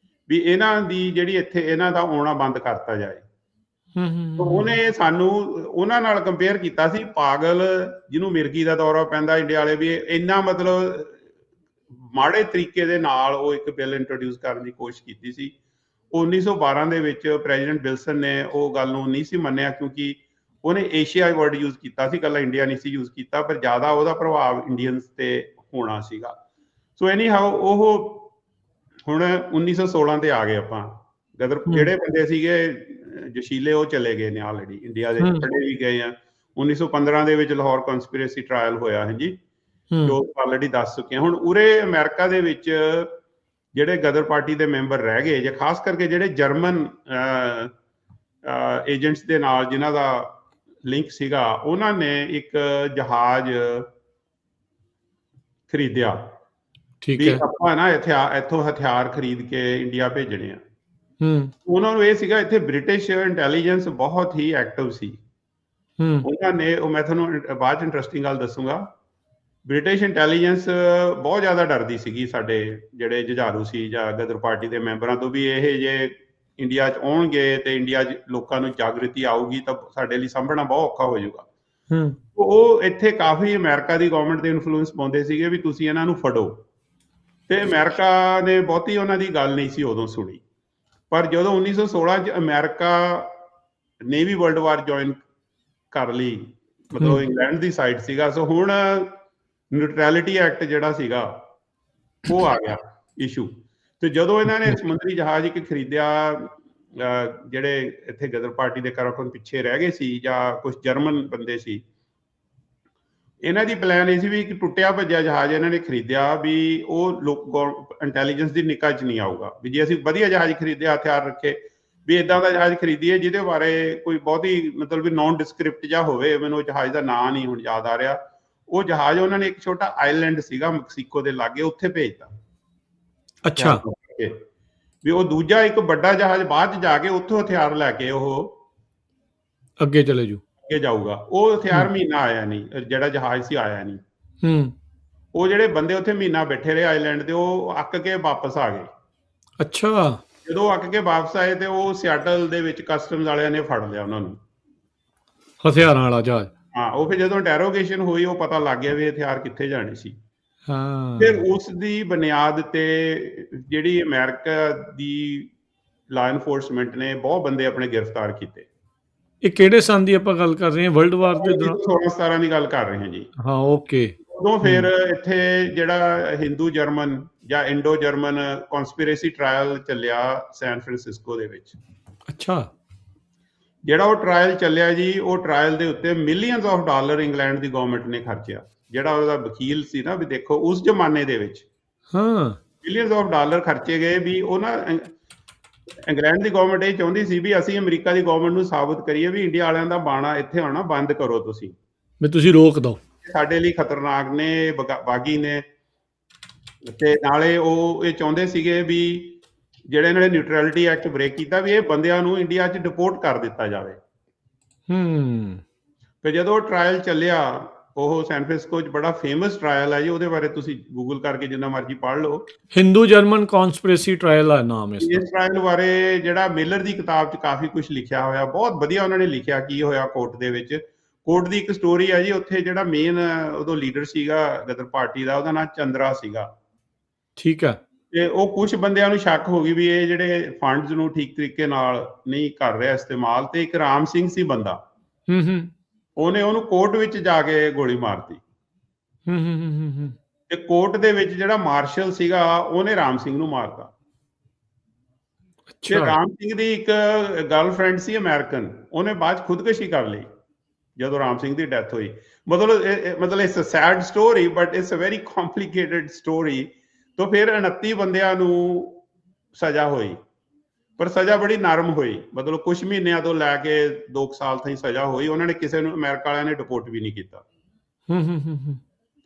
ਵੀ ਇਹਨਾਂ ਦੀ ਜਿਹੜੀ ਇੱਥੇ ਇਹਨਾਂ ਦਾ ਆਉਣਾ ਬੰਦ ਕਰਤਾ ਜਾਏ। ਉਹਨੇ ਸਾਨੂੰ ਉਹਨਾਂ ਨਾਲ ਕੰਪੇਅਰ ਕੀਤਾ ਸੀ, ਪਾਗਲ ਜਿਹਨੂੰ ਮਿਰਗੀ ਦਾ ਦੌਰਾ ਪੈਂਦਾ ਇੰਡੀਆ ਵਾਲੇ, ਵੀ ਇੰਨਾ ਮਤਲਬ ਮਾੜੇ ਤਰੀਕੇ ਦੇ ਨਾਲ ਉਹ ਇੱਕ ਬਿੱਲ ਇੰਟਰੋਡਿਊਸ ਕਰਨ ਦੀ ਕੋਸ਼ਿਸ਼ ਕੀਤੀ ਸੀ। 1912 ਦੇ ਵਿੱਚ ਪ੍ਰੈਜ਼ੀਡੈਂਟ ਵਿਲਸਨ ਨੇ ਉਹ ਗੱਲ ਨੂੰ ਨਹੀਂ ਸੀ ਮੰਨਿਆ, ਕਿਉਂਕਿ ਉਹਨੇ ਏਸ਼ੀਆ ਵਰਡ ਯੂਜ਼ ਕੀਤਾ ਸੀ, ਇਕੱਲਾ ਇੰਡੀਆ ਨਹੀਂ ਸੀ ਯੂਜ਼ ਕੀਤਾ, ਪਰ ਜ਼ਿਆਦਾ ਉਹਦਾ ਪ੍ਰਭਾਵ ਇੰਡੀਅਨਸ ਤੇ ਹੋਣਾ ਸੀਗਾ। ਸੋ ਐਨੀ ਹਾਊ ਉਹ ਹੁਣ 1916 ਤੇ ਆ ਗਏ ਆਪਾਂ। ਗਦਰ ਜਿਹੜੇ ਬੰਦੇ ਸੀਗੇ ਜੋਸ਼ੀਲੇ ਉਹ ਚਲੇ ਗਏ ਨੇ ਆਲਰੇਡੀ, ਇੰਡੀਆ ਦੇ ਪੜ੍ਹੇ ਵੀ ਗਏ ਆ। 1915 ਦੇ ਵਿੱਚ ਲਾਹੌਰ ਕਨਸਪੀਰੇਸੀ ਟ੍ਰਾਇਲ ਹੋਇਆ ਹੈ ਜੀ, ਜੋ ਆਲਰੇਡੀ ਦੱਸ ਚੁੱਕੇ ਹਾਂ। ਹੁਣ ਉਰੇ ਅਮਰੀਕਾ ਦੇ ਵਿੱਚ ਜਿਹੜੇ ਗਦਰ ਪਾਰਟੀ ਦੇ ਮੈਂਬਰ ਰਹਿ ਗਏ, ਜਾਂ ਖਾਸ ਕਰਕੇ ਜਿਹੜੇ ਜਰਮਨ ਏਜੰਟਸ ਦੇ ਨਾਲ ਜਿਨ੍ਹਾਂ ਦਾ ਲਿੰਕ ਸੀਗਾ, ਉਹਨਾਂ ਨੇ ਇੱਕ ਜਹਾਜ਼ ਖਰੀਦਿਆ ਵੀ ਆਪਾਂ ਨਾ ਇੱਥੋਂ ਹਥਿਆਰ ਖਰੀਦ ਕੇ ਇੰਡੀਆ ਭੇਜਣੇ ਆ। ਉਹਨਾਂ ਨੂੰ ਇਹ ਸੀਗਾ ਇੱਥੇ ਬ੍ਰਿਟਿਸ਼ ਇੰਟੈਲੀਜੈਂਸ ਬਹੁਤ ਹੀ ਐਕਟਿਵ ਸੀ। ਉਹਨਾਂ ਨੇ, ਉਹ ਮੈਂ ਤੁਹਾਨੂੰ ਬਾਅਦ ਚ ਇੰਟਰਸਟਿੰਗ ਗੱਲ ਦੱਸੂਗਾ, ਬ੍ਰਿਟਿਸ਼ ਇੰਟੈਲੀਜੈਂਸ ਬਹੁਤ ਜ਼ਿਆਦਾ ਡਰਦੀ ਸੀਗੀ ਸਾਡੇ ਜਿਹੜੇ ਜੁਝਾਰੂ ਸੀ ਜਾਂ ਗਦਰ ਪਾਰਟੀ ਦੇ ਮੈਂਬਰਾਂ ਤੋਂ, ਵੀ ਇਹ ਜੇ ਇੰਡੀਆ 'ਚ ਆਉਣਗੇ ਤੇ ਇੰਡੀਆ 'ਚ ਲੋਕਾਂ ਨੂੰ ਜਾਗ੍ਰਿਤੀ ਆਊਗੀ ਤਾਂ ਸਾਡੇ ਲਈ ਸਾਂਭਣਾ ਬਹੁਤ ਔਖਾ ਹੋ ਜਾਊਗਾ। ਉਹ ਇੱਥੇ ਕਾਫੀ ਅਮਰੀਕਾ ਦੀ ਗਵਰਨਮੈਂਟ ਦੇ ਇਨਫਲੂਐਂਸ ਪਾਉਂਦੇ ਸੀਗੇ ਵੀ ਤੁਸੀਂ ਇਹਨਾਂ ਨੂੰ ਫੜੋ, ਤੇ ਅਮਰੀਕਾ ਨੇ ਬਹੁਤੀ ਉਹਨਾਂ ਦੀ ਗੱਲ ਨਹੀਂ ਸੀ ਉਦੋਂ ਸੁਣੀ। ਪਰ ਜਦੋਂ 1916 'ਚ ਅਮਰੀਕਾ ਨੇ ਵੀ ਵਰਲਡ ਵਾਰ ਜੁਆਇਨ ਕਰ ਲਈ, ਮਤਲਬ ਇੰਗਲੈਂਡ ਦੀ ਸਾਈਡ ਸੀਗਾ, ਸੋ ਹੁਣ ਨਿਊਟਰੈਲਿਟੀ ਐਕਟ ਜਿਹੜਾ ਸੀਗਾ ਉਹ ਆ ਗਿਆ ਇਸ਼ੂ। ਤੇ ਜਦੋਂ ਇਹਨਾਂ ਨੇ ਸਮੁੰਦਰੀ ਜਹਾਜ਼ ਇੱਕ ਖਰੀਦਿਆ, ਜਿਹੜੇ ਇੱਥੇ ਗਦਰ ਪਾਰਟੀ ਦੇ ਕਾਰਕੁਨ ਪਿੱਛੇ ਰਹਿ ਗਏ ਸੀ ਜਾਂ ਕੁਝ ਜਰਮਨ ਬੰਦੇ ਸੀ, ਇਹਨਾਂ ਦੀ ਪਲਾਨ ਇਹ ਸੀ ਵੀ ਇੱਕ ਟੁੱਟਿਆ ਭੱਜਿਆ ਜਹਾਜ਼ ਇਹਨਾਂ ਨੇ ਖਰੀਦਿਆ ਵੀ ਉਹ ਇੰਟੈਲੀਜੈਂਸ ਦੀ ਨਿਗਾਹ 'ਚ ਨਹੀਂ ਆਊਗਾ, ਵੀ ਜੇ ਅਸੀਂ ਵਧੀਆ ਜਹਾਜ਼ ਖਰੀਦਿਆ, ਹਥਿਆਰ ਰੱਖੇ, ਵੀ ਇਦਾਂ ਦਾ ਜਹਾਜ਼ ਖਰੀਦੀਏ ਜਿਹਦੇ ਬਾਰੇ ਕੋਈ ਬਹੁਤੀ ਮਤਲਬ ਵੀ ਨੌਨ ਡਿਸਕ੍ਰਿਪਟ ਜਿਹਾ ਹੋਵੇ। ਮੈਨੂੰ ਉਹ ਜਹਾਜ਼ ਦਾ ਨਾਂ ਨਹੀਂ ਹੁਣ ਯਾਦ ਆ ਰਿਹਾ। ਉਹ ਜਹਾਜ਼ ਉਹਨਾਂ ਨੇ ਇੱਕ ਛੋਟਾ ਆਈਲੈਂਡ ਸੀਗਾ ਮੈਕਸੀਕੋ ਦੇ ਲਾਗੇ, ਉੱਥੇ ਭੇਜਤਾ। ਅੱਛਾ, ਵੀ ਉਹ ਦੂਜਾ ਇੱਕ ਵੱਡਾ ਜਹਾਜ਼ ਬਾਅਦ 'ਚ ਜਾ ਕੇ ਉੱਥੋਂ ਹਥਿਆਰ ਲੈ ਕੇ ਉਹ ਅੱਗੇ ਚਲੇ ਜਾਊਗਾ। ਉਹ ਹਥਿਆਰ ਮਹੀਨਾ ਆਇਆ ਨਹੀਂ, ਜਿਹੜਾ ਜਹਾਜ਼ ਸੀ ਆਇਆ ਨਹੀਂ। ਉਹ ਜਿਹੜੇ ਬੰਦੇ ਉੱਥੇ ਮਹੀਨਾ ਬੈਠੇ ਰਹੇ ਆਈਲੈਂਡ ਤੇ, ਉਹ ਅੱਕ ਕੇ ਵਾਪਸ ਆ ਗਏ। ਅੱਛਾ, ਜਦੋਂ ਅੱਕ ਕੇ ਵਾਪਸ ਆਏ ਤੇ ਉਹ ਸਿਆਟਲ ਦੇ ਵਿੱਚ ਕਸਟਮਸ ਵਾਲਿਆਂ ਨੇ ਫੜ ਲਿਆ ਉਹਨਾਂ ਨੂੰ, ਹਥਿਆਰਾਂ ਵਾਲਾ ਜਹਾਜ਼। ਹਾਂ, ਉਹ ਫਿਰ ਜਦੋਂ ਇੰਟਰੋਗੇਸ਼ਨ ਹੋਈ ਉਹ ਪਤਾ ਲੱਗ ਗਿਆ ਵੀ ਹਥਿਆਰ ਕਿੱਥੇ ਜਾਣੇ ਸੀ। ਹਾਂ, ਫਿਰ ਉਸ ਦੀ ਬੁਨਿਆਦ ਤੇ ਜਿਹੜੀ ਅਮਰੀਕਾ ਦੀ ਲਾ ਐਨਫੋਰਸਮੈਂਟ ਨੇ ਬਹੁਤ ਬੰਦੇ ਆਪਣੇ ਗ੍ਰਿਫਤਾਰ ਕੀਤੇ। ਇਹ ਕਿਹੜੇ ਸੰਨ ਦੀ ਆਪਾਂ ਗੱਲ ਕਰ ਰਹੇ ਹਾਂ? ਵਰਲਡ ਵਾਰ ਦੇ ਦੌਰਾਨ 16-17 ਦੀ ਗੱਲ ਕਰ ਰਹੇ ਹਾਂ ਜੀ। ਹਾਂ, ਓਕੇ। ਉਦੋਂ ਫਿਰ ਇੱਥੇ ਜਿਹੜਾ ਹਿੰਦੂ ਜਰਮਨ ਜਾਂ ਇੰਡੋ ਜਰਮਨ ਕਨਸਪੀਰੇਸੀ ਟ੍ਰਾਇਲ ਚੱਲਿਆ ਸੈਨ ਫਰਾਂਸਿਸਕੋ ਦੇ ਵਿੱਚ। ਅੱਛਾ, ਜਿਹੜਾ ਉਹ ਟ੍ਰਾਇਲ ਚੱਲਿਆ ਜੀ, ਉਹ ਟ੍ਰਾਇਲ ਦੇ ਉੱਤੇ millions of dollar England the government ਨੇ ਖਰਚਿਆ। ਜਿਹੜਾ ਉਹਦਾ ਵਕੀਲ ਸੀ ਨਾ, ਵੀ ਦੇਖੋ ਉਸ ਜ਼ਮਾਨੇ ਦੇ ਵਿੱਚ ਮਿਲੀਅਨਸ ਆਫ ਡਾਲਰ ਖਰਚੇ ਗਏ। ਵੀ ਉਹ ਨਾ ਇੰਗਲੈਂਡ ਦੀ ਗਵਰਨਮੈਂਟ ਇਹ ਚਾਹੁੰਦੀ ਸੀ ਵੀ ਅਸੀਂ ਅਮਰੀਕਾ ਦੀ ਗਵਰਨਮੈਂਟ ਨੂੰ ਸਾਬਤ ਕਰੀਏ ਵੀ ਇੰਡੀਆ ਵਾਲਿਆਂ ਦਾ ਬਾਣਾ ਇੱਥੇ ਆਉਣਾ ਬੰਦ ਕਰੋ, ਤੁਸੀਂ ਰੋਕ ਦਿਓ, ਸਾਡੇ ਲਈ ਖਤਰਨਾਕ ਨੇ, ਬਾਗੀ ਨੇ। ਤੇ ਨਾਲੇ ਉਹ ਇਹ ਚਾਹੁੰਦੇ ਸੀਗੇ ਵੀ ਜਿਹੜੇ ਇਹਨਾਂ ਨੇ ਨਿਊਟਰੈਲਿਟੀ ਐਕਟ ਬ੍ਰੇਕ ਕੀਤਾ, ਵੀ ਇਹ ਬੰਦਿਆਂ ਨੂੰ ਇੰਡੀਆ 'ਚ ਡਿਪੋਰਟ ਕਰ ਦਿੱਤਾ ਜਾਵੇ। ਫਿਰ ਜਦੋਂ ਉਹ ਟ੍ਰਾਇਲ ਚੱਲਿਆ, ਉਹ ਸੈਨ ਫਰਾਂਸਿਸਕੋ 'ਚ ਬੜਾ ਫੇਮਸ ਟ੍ਰਾਇਲ ਹੈ ਜੀ, ਉਹਦੇ ਬਾਰੇ ਤੁਸੀਂ ਗੂਗਲ ਕਰਕੇ ਜਿੰਨਾ ਮਰਜ਼ੀ ਪੜ੍ਹ ਲਓ। ਹਿੰਦੂ ਜਰਮਨ ਕਨਸਪੀਰੇਸੀ ਟ੍ਰਾਇਲ ਹੈ ਨਾਮ ਇਸ ਟ੍ਰਾਇਲ ਬਾਰੇ। ਜਿਹੜਾ ਮਿਲਰ ਦੀ ਕਿਤਾਬ 'ਚ ਕਾਫੀ ਕੁਝ ਲਿਖਿਆ ਹੋਇਆ, ਬਹੁਤ ਵਧੀਆ ਉਹਨਾਂ ਨੇ ਲਿਖਿਆ ਕੀ ਹੋਇਆ ਕੋਰਟ ਦੇ ਵਿੱਚ। ਕੋਰਟ ਦੀ ਇੱਕ ਸਟੋਰੀ ਹੈ ਜੀ, ਉੱਥੇ ਜਿਹੜਾ ਮੇਨ ਉਦੋਂ ਲੀਡਰ ਸੀਗਾ ਗਦਰ ਪਾਰਟੀ ਦਾ, ਉਹਦਾ ਨਾਮ ਚੰਦਰਾ ਸੀਗਾ। ਠੀਕ ਹੈ। ਤੇ ਉਹ ਕੁਝ ਬੰਦਿਆਂ ਨੂੰ ਸ਼ੱਕ ਹੋ ਗਈ ਵੀ ਇਹ ਜਿਹੜੇ ਫੰਡਸ ਨੂੰ ਠੀਕ ਤਰੀਕੇ ਨਾਲ ਨਹੀਂ ਕਰ ਰਿਹਾ ਇਸਤੇਮਾਲ। ਤੇ ਇੱਕ ਰਾਮ ਸਿੰਘ ਸੀ ਬੰਦਾ, ਉਹਨੇ ਉਹਨੂੰ ਕੋਰਟ ਵਿੱਚ ਜਾ ਕੇ ਗੋਲੀ ਮਾਰਤੀ। ਤੇ ਕੋਰਟ ਦੇ ਵਿੱਚ ਜਿਹੜਾ ਮਾਰਸ਼ਲ ਸੀਗਾ ਉਹਨੇ ਰਾਮ ਸਿੰਘ ਨੂੰ ਮਾਰਤਾ। ਤੇ ਰਾਮ ਸਿੰਘ ਦੀ ਇੱਕ ਗਰਲਫ੍ਰੈਂਡ ਸੀ ਅਮਰੀਕਨ, ਉਹਨੇ ਬਾਅਦ 'ਚ ਖੁਦਕੁਸ਼ੀ ਕਰ ਲਈ ਜਦੋਂ ਰਾਮ ਸਿੰਘ ਦੀ ਡੈਥ ਹੋਈ। ਮਤਲਬ it's a sad story but it's a very complicated story. ਤਾਂ ਫਿਰ 29 ਬੰਦਿਆਂ ਨੂੰ ਸਜ਼ਾ ਹੋਈ, ਪਰ ਸਜ਼ਾ ਬੜੀ ਨਰਮ ਹੋਈ। ਮਤਲਬ ਕੁਝ ਮਹੀਨਿਆਂ ਤੋਂ ਲੈ ਕੇ 2 ਸਾਲ ਤਾਈਂ ਸਜ਼ਾ ਹੋਈ। ਉਹਨਾਂ ਨੇ ਕਿਸੇ ਨੂੰ ਅਮਰੀਕਾ ਵਾਲਿਆਂ ਨੇ ਡਿਪੋਰਟ ਵੀ ਨਹੀਂ ਕੀਤਾ।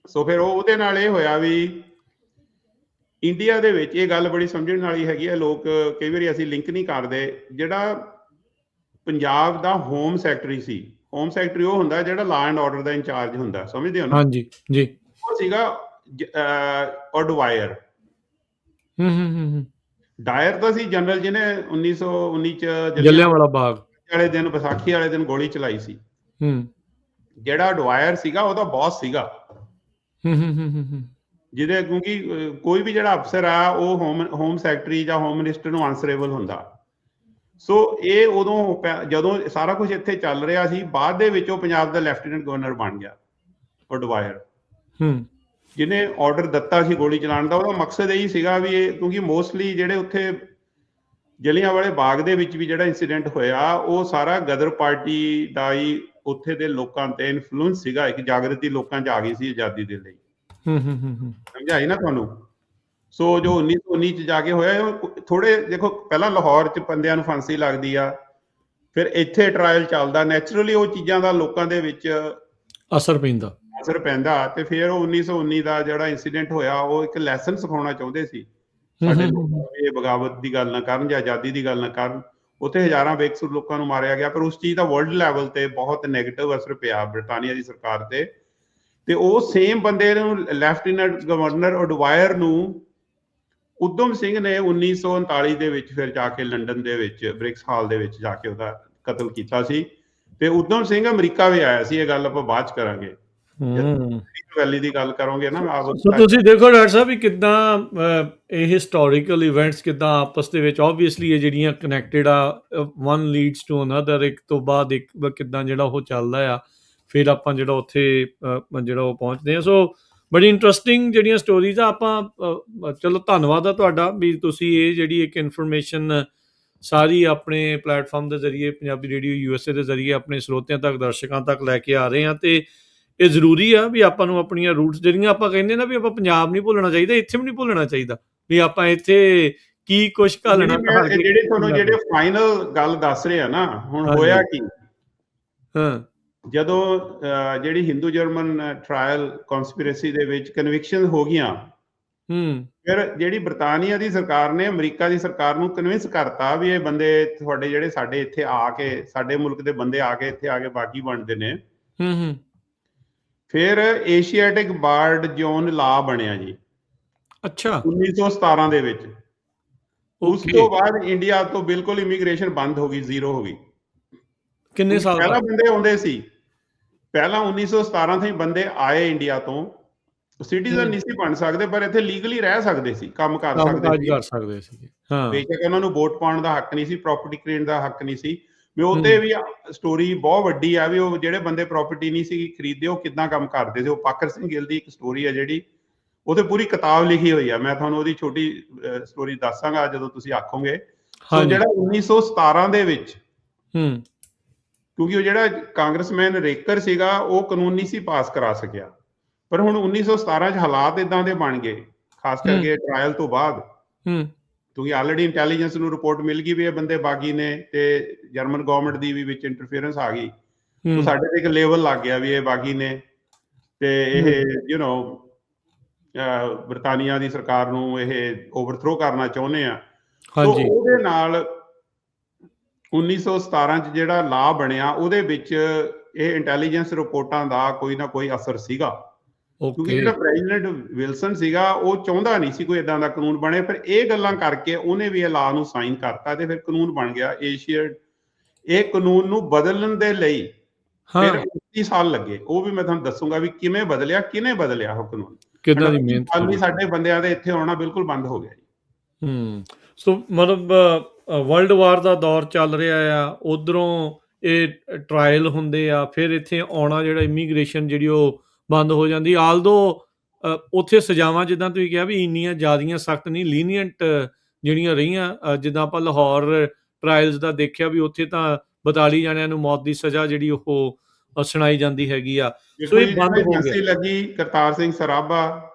ਸੋ ਫਿਰ ਉਹਦੇ ਨਾਲ ਇਹ ਹੋਇਆ ਵੀ ਇੰਡੀਆ ਦੇ ਵਿੱਚ ਇਹ ਗੱਲ ਬੜੀ ਸਮਝਣ ਵਾਲੀ ਹੈਗੀ ਹੈ। ਲੋਕ ਕਈ ਵਾਰੀ ਅਸੀਂ ਲਿੰਕ ਨਹੀਂ ਕਰਦੇ। ਜਿਹੜਾ ਪੰਜਾਬ ਦਾ ਹੋਮ ਸੈਕਟਰੀ ਸੀ, ਹੋਮ ਸੈਕਟਰੀ ਉਹ ਹੁੰਦਾ ਜਿਹੜਾ law and order the incharge ਹੁੰਦਾ, ਸਮਝਦੇ ਹੋ ਨਾ? ਹਾਂਜੀ ਜੀ। ਉਹ ਸੀਗਾ ਡਵਾਇਰ। ਡਾਇਰ ਤਾਂ ਸੀ ਜਨਰਲ ਜਿਹਨੇ 1919 ਚ ਜਲਿਆਂਵਾਲਾ ਬਾਗ ਵਾਲੇ ਦਿਨ, ਵਿਸਾਖੀ ਵਾਲੇ ਦਿਨ ਗੋਲੀ ਚਲਾਈ ਸੀ। ਜਿਹੜਾ ਡਵਾਇਰ ਸੀਗਾ ਉਹਦਾ ਬੌਸ ਸੀਗਾ, ਜਿਹਦੇ ਕਿਉਂਕਿ ਕੋਈ ਵੀ ਜਿਹੜਾ ਅਫਸਰ ਆ ਉਹ ਹੋਮ ਸੈਕਟਰੀ ਜਾਂ ਹੋਮ ਮਿਨਿਸਟਰ ਨੂੰ ਆਨਸਰੇਬਲ ਹੁੰਦਾ। ਸੋ ਇਹ ਉਦੋਂ ਜਦੋਂ ਸਾਰਾ ਕੁਝ ਇੱਥੇ ਚੱਲ ਰਿਹਾ ਸੀ, ਬਾਅਦ ਦੇ ਵਿੱਚ ਉਹ ਪੰਜਾਬ ਦਾ ਲੈਫਟੀਨੈਂਟ ਗਵਰਨਰ ਬਣ ਗਿਆ ਉਹ ਡਵਾਇਰ, ਜਿਹਨੇ ਆਰਡਰ ਦਿੱਤਾ ਸੀ ਗੋਲੀ ਚਲਾਉਣ ਦਾ। ਉਹਦਾ ਮਕਸਦ ਇਹੀ ਸੀਗਾ ਵੀ ਇਹ, ਕਿਉਂਕਿ ਮੋਸਟਲੀ ਜਿਹੜੇ ਉੱਥੇ ਜਲਿਆਂਵਾਲੇ ਬਾਗ ਦੇ ਵਿੱਚ ਵੀ ਜਿਹੜਾ ਇੰਸੀਡੈਂਟ ਹੋਇਆ ਉਹ ਸਾਰਾ ਗਦਰ ਪਾਰਟੀ ਦਾ ਹੀ ਉੱਥੇ ਦੇ ਲੋਕਾਂ ਤੇ ਇਨਫਲੂਐਂਸ ਸੀਗਾ। ਇੱਕ ਜਾਗਰਤੀ ਲੋਕਾਂ 'ਚ ਆ ਗਈ ਸੀ ਆਜ਼ਾਦੀ ਦੇ ਲਈ। ਸਮਝਾਈ ਨਾ ਤੁਹਾਨੂੰ? ਸੋ ਜੋ 1919 ਚ ਜਾ ਕੇ ਹੋਇਆ, ਥੋੜੇ ਦੇਖੋ ਪਹਿਲਾਂ ਲਾਹੌਰ 'ਚ ਬੰਦਿਆਂ ਨੂੰ ਫਾਂਸੀ ਲੱਗਦੀ ਆ, ਫਿਰ ਇੱਥੇ ਟ੍ਰਾਇਲ ਚੱਲਦਾ, ਨੈਚੁਰਲੀ ਉਹ ਚੀਜ਼ਾਂ ਦਾ ਲੋਕਾਂ ਦੇ ਵਿੱਚ ਅਸਰ ਪੈਂਦਾ। ਤੇ ਫਿਰ ਉਹ 1919 ਦਾ ਜਿਹੜਾ ਇੰਸੀਡੈਂਟ ਹੋਇਆ ਉਹ ਇੱਕ ਲੈਸਨ ਸਿਖਾਉਣਾ ਚਾਹੁੰਦੇ ਸੀ ਸਾਡੇ ਲੋਕ, ਇਹ ਬਗਾਵਤ ਦੀ ਗੱਲ ਨਾ ਕਰਨ ਜਾਂ ਆਜ਼ਾਦੀ ਦੀ ਗੱਲ ਨਾ ਕਰਨ। ਉੱਥੇ ਹਜ਼ਾਰਾਂ ਬੇਕਸੂਰ ਲੋਕਾਂ ਨੂੰ ਮਾਰਿਆ ਗਿਆ, ਪਰ ਉਸ ਚੀਜ਼ ਦਾ ਵਰਲਡ ਲੈਵਲ ਤੇ ਬਹੁਤ ਨੈਗੇਟਿਵ ਅਸਰ ਪਿਆ ਬ੍ਰਿਟਾਨੀਆ ਦੀ ਸਰਕਾਰ ਤੇ। ਤੇ ਉਹ ਸੇਮ ਬੰਦੇ ਨੂੰ ਲੈਫਟੀਨੈਂਟ ਗਵਰਨਰ ਉਡਵਾਇਰ ਨੂੰ ਉਦਮ ਸਿੰਘ ਨੇ 1939 ਦੇ ਵਿੱਚ ਫਿਰ ਜਾ ਕੇ ਲੰਡਨ ਦੇ ਵਿੱਚ ਬ੍ਰਿਕਸ ਹਾਲ ਦੇ ਵਿੱਚ ਜਾ ਕੇ ਉਹਦਾ ਕਤਲ ਕੀਤਾ ਸੀ। ਤੇ ਉਦਮ ਸਿੰਘ ਅਮਰੀਕਾ ਵੀ ਆਇਆ ਸੀ। ਇਹ ਗੱਲ ਆਪਾਂ ਬਾਅਦ ਚ ਕਰਾਂਗੇ, ਵੈਲੀ ਦੀ ਗੱਲ ਕਰੋਗੇ ਨਾ। ਸੋ ਤੁਸੀਂ ਦੇਖੋ ਡਾਕਟਰ ਸਾਹਿਬ ਵੀ ਕਿੱਦਾਂ ਇਹ ਹਿਸਟੋਰੀਕਲ ਇਵੈਂਟਸ ਕਿੱਦਾਂ ਆਪਸ ਦੇ ਵਿੱਚ ਓਬਵੀਅਸਲੀ ਇਹ ਜਿਹੜੀਆਂ ਕਨੈਕਟਡ ਆ, ਵਨ ਲੀਡਸ ਟੂ ਅਨਦਰ, ਇੱਕ ਤੋਂ ਬਾਅਦ ਇੱਕ ਕਿੱਦਾਂ ਜਿਹੜਾ ਉਹ ਚੱਲਦਾ ਆ, ਫਿਰ ਆਪਾਂ ਜਿਹੜਾ ਉੱਥੇ ਜਿਹੜਾ ਉਹ ਪਹੁੰਚਦੇ ਆ। ਸੋ ਬੜੀ ਇੰਟਰਸਟਿੰਗ ਜਿਹੜੀਆਂ ਸਟੋਰੀਜ਼ ਆ। ਆਪਾਂ ਚਲੋ ਧੰਨਵਾਦ ਆ ਤੁਹਾਡਾ ਵੀ ਤੁਸੀਂ ਇਹ ਜਿਹੜੀ ਇੱਕ ਇਨਫੋਰਮੇਸ਼ਨ ਸਾਰੀ ਆਪਣੇ ਪਲੇਟਫਾਰਮ ਦੇ ਜ਼ਰੀਏ, ਪੰਜਾਬੀ ਰੇਡੀਓ USA ਦੇ ਜ਼ਰੀਏ ਆਪਣੇ ਸਰੋਤਿਆਂ ਤੱਕ, ਦਰਸ਼ਕਾਂ ਤੱਕ ਲੈ ਕੇ ਆ ਰਹੇ ਹਾਂ। ਤੇ ਇਹ ਜ਼ਰੂਰੀ ਆ ਵੀ ਆਪਾਂ ਨੂੰ ਆਪਣੀਆਂ ਰੂਟਸ ਜਿਹੜੀਆਂ ਆਪਾਂ ਕਹਿੰਦੇ ਨਾ ਵੀ ਆਪਾਂ ਪੰਜਾਬ ਨਹੀਂ ਭੁੱਲਣਾ ਚਾਹੀਦਾ, ਇੱਥੇ ਵੀ ਨਹੀਂ ਭੁੱਲਣਾ ਚਾਹੀਦਾ ਵੀ ਆਪਾਂ ਇੱਥੇ ਕੀ ਕੁਛ ਘਾਲਣਾ। ਜਿਹੜੇ ਤੁਹਾਨੂੰ ਜਿਹੜੇ ਫਾਈਨਲ ਗੱਲ ਦੱਸ ਰਹੇ ਆ ਨਾ, ਹੁਣ ਹੋਇਆ ਕੀ, ਹਾਂ, ਜਦੋਂ ਜਿਹੜੀ ਹਿੰਦੂ ਜਰਮਨ ਟ੍ਰਾਇਲ ਕਨਸਪੀਰੇਸੀ ਦੇ ਵਿੱਚ ਕਨਵਿਕਸ਼ਨ ਹੋ ਗਈਆਂ, ਫਿਰ ਜਿਹੜੀ ਬਰਤਾਨੀਆ ਦੀ ਸਰਕਾਰ ਨੇ ਅਮਰੀਕਾ ਦੀ ਸਰਕਾਰ ਨੂੰ ਕਨਵਿੰਸ ਕਰਤਾ ਵੀ ਇਹ ਬੰਦੇ ਤੁਹਾਡੇ ਜਿਹੜੇ ਸਾਡੇ ਇੱਥੇ ਆ ਕੇ, ਸਾਡੇ ਮੁਲਕ ਦੇ ਬੰਦੇ ਆ ਕੇ ਇੱਥੇ ਆ ਕੇ ਬਾਗੀ ਬਣਦੇ ਨੇ। ਫਿਰ ਏਸ਼ੀਆਟਿਕ ਬਾਰਡ ਜ਼ੋਨ ਲਾ ਬਣਿਆ ਜੀ, ਅੱਛਾ, 1917 ਦੇ ਵਿੱਚ। ਉਸ ਤੋਂ ਬਾਅਦ ਇੰਡੀਆ ਤੋਂ ਬਿਲਕੁਲ ਇਮੀਗ੍ਰੇਸ਼ਨ ਬੰਦ ਹੋ ਗਈ, ਜ਼ੀਰੋ ਹੋ ਗਈ। ਕਿੰਨੇ ਸਾਲ ਪਹਿਲਾਂ ਬੰਦੇ ਆਉਂਦੇ ਸੀ, ਪਹਿਲਾਂ 1917 ਤੋਂ ਹੀ ਬੰਦੇ ਆਏ ਇੰਡੀਆ ਤੋਂ, ਸਿਟੀਜ਼ਨ ਨਹੀਂ ਸੀ ਬਣ ਸਕਦੇ ਪਰ ਇੱਥੇ ਲੀਗਲੀ ਰਹਿ ਸਕਦੇ ਸੀ, ਕੰਮ ਕਰ ਸਕਦੇ ਸੀ। ਬੇਸ਼ੱਕ ਉਹਨਾਂ ਨੂੰ ਵੋਟ ਪਾਉਣ ਦਾ ਹੱਕ ਨਹੀਂ ਸੀ, ਪ੍ਰਾਪਰਟੀ ਖਰੀਦਣ ਦਾ ਹੱਕ ਨਹੀਂ ਸੀ। ਮੈਂ ਉੱਤੇ ਵੀ ਸਟੋਰੀ ਬਹੁਤ ਵੱਡੀ ਆ ਵੀ ਉਹ ਜਿਹੜੇ ਬੰਦੇ ਪ੍ਰਾਪਰਟੀ ਨਹੀਂ ਸੀ ਖਰੀਦਦੇ ਉਹ ਕਿੱਦਾਂ ਕੰਮ ਕਰਦੇ ਸੀ। ਉਹ ਪਾਕਰ ਸਿੰਘ ਗਿੱਲ ਦੀ ਇੱਕ ਸਟੋਰੀ ਆ ਜਿਹੜੀ ਉਹਤੇ ਪੂਰੀ ਕਿਤਾਬ ਲਿਖੀ ਹੋਈ ਆ। ਮੈਂ ਤੁਹਾਨੂੰ ਉਹਦੀ ਛੋਟੀ ਸਟੋਰੀ ਦੱਸਾਂਗਾ ਜਦੋਂ ਤੁਸੀਂ ਆਖੋਗੇ। ਜਿਹੜਾ 1917 ਦੇ ਵਿੱਚ, ਕਿਉਂਕਿ ਉਹ ਜਿਹੜਾ ਕਾਂਗਰਸਮੈਨ ਰੇਕਰ ਸੀਗਾ ਉਹ ਕਾਨੂੰਨ ਨਹੀਂ ਸੀ ਪਾਸ ਕਰਾ ਸਕਿਆ, ਪਰ ਹੁਣ 1917 ਚ ਹਾਲਾਤ ਇਦਾਂ ਦੇ ਬਣ ਗਏ, ਖਾਸ ਕਰਕੇ ਟ੍ਰਾਇਲ ਤੋਂ ਬਾਅਦ, ਕਿਉਂਕਿ ਆਲਰੇਡੀ ਇੰਟੈਲੀਜੈਂਸ ਨੂੰ ਰਿਪੋਰਟ ਮਿਲ ਗਈ ਵੀ ਇਹ ਬੰਦੇ ਬਾਗੀ ਨੇ ਤੇ ਜਰਮਨ ਗਵਰਨਮੈਂਟ ਦੀ ਵੀ ਵਿੱਚ ਇੰਟਰਫੇਰੈਂਸ ਆ ਗਈ। ਤਾਂ ਸਾਡੇ ਤੇ ਇੱਕ ਲੈਵਲ ਲੱਗ ਗਿਆ ਵੀ ਇਹ ਬਾਗੀ ਨੇ ਤੇ ਇਹ ਬਰਤਾਨੀਆ ਦੀ ਸਰਕਾਰ ਨੂੰ ਇਹ ਓਵਰਥਰੋ ਕਰਨਾ ਚਾਹੁੰਦੇ ਆ। ਉਹਦੇ ਨਾਲ 1917 ਚ ਜਿਹੜਾ ਲਾਅ ਬਣਿਆ ਉਹਦੇ ਵਿੱਚ ਇਹ ਇੰਟੈਲੀਜੈਂਸ ਰਿਪੋਰਟਾਂ ਦਾ ਕੋਈ ਨਾ ਕੋਈ ਅਸਰ ਸੀਗਾ, ਕਿਉਂਕਿ ਜਿਹੜਾ ਪ੍ਰੈਜ਼ੀਡੈਂਟ ਵਿਲਸਨ ਸੀਗਾ ਉਹ ਚਾਹੁੰਦਾ ਨਹੀਂ ਸੀ ਕੋਈ ਏਦਾਂ ਦਾ ਕਾਨੂੰਨ ਬਣੇ। ਫਿਰ ਇਹ ਗੱਲਾਂ ਕਰਕੇ ਉਹਨੇ ਵੀ ਇਹ ਲਾਅ ਨੂੰ ਸਾਈਨ ਕਰਤਾ ਤੇ ਫਿਰ ਕਾਨੂੰਨ ਬਣ ਗਿਆ ਏਸ਼ੀਆ। ਇਹ ਕਾਨੂੰਨ ਨੂੰ ਬਦਲਣ ਦੇ ਲਈ ਫਿਰ 30 ਸਾਲ ਲੱਗੇ। ਉਹ ਵੀ ਮੈਂ ਤੁਹਾਨੂੰ ਦੱਸੂਗਾ ਵੀ ਕਿਵੇਂ ਬਦਲਿਆ, ਕਿਹਨੇ ਬਦਲਿਆ ਉਹ ਕਾਨੂੰਨ, ਕਿੰਨਾ ਦੀ ਮਿਹਨਤ। ਸਾਡੇ ਬੰਦਿਆਂ ਦੇ ਇੱਥੇ ਆਉਣਾ ਬਿਲਕੁਲ ਬੰਦ ਹੋ ਗਿਆ ਜੀ। ਸੋ ਮਤਲਬ ਵਰਲਡ ਵਾਰ ਦਾ ਦੌਰ ਚੱਲ ਰਿਹਾ ਆ, ਉਧਰੋਂ ਇਹ ਟ੍ਰਾਇਲ ਹੁੰਦੇ ਆ, ਫਿਰ ਇੱਥੇ ਆਉਣਾ ਜਿਹੜਾ ਇਮੀਗ੍ਰੇਸ਼ਨ ਜਿਹੜੀ ਉਹ ਬੰਦ ਹੋ ਜਾਂਦੀ। ਆਲਦੋ ਉੱਥੇ ਸਜ਼ਾਵਾਂ ਜਿੱਦਾਂ ਤੁਸੀਂ ਕਿਹਾ ਵੀ ਇੰਨੀਆਂ ਜ਼ਿਆਦੀਆਂ ਸਖਤ ਨਹੀਂ, ਲੀਨੀਅੰਟ ਜਿਹੜੀਆਂ ਰਹੀਆਂ। ਜਿੱਦਾਂ ਆਪਾਂ ਲਾਹੌਰ ਟ੍ਰਾਇਲਸ ਦਾ ਦੇਖਿਆ ਵੀ ਉੱਥੇ ਤਾਂ 42 ਜਣਿਆਂ ਨੂੰ ਮੌਤ ਦੀ ਸਜ਼ਾ ਜਿਹੜੀ ਉਹ ਸੁਣਾਈ ਜਾਂਦੀ ਹੈਗੀ ਆ। ਸੋ ਇਹ ਬੰਦ ਹੋ ਗਿਆ। ਲੱਗੀ ਕਰਤਾਰ ਸਿੰਘ ਸਰਾਭਾ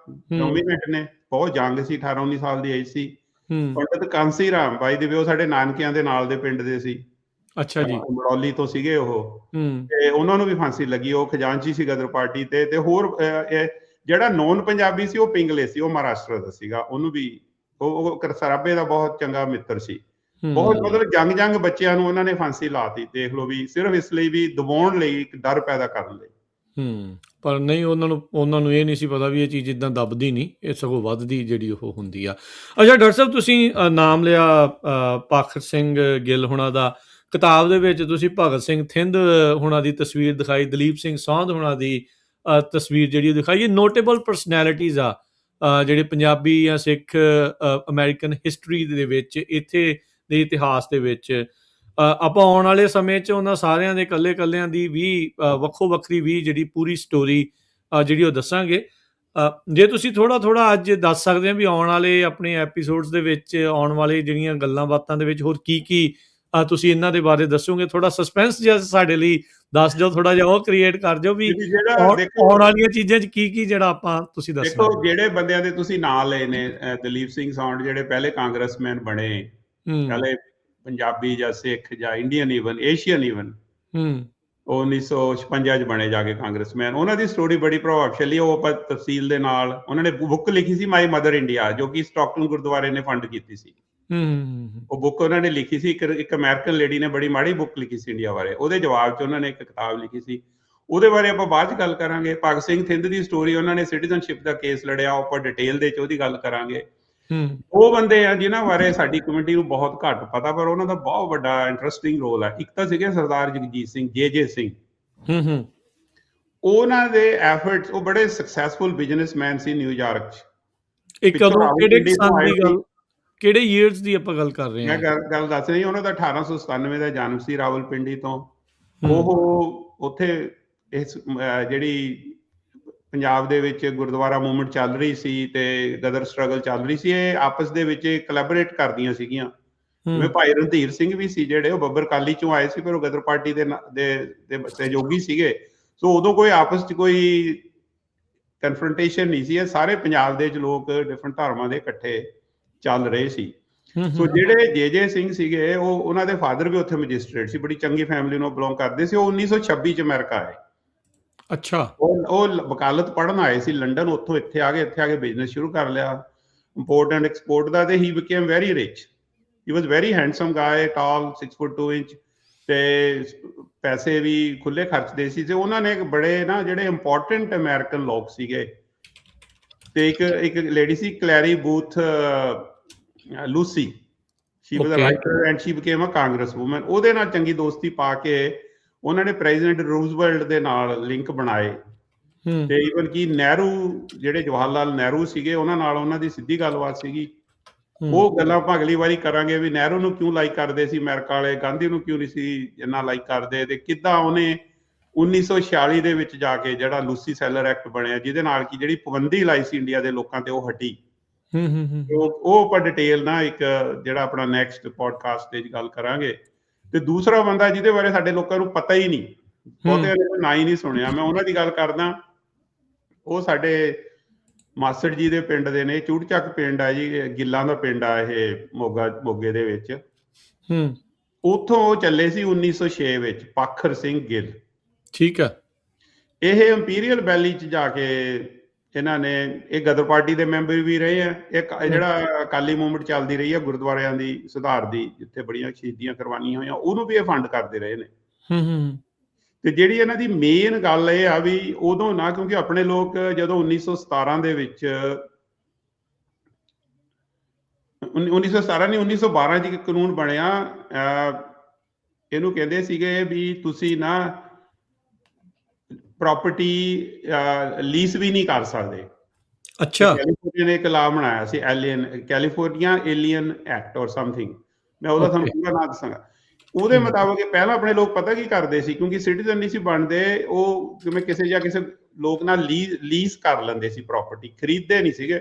ਡੋਮੀਨੇਟ ਨੇ, ਬਹੁਤ ਜੰਗ ਸੀ, 18-19 ਸਾਲ ਦੀ ਏਜ ਸੀ। ਪੰਡਿਤ ਕਾਂਸੀ ਰਾਮ ਬਾਈ ਦੇ ਵੀ ਉਹ ਸਾਡੇ ਨਾਨਕਿਆਂ ਦੇ ਨਾਲ ਦੇ ਪਿੰਡ ਦੇ ਸੀ। ਅੱਛਾ ਜੀ, ਮੜੌਲੀ ਤੋਂ ਸੀਗੇ ਉਹ, ਤੇ ਉਹਨਾਂ ਨੂੰ ਵੀ ਫਾਂਸੀ ਲੱਗੀ। ਉਹ ਖਜ਼ਾਨਚੀ ਸੀ ਗਦਰ ਪਾਰਟੀ ਤੇ ਹੋਰ ਜਿਹੜਾ ਨੌਨ ਪੰਜਾਬੀ ਸੀ ਉਹ ਪਿੰਗਲੇ ਸੀ, ਉਹ ਮਹਾਰਾਸ਼ਟਰ ਦਾ ਸੀਗਾ। ਉਹਨੂੰ ਵੀ ਉਹ ਸਰਾਭੇ ਦਾ ਬਹੁਤ ਚੰਗਾ ਮਿੱਤਰ ਸੀ। ਬਹੁਤ ਮਤਲਬ ਜੰਗ ਬੱਚਿਆਂ ਨੂੰ ਉਹਨਾਂ ਨੇ ਫਾਂਸੀ ਲਾਤੀ, ਦੇਖ ਲਓ ਵੀ ਸਿਰਫ ਇਸ ਲਈ ਵੀ ਦਬਾਉਣ ਲਈ, ਇੱਕ ਡਰ ਪੈਦਾ ਕਰਨ ਲਈ। ਪਰ ਨਹੀਂ, ਉਹਨਾਂ ਨੂੰ ਇਹ ਨਹੀਂ ਸੀ ਪਤਾ ਵੀ ਇਹ ਚੀਜ਼ ਇਦਾਂ ਦੱਬਦੀ ਨਹੀਂ, ਇਹ ਸਗੋਂ ਵੱਧਦੀ ਜਿਹੜੀ ਉਹ ਹੁੰਦੀ ਆ। ਅੱਛਾ ਡਾਕਟਰ ਸਾਹਿਬ, ਤੁਸੀਂ ਨਾਮ ਲਿਆ ਪਾਕਰ ਸਿੰਘ ਗਿੱਲ ਹੁਣਾਂ ਦਾ। ਕਿਤਾਬ ਦੇ ਵਿੱਚ ਤੁਸੀਂ ਭਗਤ ਸਿੰਘ ਥਿੰਦ ਹੁਣਾਂ ਦੀ ਤਸਵੀਰ ਦਿਖਾਈ, ਦਲੀਪ ਸਿੰਘ ਸੌਂਧ ਹੁਣਾਂ ਦੀ ਤਸਵੀਰ ਜਿਹੜੀ ਉਹ ਦਿਖਾਈ। ਇਹ ਨੋਟੇਬਲ ਪਰਸਨੈਲਿਟੀਜ਼ ਆ ਜਿਹੜੇ ਪੰਜਾਬੀ ਜਾਂ ਸਿੱਖ ਅਮਰੀਕਨ ਹਿਸਟਰੀ ਦੇ ਵਿੱਚ, ਇੱਥੇ ਦੇ ਇਤਿਹਾਸ ਦੇ ਵਿੱਚ। ਆਪਾਂ ਆਉਣ ਵਾਲੇ ਸਮੇਂ 'ਚ ਉਹਨਾਂ ਸਾਰਿਆਂ ਦੇ ਇਕੱਲਿਆਂ ਦੀ ਵੀ ਵੱਖੋ ਵੱਖਰੀ ਵੀ ਜਿਹੜੀ ਪੂਰੀ ਸਟੋਰੀ ਜਿਹੜੀ ਉਹ ਦੱਸਾਂਗੇ। ਜੇ ਤੁਸੀਂ ਥੋੜ੍ਹਾ ਅੱਜ ਦੱਸ ਸਕਦੇ ਹੋ ਵੀ ਆਉਣ ਵਾਲੇ ਆਪਣੇ ਐਪੀਸੋਡਸ ਦੇ ਵਿੱਚ, ਆਉਣ ਵਾਲੇ ਜਿਹੜੀਆਂ ਗੱਲਾਂ ਬਾਤਾਂ ਦੇ ਵਿੱਚ ਹੋਰ ਕੀ ਤੁਸੀਂ ਇਹਨਾਂ ਦੇ ਬਾਰੇ ਦੱਸੋਗੇ। ਥੋੜਾ ਸਸਪੈਂਸ ਜਿਹਾ ਸਾਡੇ ਲਈ ਦੱਸ ਦਿਓ, ਥੋੜਾ ਜਿਹਾ ਉਹ ਕ੍ਰੀਏਟ ਕਰ ਦਿਓ ਵੀ ਆਉਣ ਵਾਲੀਆਂ ਚੀਜ਼ਾਂ 'ਚ ਕੀ ਜਿਹੜਾ ਆਪਾਂ ਤੁਸੀਂ ਦੱਸੋ। ਦੇਖੋ, ਜਿਹੜੇ ਬੰਦਿਆਂ ਦੇ ਤੁਸੀਂ ਨਾਂ ਲਏ ਨੇ, ਦਲੀਪ ਸਿੰਘ ਸੌਂਡ ਜਿਹੜੇ ਪਹਿਲੇ ਕਾਂਗਰਸਮੈਨ ਬਣੇ, ਪਹਿਲੇ ਪੰਜਾਬੀ ਜਾਂ ਸਿੱਖ ਜਾਂ ਇੰਡੀਅਨ ਈਵਨ ਏਸ਼ੀਅਨ ਈਵਨ, ਉਹ 1956 ਚ ਬਣੇ ਜਾ ਕੇ ਕਾਂਗਰਸਮੈਨ। ਉਹਨਾਂ ਦੀ ਸਟੋਰੀ ਬੜੀ ਪ੍ਰਭਾਵਸ਼ਾਲੀ। ਉਹ ਆਪਾਂ ਤਫਸੀਲ ਦੇ ਨਾਲ, ਉਹਨਾਂ ਨੇ ਬੁੱਕ ਲਿਖੀ ਸੀ ਮਾਈ ਮਦਰ ਇੰਡੀਆ, ਜੋ ਕਿ ਸਟਾਕਟਨ ਗੁਰਦੁਆਰੇ ਨੇ ਫੰਡ ਕੀਤੀ ਸੀ। ਉਹ ਬੁੱਕ ਉਹਨਾਂ ਨੇ ਲਿਖੀ ਸੀ। ਇੱਕ ਅਮਰੀਕਨ ਲੇਡੀ ਨੇ ਬੜੀ ਮਾੜੀ ਬੁੱਕ ਲਿਖੀ ਸੀ ਇੰਡੀਆ ਬਾਰੇ, ਉਹਦੇ ਜਵਾਬ ਚ ਉਹਨਾਂ ਨੇ ਇੱਕ ਕਿਤਾਬ ਲਿਖੀ ਸੀ। ਉਹਦੇ ਬਾਰੇ ਆਪਾਂ ਬਾਅਦ 'ਚ ਗੱਲ ਕਰਾਂਗੇ। ਭਗਤ ਸਿੰਘ ਥਿੰਦ ਦੀ ਸਟੋਰੀ, ਉਹਨਾਂ ਨੇ ਸਿਟੀਜ਼ਨਸ਼ਿਪ ਦਾ ਕੇਸ ਲੜਿਆ, ਉਹ ਆਪਾਂ ਡਿਟੇਲ ਦੇ 'ਚ ਉਹਦੀ ਗੱਲ ਕਰਾਂਗੇ। ਉਹ ਬੰਦੇ ਆ ਜਿਨ੍ਹਾਂ ਬਾਰੇ ਸਾਡੀ ਕਮਿਊਨਿਟੀ ਨੂੰ ਬਹੁਤ ਘੱਟ ਪਤਾ, ਪਰ ਉਹਨਾਂ ਦਾ ਬਹੁਤ ਵੱਡਾ ਇੰਟਰਸਟਿੰਗ ਰੋਲ ਹੈ। ਇੱਕ ਤਾਂ ਸੀਗੇ ਸਰਦਾਰ ਜਗਜੀਤ ਸਿੰਘ, ਜੇ ਸਿੰਘ। ਉਹਨਾਂ ਦੇ ਐਫਰਟਸ, ਉਹ ਬੜੇ ਸਕਸੈਸਫੁਲ ਬਿਜ਼ਨਸਮੈਨ ਸੀ ਨਿਊਯਾਰਕ 'ਚ। ਇਹ ਕਦੋਂ, ਕਿਹੜੇ ਸਾਲ ਦੀ ਗੱਲ, ਕਿਹੜੇ ਈਅਰਸ ਦੀ ਆਪਾਂ ਗੱਲ ਕਰ ਰਹੇ ਹਾਂ? ਮੈਂ ਗੱਲ ਦੱਸ ਰਹੀ, ਉਹਨਾਂ ਦਾ 1897 ਦਾ ਜਨਮ ਸੀ ਰਾਵਲਪਿੰਡੀ ਤੋਂ। ਉਹ ਉੱਥੇ ਇਸ ਜਿਹੜੀ ਪੰਜਾਬ ਦੇ ਵਿੱਚ ਗੁਰਦੁਆਰਾ ਮੂਵਮੈਂਟ ਚੱਲ ਰਹੀ ਸੀ ਤੇ ਗਦਰ ਸਟਰਗਲ ਚੱਲ ਰਹੀ ਸੀ, ਇਹ ਆਪਸ ਦੇ ਵਿੱਚ ਕੋਲੈਬੋਰੇਟ ਕਰਦੀਆਂ ਸੀਗੀਆਂ। ਜਿਵੇਂ ਭਾਈ ਰਣਧੀਰ ਸਿੰਘ ਵੀ ਸੀ ਜਿਹੜੇ, ਉਹ ਬੱਬਰ ਅਕਾਲੀ ਚੋਂ ਆਏ ਸੀ, ਪਰ ਉਹ ਗਦਰ ਪਾਰਟੀ ਦੇ ਸਹਿਯੋਗੀ ਸੀਗੇ। ਸੋ ਉਦੋਂ ਕੋਈ ਆਪਸ 'ਚ ਕੋਈ ਕਨਫਰੰਟੇਸ਼ਨ ਨਹੀਂ ਸੀ। ਇਹ ਸਾਰੇ ਪੰਜਾਬ ਦੇ ਵਿੱਚ ਲੋਕ ਡਿਫਰੈਂਟ ਧਰਮਾਂ ਦੇ ਇਕੱਠੇ ਚੱਲ ਰਹੇ ਸੀ। ਸੋ ਜਿਹੜੇ ਜੇ ਸਿੰਘ ਸੀਗੇ, ਉਹ ਉਹਨਾਂ ਦੇ ਫਾਦਰ ਵੀ ਉੱਥੇ ਮੈਜਿਸਟ੍ਰੇਟ ਸੀ, ਬੜੀ ਚੰਗੀ ਫੈਮਿਲੀ ਨੂੰ ਬਿਲੋਂਗ ਕਰਦੇ ਸੀ। ਉਹ 1926 'ਚ ਅਮਰੀਕਾ ਆਏ। ਅੱਛਾ। ਉਹ ਵਕਾਲਤ ਪੜ੍ਹਨ ਆਏ ਸੀ ਲੰਡਨ, ਉੱਥੋਂ ਇੱਥੇ ਆ ਕੇ ਬਿਜ਼ਨਸ ਸ਼ੁਰੂ ਕਰ ਲਿਆ ਇੰਪੋਰਟ ਐਂਡ ਐਕਸਪੋਰਟ ਦਾ। ਤੇ ਹੀ ਬਿਕੇਮ ਵੈਰੀ ਰਿਚ। ਹੀ ਵਾਜ਼ ਵੈਰੀ ਹੈਂਡਸਮ ਗਾਏ, ਟਾਲ, 6 ਫੁੱਟ 2 ਇੰਚ, ਤੇ ਪੈਸੇ ਵੀ ਖੁੱਲੇ ਖਰਚਦੇ ਸੀ। ਤੇ ਉਹਨਾਂ ਨੇ ਬੜੇ ਨਾ ਜਿਹੜੇ ਇੰਪੋਰਟੈਂਟ ਅਮਰੀਕਨ ਲੋਕ ਸੀਗੇ, ਤੇ ਇੱਕ ਲੇਡੀ ਸੀ Clare Boothe Luce, she was a writer and she became a congresswoman. ਉਹਦੇ ਨਾਲ ਚੰਗੀ ਦੋਸਤੀ ਪਾ ਕੇ ਉਹਨਾਂ ਨੇ ਪ੍ਰੈਜ਼ੀਡੈਂਟ ਰੂਜ਼ਵੈਲਟ ਦੇ ਨਾਲ ਲਿੰਕ ਬਣਾਏ। ਤੇ ਈਵਨ ਕਿ ਨਹਿਰੂ, ਜਿਹੜੇ ਜਵਾਹਰ ਲਾਲ ਨਹਿਰੂ ਸੀਗੇ, ਉਹਨਾਂ ਨਾਲ ਉਹਨਾਂ ਦੀ ਸਿੱਧੀ ਗੱਲਬਾਤ ਸੀਗੀ। ਉਹ ਗੱਲਾਂ ਆਪਾਂ ਅਗਲੀ ਵਾਰੀ ਕਰਾਂਗੇ ਵੀ ਨਹਿਰੂ ਨੂੰ ਕਿਉਂ ਲਾਈਕ ਕਰਦੇ ਸੀ ਅਮਰੀਕਾ ਵਾਲੇ, ਗਾਂਧੀ ਨੂੰ ਕਿਉਂ ਨਹੀਂ ਸੀ ਇੰਨਾ ਲਾਈਕ ਕਰਦੇ, ਤੇ ਕਿੱਦਾਂ ਉਹਨੇ 1946 ਦੇ ਵਿੱਚ ਜਾ ਕੇ ਜਿਹੜਾ ਲੂਸੀ ਸੈਲਰ ਐਕਟ ਬਣਿਆ, ਜਿਹਦੇ ਨਾਲ ਕਿ ਜਿਹੜੀ ਪਾਬੰਦੀ ਲਾਈ ਸੀ ਇੰਡੀਆ ਦੇ ਲੋਕਾਂ ਤੇ, ਉਹ ਹਟੀ। ਉਹ ਆਪਾਂ ਡਿਟੇਲ ਨਾ ਇੱਕ ਜਿਹੜਾ ਆਪਣਾ ਨੈਕਸਟ ਪੋਡਕਾਸਟ ਦੇ ਵਿੱਚ ਗੱਲ ਕਰਾਂਗੇ। ਤੇ ਦੂਸਰਾ ਬੰਦਾ ਜਿਹਦੇ ਬਾਰੇ ਸਾਡੇ ਲੋਕਾਂ ਨੂੰ ਪਤਾ ਹੀ ਨਹੀਂ, ਬਹੁਤਿਆਂ ਨੇ ਨਾਂ ਹੀ ਨਹੀਂ ਸੁਣਿਆ, ਮੈਂ ਉਹਨਾਂ ਦੀ ਗੱਲ ਕਰਦਾ। ਉਹ ਸਾਡੇ ਮਾਸੜ ਜੀ ਦੇ ਪਿੰਡ ਦੇ ਨੇ, ਚੂੜਚੱਕ ਪਿੰਡ ਆ ਜੀ, ਗਿੱਲਾਂ ਦਾ ਪਿੰਡ ਆ ਇਹ, ਮੋਗੇ ਦੇ ਵਿੱਚ। ਉੱਥੋਂ ਉਹ ਚੱਲੇ ਸੀ 1906 ਵਿੱਚ, ਪਾਖਰ ਸਿੰਘ ਗਿੱਲ। ਠੀਕ ਆ। ਇਹ ਇੰਪੀਰੀਅਲ ਵੈਲੀ 'ਚ ਜਾ ਕੇ ਇਹਨਾਂ ਨੇ, ਇਹ ਗਦਰ ਪਾਰਟੀ ਦੇ ਮੈਂਬਰ ਵੀ ਰਹੇ ਆ। ਇੱਕ ਜਿਹੜਾ ਅਕਾਲੀ ਮੂਵਮੈਂਟ ਚੱਲਦੀ ਰਹੀ ਹੈ ਗੁਰਦੁਆਰਿਆਂ ਦੀ ਸੁਧਾਰ ਦੀ, ਜਿੱਥੇ ਬੜੀਆਂ ਸ਼ਹੀਦੀਆਂ ਕਰਵਾਈਆਂ ਹੋਈਆਂ, ਉਹਨੂੰ ਵੀ ਇਹ ਫੰਡ ਕਰਦੇ ਰਹੇ ਨੇ। ਤੇ ਜਿਹੜੀ ਇਹਨਾਂ ਦੀ ਮੇਨ ਗੱਲ ਇਹ ਆ ਵੀ ਉਦੋਂ ਨਾ, ਕਿਉਂਕਿ ਆਪਣੇ ਲੋਕ ਜਦੋਂ 1917 ਦੇ ਵਿੱਚ, 1917 ਨਹੀਂ 1912 'ਚ ਇੱਕ ਕਾਨੂੰਨ ਬਣਿਆ, ਇਹਨੂੰ ਕਹਿੰਦੇ ਸੀਗੇ ਵੀ ਤੁਸੀਂ ਨਾ ਪ੍ਰਾਪਰਟੀ ਲੀਜ਼ ਵੀ ਨਹੀਂ ਕਰ ਸਕਦੇ। ਅੱਛਾ। ਕੈਲੀਫੋਰਨੀਆ ਨੇ ਇੱਕ ਲਾਅ ਬਣਾਇਆ ਸੀ, ਕੈਲੀਫੋਰਨੀਆ ਏਲੀਅਨ ਐਕਟ ਔਰ ਸਮਥਿੰਗ, ਮੈਂ ਉਹਦਾ ਤੁਹਾਨੂੰ ਪੂਰਾ ਨਾਂ ਦੱਸਾਂਗਾ। ਉਹਦੇ ਮੁਤਾਬਕ ਪਹਿਲਾਂ ਆਪਣੇ ਲੋਕ ਪਤਾ ਕੀ ਕਰਦੇ ਸੀ, ਕਿਉਂਕਿ ਸਿਟੀਜ਼ਨ ਨਹੀਂ ਸੀ ਬਣਦੇ, ਉਹ ਜਿਵੇਂ ਕਿਸੇ ਜਾਂ ਕਿਸੇ ਲੋਕ ਨਾਲ ਲੀਜ਼ ਕਰ ਲੈਂਦੇ ਸੀ ਪ੍ਰਾਪਰਟੀ, ਖਰੀਦਦੇ ਨਹੀਂ ਸੀਗੇ।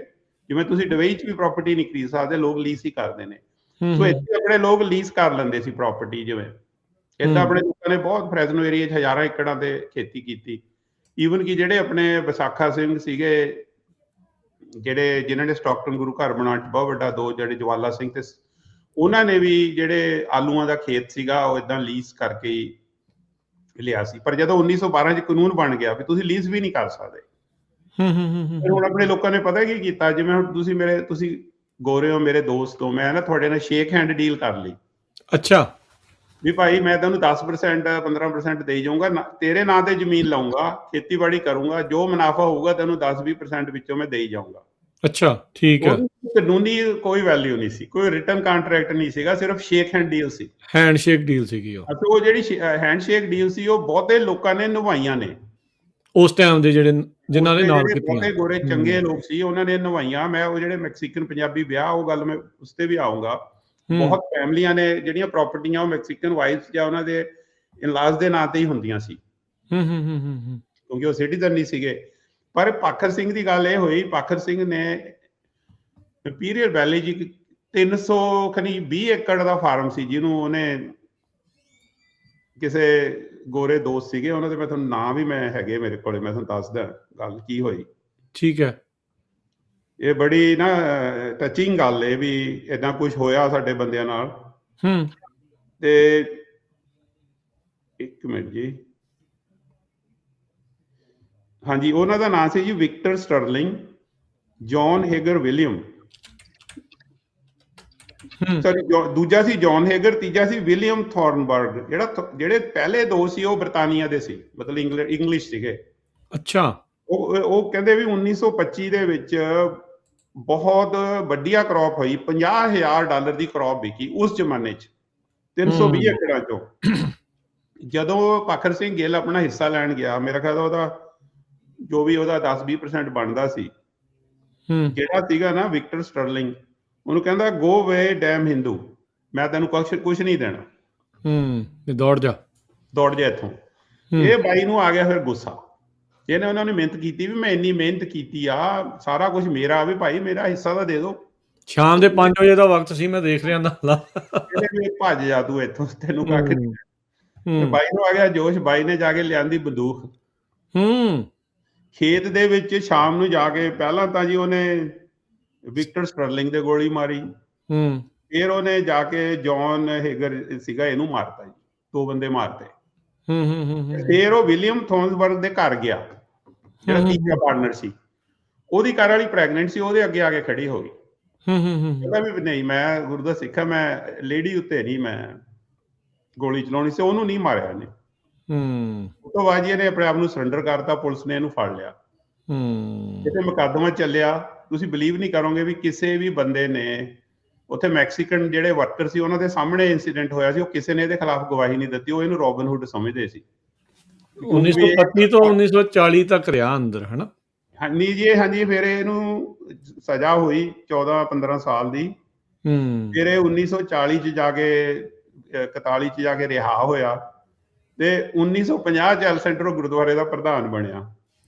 ਜਿਵੇਂ ਤੁਸੀਂ ਦੁਬਈ 'ਚ ਵੀ ਪ੍ਰਾਪਰਟੀ ਨਹੀਂ ਖਰੀਦ ਸਕਦੇ, ਲੋਕ ਲੀਜ਼ ਹੀ ਕਰਦੇ ਨੇ। ਸੋ ਇੱਥੇ ਆਪਣੇ ਲੋਕ ਲੀਜ਼ ਕਰ ਲੈਂਦੇ ਸੀ ਪ੍ਰਾਪਰਟੀ। ਜਿਵੇਂ ਏਦਾਂ ਆਪਣੇ ਲੋਕਾਂ ਨੇ ਬਹੁਤ ਫਰੈਜ਼ਨੋ ਏਰੀਆ 'ਚ ਹਜ਼ਾਰਾਂ ਏਕੜਾਂ ਤੇ ਖੇਤੀ ਕੀਤੀ। ਈਵਨ ਕਿ ਜਿਹੜੇ ਆਪਣੇ ਵਿਸਾਖਾ ਸਿੰਘ ਸੀਗੇ, ਜਿਨ੍ਹਾਂ ਨੇ ਸਟਾਕਟਨ ਗੁਰੂ ਘਰ ਬਣਾਉਣ 'ਚ ਬਹੁਤ ਵੱਡਾ ਦੋ, ਜਿਹੜੇ ਜਵਾਲਾ ਸਿੰਘ, ਤੇ ਉਹਨਾਂ ਨੇ ਵੀ ਜਿਹੜੇ ਆਲੂਆਂ ਦਾ ਖੇਤ ਸੀਗਾ, ਉਹ ਏਦਾਂ ਲੀਜ਼ ਕਰਕੇ ਹੀ ਲਿਆ ਸੀ। ਪਰ ਜਦੋਂ 1912 'ਚ ਕਾਨੂੰਨ ਬਣ ਗਿਆ ਵੀ ਤੁਸੀਂ ਲੀਜ਼ ਵੀ ਨਹੀਂ ਕਰ ਸਕਦੇ, ਫਿਰ ਹੁਣ ਆਪਣੇ ਲੋਕਾਂ ਨੇ ਪਤਾ ਕੀ ਕੀਤਾ, ਜਿਵੇਂ ਹੁਣ ਤੁਸੀਂ ਗੋਰੇ ਹੋ, ਮੇਰੇ ਦੋਸਤ ਹੋ, ਮੈਂ ਨਾ ਤੁਹਾਡੇ ਨਾਲ ਸ਼ੇਕ ਹੈਂਡ ਡੀਲ ਕਰ ਲਈ। ਅੱਛਾ। ਵੀ ਭਾਈ ਮੈਂ ਤੈਨੂੰ 10% 15% ਦੇਈ ਜਾਊਂਗਾ, ਤੇਰੇ ਨਾਂ ਤੇ ਜ਼ਮੀਨ ਲਾਊਂਗਾ, ਖੇਤੀਬਾੜੀ ਕਰੂੰਗਾ, ਜੋ ਮੁਨਾਫਾ ਹੋਊਗਾ ਤੈਨੂੰ 10-20% ਵਿੱਚੋਂ ਮੈਂ ਦੇਈ ਜਾਊਂਗਾ। ਅੱਛਾ, ਠੀਕ ਹੈ। ਕਾਨੂੰਨੀ ਕੋਈ ਵੈਲਿਊ ਨਹੀਂ ਸੀ, ਕੋਈ ਰਿਟਨ ਕੰਟਰੈਕਟ ਨਹੀਂ ਸੀਗਾ, ਸਿਰਫ ਸ਼ੇਕ ਹੈਂਡ ਡੀਲ ਸੀ, ਹੈਂਡਸ਼ੇਕ ਡੀਲ ਸੀਗੀ ਉਹ। ਅਤੇ ਉਹ ਜਿਹੜੀ ਹੈਂਡਸ਼ੇਕ ਡੀਲ ਸੀ, ਉਹ ਬਹੁਤੇ ਲੋਕਾਂ ਨੇ ਨਿਭਾਈਆਂ ਨੇ ਉਸ ਟਾਈਮ ਦੇ, ਜਿਹੜੇ ਜਿਨ੍ਹਾਂ ਨੇ ਨਾਲ ਕੀਤੀਆਂ, ਬਹੁਤੇ ਗੋਰੇ ਚੰਗੇ ਲੋਕ ਸੀ, ਉਹਨਾਂ ਨੇ ਨਿਭਾਈਆਂ। ਮੈਂ ਉਹ ਜਿਹੜੇ ਮੈਕਸੀਕਨ ਪੰਜਾਬੀ ਵਿਆਹ, ਉਹ ਗੱਲ ਮੈਂ ਉਸ ਤੇ ਵੀ ਆਊਂਗਾ। ਬਹੁਤ ਫੈਮਲੀਆਂ ਨੇ ਜਿਹੜੀਆਂ ਪ੍ਰਾਪਰਟੀਆਂ, ਉਹ ਮੈਕਸੀਕਨ ਵਾਈਫ ਜਾਂ ਉਹਨਾਂ ਦੇ ਇਨਲਾਜ਼ ਦੇ ਨਾਂ ਤੇ ਹੀ ਹੁੰਦੀਆਂ ਸੀ, ਕਿਉਂਕਿ ਉਹ ਸਿਟੀਜ਼ਨ ਨਹੀਂ ਸੀਗੇ। ਪਰ ਪਾਖਰ ਸਿੰਘ ਦੀ ਗੱਲ ਇਹ ਹੋਈ, ਪਾਖਰ ਸਿੰਘ ਨੇ ਇੰਪੀਰੀਅਲ ਵੈਲੀ 'ਚ 320 ਏਕੜ ਦਾ ਫਾਰਮ ਸੀ, ਜਿਹਨੂੰ ਉਹਨੇ, ਕਿਸੇ ਗੋਰੇ ਦੋਸਤ ਸੀਗੇ ਉਹਨਾਂ ਦੇ, ਮੈਂ ਤੁਹਾਨੂੰ ਨਾਂ ਵੀ ਮੈਂ ਹੈਗੇ ਮੇਰੇ ਕੋਲੇ, ਮੈਂ ਤੁਹਾਨੂੰ ਦੱਸਦਾ ਗੱਲ ਕੀ ਹੋਈ। ਠੀਕ ਹੈ। ਇਹ ਬੜੀ ਨਾ ਟੱਚਿੰਗ ਗੱਲ ਹੈ ਵੀ ਏਦਾਂ ਕੁਝ ਹੋਇਆ ਸਾਡੇ ਬੰਦਿਆਂ ਨਾਲ। ਤੇ ਇੱਕ ਮਿੰਟ ਜੀ, ਹਾਂਜੀ, ਉਹਨਾਂ ਦਾ ਨਾਂ ਸੀ ਜੀ Victor Sterling, John Hager William. Sorry ਦੂਜਾ ਸੀ ਜੌਨ ਹੇਗਰ, ਤੀਜਾ ਸੀ ਵਿਲੀਅਮ ਥੋਰਨਬਰਗ। ਜਿਹੜੇ ਪਹਿਲੇ ਦੋ ਸੀ ਉਹ ਬਰਤਾਨੀਆ ਦੇ ਸੀ, ਮਤਲਬ ਇੰਗਲਿਸ਼ ਸੀਗੇ। ਅੱਛਾ। ਉਹ ਕਹਿੰਦੇ ਵੀ 1925 ਦੇ ਵਿੱਚ ਬਹੁਤ ਵੱਡੀਆ ਕ੍ਰੌਪ ਹੋਈ, $50,000 ਦੀ ਕ੍ਰੌਪ ਵਿਕੀ ਉਸ ਜ਼ਮਾਨੇ 'ਚ, 320 ਏਕੜਾਂ ਚੋਂ। ਜਦੋਂ ਪਾਖਰ ਸਿੰਘ ਗਿੱਲ ਆਪਣਾ ਹਿੱਸਾ ਲੈਣ ਗਿਆ, ਮੇਰਾ ਖਿਆਲ ਉਹਦਾ ਜੋ ਵੀ ਉਹਦਾ 10-20% ਬਣਦਾ ਸੀ, ਜਿਹੜਾ ਸੀਗਾ ਨਾ ਵਿਕਟਰ ਸਟਰਲਿੰਗ, ਉਹਨੂੰ ਕਹਿੰਦਾ ਗੋ ਵੇ ਡੈਮ ਹਿੰਦੂ, ਮੈਂ ਤੈਨੂੰ ਕੁਛ ਨਹੀਂ ਦੇਣਾ, ਦੌੜ ਜਾ ਇੱਥੋਂ। ਇਹ ਬਾਈ ਨੂੰ ਆ ਗਿਆ ਫਿਰ ਗੁੱਸਾ। ਇਹਨੇ ਉਹਨਾਂ ਨੇ ਮਿਹਨਤ ਕੀਤੀ ਵੀ ਮੈਂ ਇੰਨੀ ਮਿਹਨਤ ਕੀਤੀ ਆ, ਸਾਰਾ ਕੁਝ ਮੇਰਾ, ਵੀ ਭਾਈ ਮੇਰਾ ਹਿੱਸਾ ਤਾਂ ਦੇ ਦਿਓ। ਸ਼ਾਮ ਦੇ 5 ਵਜੇ ਦਾ ਵਕਤ ਸੀ, ਮੈਂ ਦੇਖ ਰਿਹਾ ਨਾਲ। ਭੱਜ ਜਾ ਤੂੰ ਇੱਥੋਂ, ਤੈਨੂੰ ਕੱਖ ਨਹੀਂ। ਬਾਈ ਨੂੰ ਆ ਗਿਆ ਜੋਸ਼, ਬਾਈ ਨੇ ਜਾ ਕੇ ਲਿਆਂਦੀ ਬੰਦੂਕ, ਖੇਤ ਦੇ ਵਿੱਚ ਸ਼ਾਮ ਨੂੰ ਜਾ ਕੇ ਪਹਿਲਾਂ ਤਾਂ ਜੀ ਉਹਨੇ ਵਿਕਟਰ ਸਟਰਲਿੰਗ ਦੇ ਗੋਲੀ ਮਾਰੀ, ਫਿਰ ਉਹਨੇ ਜਾ ਕੇ ਜੌਨ ਹੇਗਰ ਸੀਗਾ ਇਹਨੂੰ ਮਾਰਤਾ ਜੀ, 2 ਬੰਦੇ ਮਾਰਤੇ। ਫਿਰ ਉਹ ਵਿਲੀਅਮ ਥੋਰਨਬਰਗ ਦੇ ਘਰ ਗਿਆ, ਜਿਹੜਾ ਤੀਜਾ ਪਾਰਟਨਰ ਸੀ, ਉਹਦੀ ਘਰ ਵਾਲੀ ਪ੍ਰੈਗਨੈਂਟ ਸੀ, ਉਹਦੇ ਅੱਗੇ ਆ ਕੇ ਖੜੀ ਹੋ ਗਈ, ਕਹਿੰਦਾ ਵੀ ਨਹੀਂ ਮੈਂ ਗੁਰੂ ਦਾ ਸਿੱਖ ਆ, ਮੈਂ ਲੇਡੀ ਉੱਤੇ ਨਹੀਂ ਮੈਂ ਗੋਲੀ ਚਲਾਉਣੀ ਸੀ। ਉਹਨੂੰ ਨਹੀਂ ਮਾਰਿਆ ਇਹਨੇ। ਉਸ ਤੋਂ ਬਾਅਦ ਇਹਨੇ ਆਪਣੇ ਆਪ ਨੂੰ ਸਰੈਂਡਰ ਕਰਤਾ, ਪੁਲਿਸ ਨੇ ਇਹਨੂੰ ਫੜ ਲਿਆ, ਜਿੱਥੇ ਮੁਕੱਦਮਾ ਚੱਲਿਆ। ਤੁਸੀਂ ਬਿਲੀਵ ਨਹੀਂ ਕਰੋਗੇ ਵੀ ਕਿਸੇ ਵੀ ਬੰਦੇ ਨੇ ਉੱਥੇ ਮੈਕਸੀਕਨ ਜਿਹੜੇ ਵਰਕਰ ਸੀ ਉਹਨਾਂ ਦੇ ਸਾਹਮਣੇ ਇੰਸੀਡੈਂਟ ਹੋਇਆ ਸੀ, ਉਹ ਕਿਸੇ ਨੇ ਇਹਦੇ ਖਿਲਾਫ ਗਵਾਹੀ ਨਹੀਂ ਦਿੱਤੀ। ਉਹ ਇਹਨੂੰ ਰੋਬਨ ਹੁੱਡ ਸਮਝਦੇ ਸੀ। 1925 ਤੋਂ 1940 ਤੱਕ ਰਿਹਾ ਅੰਦਰ, ਹਨਾ? ਹਾਂਜੀ ਜੀ, ਹਾਂਜੀ। ਫਿਰ ਇਹਨੂੰ ਸਜ਼ਾ ਹੋਈ 14-15 ਸਾਲ ਦੀ। ਫਿਰ ਇਹ 1940 ਚ ਜਾ ਕੇ 41 ਚ ਜਾ ਕੇ ਰਿਹਾ ਹੋਇਆ, ਤੇ 1950 ਚ ਐਲ ਸੈਂਟਰੋ ਗੁਰਦੁਆਰੇ ਦਾ ਪ੍ਰਧਾਨ ਬਣਿਆ।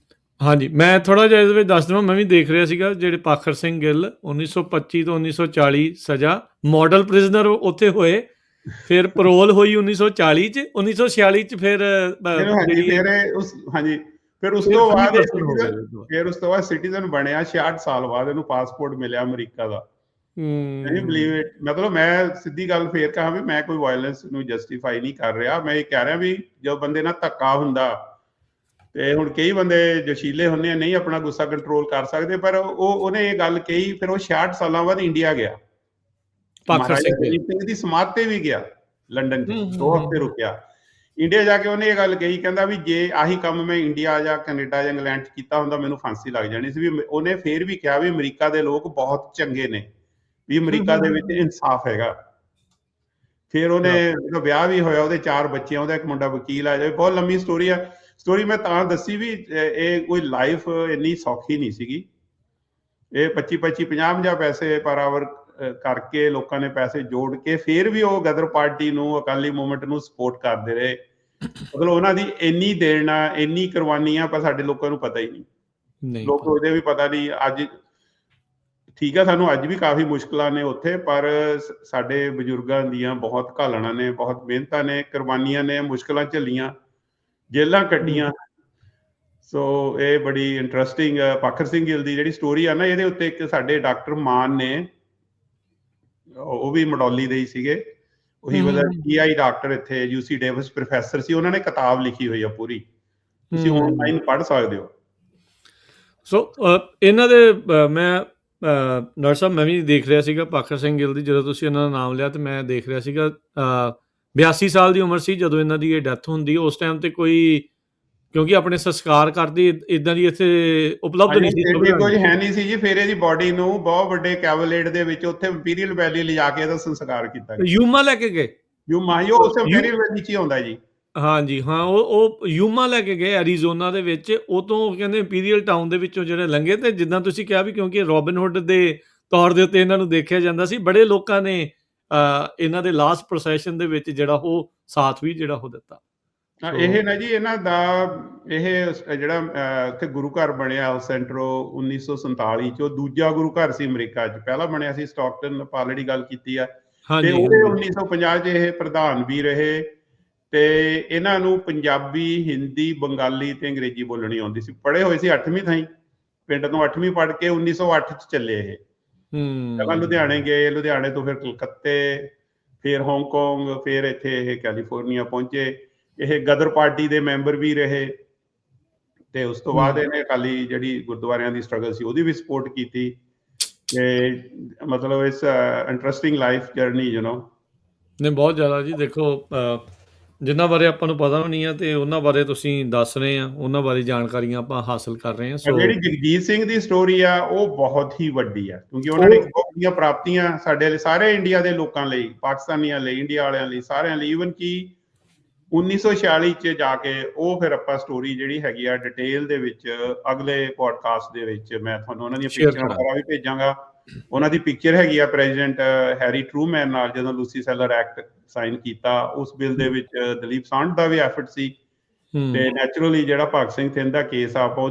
ਹਾਂਜੀ, ਮੈਂ ਥੋੜਾ ਜਿਹਾ ਇਹਦੇ ਵਿੱਚ ਦੱਸ ਦੇਵਾਂ, ਮੈਂ ਵੀ ਦੇਖ ਰਿਹਾ ਸੀਗਾ ਜਿਹੜੇ ਪਾਖਰ ਸਿੰਘ ਗਿੱਲ 1925 ਤੋਂ 1940 ਸਜ਼ਾ, ਮਾਡਲ ਪ੍ਰਿਜ਼ਨਰ ਉੱਥੇ ਹੋਏ, ਫਿਰ ਪਰੋਲ ਹੋਈ 1940 ਚ, 1946 ਚ ਫਿਰ ਉਸ ਤੋਂ ਬਾਅਦ ਸਿਟੀਜ਼ਨ ਬਣਿਆ। 66 ਸਾਲ ਬਾਅਦ ਇਹਨੂੰ ਪਾਸਪੋਰਟ ਮਿਲਿਆ ਅਮਰੀਕਾ ਦਾ। Believe it. ਮਤਲਬ ਮੈਂ ਸਿੱਧੀ ਗੱਲ ਫੇਰ ਕਹਾਂ ਵੀ ਮੈਂ ਕੋਈ ਵਾਇਲੈਂਸ ਨੂੰ ਜਸਟੀਫਾਈ ਨਹੀਂ ਕਰ ਰਿਹਾ, ਮੈਂ ਇਹ ਕਹਿ ਰਿਹਾ ਵੀ ਜਦੋਂ ਬੰਦੇ ਨਾਲ ਧੱਕਾ ਹੁੰਦਾ, ਤੇ ਹੁਣ ਕਈ ਬੰਦੇ ਜੋਸ਼ੀਲੇ ਹੁੰਦੇ ਆ, ਨਹੀਂ ਆਪਣਾ ਗੁੱਸਾ ਕੰਟਰੋਲ ਕਰ ਸਕਦੇ, ਪਰ ਉਹਨੇ ਇਹ ਗੱਲ ਕਹੀ। ਫਿਰ ਉਹ 66 ਸਾਲਾਂ ਬਾਅਦ ਇੰਡੀਆ ਗਿਆ, ਮਹਾਰਾਜਾ ਦਲੀਪ ਸਿੰਘ ਦੀ ਸਮਾਧ ਤੇ ਵੀ ਗਿਆ, ਲੰਡਨ ਚ 2 ਹਫ਼ਤੇ ਰੁਕਿਆ। ਇੰਡੀਆ ਜਾ ਕੇ ਉਹਨੇ ਇਹ ਗੱਲ ਕਹੀ, ਕਹਿੰਦਾ ਵੀ ਜੇ ਆਹੀ ਕੰਮ ਮੈਂ ਇੰਡੀਆ ਜਾਂ ਕੈਨੇਡਾ ਜਾਂ ਇੰਗਲੈਂਡ ਚ ਕੀਤਾ ਹੁੰਦਾ ਮੈਨੂੰ ਫਾਂਸੀ ਲੱਗ ਜਾਣੀ ਸੀ। ਵੀ ਉਹਨੇ ਫੇਰ ਵੀ ਕਿਹਾ ਵੀ ਅਮਰੀਕਾ ਦੇ ਲੋਕ ਬਹੁਤ ਚੰਗੇ ਨੇ, ਵੀ ਅਮਰੀਕਾ ਦੇ ਵਿੱਚ ਇਨਸਾਫ ਹੈਗਾ। ਫਿਰ ਉਹਨੇ ਵਿਆਹ ਵੀ ਹੋਇਆ, ਉਹਦੇ 4 ਬੱਚੇ, ਉਹਦਾ ਇੱਕ ਮੁੰਡਾ ਵਕੀਲ ਆ। ਜਾਵੇ, ਬਹੁਤ ਲੰਮੀ ਸਟੋਰੀ ਆ। ਸਟੋਰੀ ਮੈਂ ਤਾਂ ਦੱਸੀ ਵੀ ਇਹ ਕੋਈ ਲਾਈਫ ਇੰਨੀ ਸੌਖੀ ਨਹੀਂ ਸੀਗੀ। ਇਹ 25-25, 50-50 ਪੈਸੇ ਪਰ ਆਵਰ ਕਰਕੇ ਲੋਕਾਂ ਨੇ ਪੈਸੇ ਜੋੜ ਕੇ ਫਿਰ ਵੀ ਉਹ ਗਦਰ ਪਾਰਟੀ ਨੂੰ, ਅਕਾਲੀ ਮੂਵਮੈਂਟ ਨੂੰ ਸਪੋਰਟ ਕਰਦੇ ਰਹੇ। ਮਤਲਬ ਉਹਨਾਂ ਦੀ ਇੰਨੀ ਦੇਣਾ, ਇੰਨੀ ਕੁਰਬਾਨੀਆਂ, ਪਰ ਸਾਡੇ ਲੋਕਾਂ ਨੂੰ ਪਤਾ ਹੀ ਨਹੀਂ। ਲੋਕ ਉਹਦੇ ਵੀ ਪਤਾ ਨਹੀਂ। ਅੱਜ ਠੀਕ ਆ, ਸਾਨੂੰ ਅੱਜ ਵੀ ਕਾਫੀ ਮੁਸ਼ਕਲਾਂ ਨੇ ਉੱਥੇ, ਪਰ ਸਾਡੇ ਬਜ਼ੁਰਗਾਂ ਦੀਆਂ ਬਹੁਤ ਘਾਲਣਾ ਨੇ, ਬਹੁਤ ਮਿਹਨਤਾਂ ਨੇ, ਕੁਰਬਾਨੀਆਂ ਨੇ, ਮੁਸ਼ਕਲਾਂ ਝੱਲੀਆਂ, ਜੇਲਾਂ ਕੱਟੀਆਂ। ਸੋ ਇਹ ਬੜੀ ਇੰਟਰਸਟਿੰਗ ਪਾਖਰ ਸਿੰਘ ਗਿੱਲ ਦੀ ਜਿਹੜੀ ਸਟੋਰੀ ਆ ਨਾ, ਇਹਦੇ ਉੱਤੇ ਇੱਕ ਸਾਡੇ ਡਾਕਟਰ ਮਾਨ ਨੇ, ਉਹ ਵੀ ਮਡੌਲੀ ਦੇ ਹੀ ਸੀਗੇ, ਉਹੀ ਵਾਲਾ GI ਡਾਕਟਰ, ਇੱਥੇ UC ਡੇਵਿਸ ਪ੍ਰੋਫੈਸਰ ਸੀ, ਉਹਨਾਂ ਨੇ ਕਿਤਾਬ ਲਿਖੀ ਹੋਈ ਆ ਪੂਰੀ, ਤੁਸੀਂ ਆਨਲਾਈਨ ਪੜ੍ਹ ਸਕਦੇ ਹੋ। ਸੋ ਇਹਨਾਂ ਦੇ ਮੈਂ ਡਾਕਟਰ ਸਾਹਿਬ ਮੈਂ ਵੀ ਦੇਖ ਰਿਹਾ ਸੀਗਾ ਪਾਖਰ ਸਿੰਘ ਗਿੱਲ ਦੀ, ਜਦੋਂ ਤੁਸੀਂ ਇਹਨਾਂ ਦਾ ਨਾਮ ਲਿਆ ਤੇ ਮੈਂ ਦੇਖ ਰਿਹਾ ਸੀਗਾ 82 ਸਾਲ ਦੀ ਉਮਰ ਸੀ ਜਦੋਂ ਇਹਨਾਂ ਦੀ ਇਹ ਡੈਥ ਹੁੰਦੀ। ਉਸ ਟਾਈਮ ਤੇ ਕੋਈ, ਕਿਉਂਕਿ ਆਪਣੇ ਸੰਸਕਾਰ ਕਰਦੇ ਇਦਾਂ ਦੀ ਇੱਥੇ ਉਪਲਬਧ ਨਹੀਂ ਸੀ, ਕੁਝ ਹੈ ਨਹੀਂ ਸੀ ਜੀ। ਫਿਰ ਇਹਦੀ ਬੋਡੀ ਨੂੰ ਬਹੁਤ ਵੱਡੇ ਕੈਵਲੇਟ ਦੇ ਵਿੱਚ ਉੱਥੇ ਇੰਪੀਰੀਅਲ ਵੈਲੀ ਲਿਜਾ ਕੇ ਇਹਦਾ ਸੰਸਕਾਰ ਕੀਤਾ ਗਿਆ। ਯੂਮਾ ਲੈ ਕੇ ਗਏ, ਯੂਮਾ ਉਹ ਉਸ ਇੰਪੀਰੀਅਲ ਵੈਲੀ 'ਚ ਹੀ ਆਉਂਦਾ ਜੀ। ਹਾਂਜੀ ਹਾਂ, ਉਹ ਯੂਮਾ ਲੈ ਕੇ ਗਏ ਐਰੀਜ਼ੋਨਾ ਦੇ ਵਿੱਚ। ਉਹ ਤੋਂ ਕਹਿੰਦੇ ਇੰਪੀਰੀਅਲ ਟਾਊਨ ਦੇ ਵਿੱਚੋਂ ਜਿਹੜੇ ਲੰਘੇ, ਤੇ ਜਿੱਦਾਂ ਤੁਸੀਂ ਕਿਹਾ ਵੀ ਕਿਉਂਕਿ ਰੋਬਿਨ ਹੁੱਡ ਦੇ ਤੌਰ ਦੇ ਉੱਤੇ ਇਹਨਾਂ ਨੂੰ ਦੇਖਿਆ ਜਾਂਦਾ ਸੀ, ਬੜੇ ਲੋਕਾਂ ਨੇ ਇਹਨਾਂ ਦੇ ਲਾਸਟ ਪ੍ਰੋਸੈਸ਼ਨ ਦੇ ਵਿੱਚ ਜਿਹੜਾ ਉਹ ਸਾਥ ਵੀ ਜਿਹੜਾ ਉਹ ਦਿੱਤਾ। ਇਹ ਨਾ ਜੀ ਇਹਨਾਂ ਦਾ ਇਹ ਜਿਹੜਾ ਉੱਥੇ ਗੁਰੂ ਘਰ ਬਣਿਆ ਸੈਂਟਰੋ 1947 ਚ, ਉਹ ਦੂਜਾ ਗੁਰੂ ਘਰ ਸੀ ਅਮਰੀਕਾ ਚ। ਪਹਿਲਾ ਬਣਿਆ ਸੀ ਸਟਾਕਟਨ, ਆਪਾਂ ਆਲਰੇਡੀ ਗੱਲ ਕੀਤੀ ਆ। ਤੇ ਉਹਦੇ 1950 ਚ ਇਹ ਪ੍ਰਧਾਨ ਵੀ ਰਹੇ, ਤੇ ਇਹਨਾਂ ਨੂੰ ਪੰਜਾਬੀ, ਹਿੰਦੀ, ਬੰਗਾਲੀ ਤੇ ਅੰਗਰੇਜ਼ੀ ਬੋਲਣੀ ਆਉਂਦੀ ਸੀ। ਪੜ੍ਹੇ ਹੋਏ ਸੀ 8ਵੀਂ ਥਾਈਂ, ਪਿੰਡ ਤੋਂ 8ਵੀਂ ਪੜ੍ਹ ਕੇ 1908 ਚ ਚੱਲੇ ਇਹ। ਪਹਿਲਾਂ ਲੁਧਿਆਣੇ ਗਏ, ਲੁਧਿਆਣੇ ਤੋਂ ਫਿਰ ਕਲਕੱਤੇ, ਫਿਰ ਹਾਂਗਕਾਂਗ, ਫਿਰ ਇੱਥੇ ਇਹ ਕੈਲੀਫੋਰਨੀਆ ਪਹੁੰਚੇ। ਇਹ ਗਦਰ ਪਾਰਟੀ ਦੇ ਮੈਂਬਰ ਵੀ ਰਹੇ, ਤੇ ਉਸ ਤੋਂ ਬਾਅਦ ਇਹਨੇ ਅਕਾਲੀ ਜਿਹੜੀ ਗੁਰਦੁਆਰਿਆਂ ਦੀ ਸਟਰਗਲ ਸੀ ਉਹਦੀ ਵੀ ਸਪੋਰਟ ਕੀਤੀ। ਤੇ ਮਤਲਬ ਇਸ ਇੰਟਰਸਟਿੰਗ ਲਾਈਫ ਜਰਨੀ ਨਹੀਂ, ਬਹੁਤ ਜ਼ਿਆਦਾ ਜੀ। ਦੇਖੋ, ਜਿਨ੍ਹਾਂ ਬਾਰੇ ਆਪਾਂ ਨੂੰ ਪਤਾ ਵੀ ਨਹੀਂ ਆ ਤੇ ਉਹਨਾਂ ਬਾਰੇ ਤੁਸੀਂ ਦੱਸ ਰਹੇ ਆ, ਉਹਨਾਂ ਬਾਰੇ ਜਾਣਕਾਰੀਆਂ ਆਪਾਂ ਹਾਸਲ ਕਰ ਰਹੇ ਹਾਂ। ਸੋ ਜਿਹੜੀ ਜਗਜੀਤ ਸਿੰਘ ਦੀ ਸਟੋਰੀ ਆ ਉਹ ਬਹੁਤ ਹੀ ਵੱਡੀ ਆ, ਕਿਉਂਕਿ ਉਹਨਾਂ ਨੇ ਬਹੁਤ ਵੱਡੀਆਂ ਪ੍ਰਾਪਤੀਆਂ ਸਾਡੇ ਲਈ, ਸਾਰੇ ਇੰਡੀਆ ਦੇ ਲੋਕਾਂ ਲਈ, ਪਾਕਿਸਤਾਨੀਆਂ ਲਈ, ਇੰਡੀਆ ਵਾਲਿਆਂ ਲਈ, ਸਾਰਿਆਂ ਲਈ। ਈਵਨ ਕਿ 1946 ਚ ਜਾ ਕੇ ਉਹ ਫਿਰ ਆਪਾਂ ਸਟੋਰੀ ਜਿਹੜੀ ਹੈਗੀ ਆ ਡਿਟੇਲ ਦੇ ਵਿੱਚ ਅਗਲੇ ਪੋਡਕਾਸਟ ਦੇ ਵਿੱਚ ਮੈਂ ਤੁਹਾਨੂੰ ਉਹਨਾਂ ਦੀਆਂ ਪਿਕਚਰਾਂ ਵਗੈਰਾ ਵੀ ਭੇਜਾਂਗਾ। ਉਹਨਾਂ ਦੀ ਪਿਕਚਰ ਹੈਗੀ ਆ ਪ੍ਰੈਜ਼ੀਡੈਂਟ ਹੈਰੀ ਟਰੂਮੈਨ ਨਾਲ, ਜਦੋਂ ਲੂਸੀ ਸੈਲਰ ਐਕਟ ਸਾਈਨ ਕੀਤਾ। ਉਸ ਬਿੱਲ ਦੇ ਵਿੱਚ ਦਲੀਪ ਸਾਂਢ ਦਾ ਵੀ ਐਫਰਟ ਸੀ। ਤੇ ਨੈਚੁਰਲੀ ਜਿਹੜਾ ਭਗਤ ਸਿੰਘ ਥਿੰਦ ਦਾ ਕੇਸ ਆ ਆਪਾਂ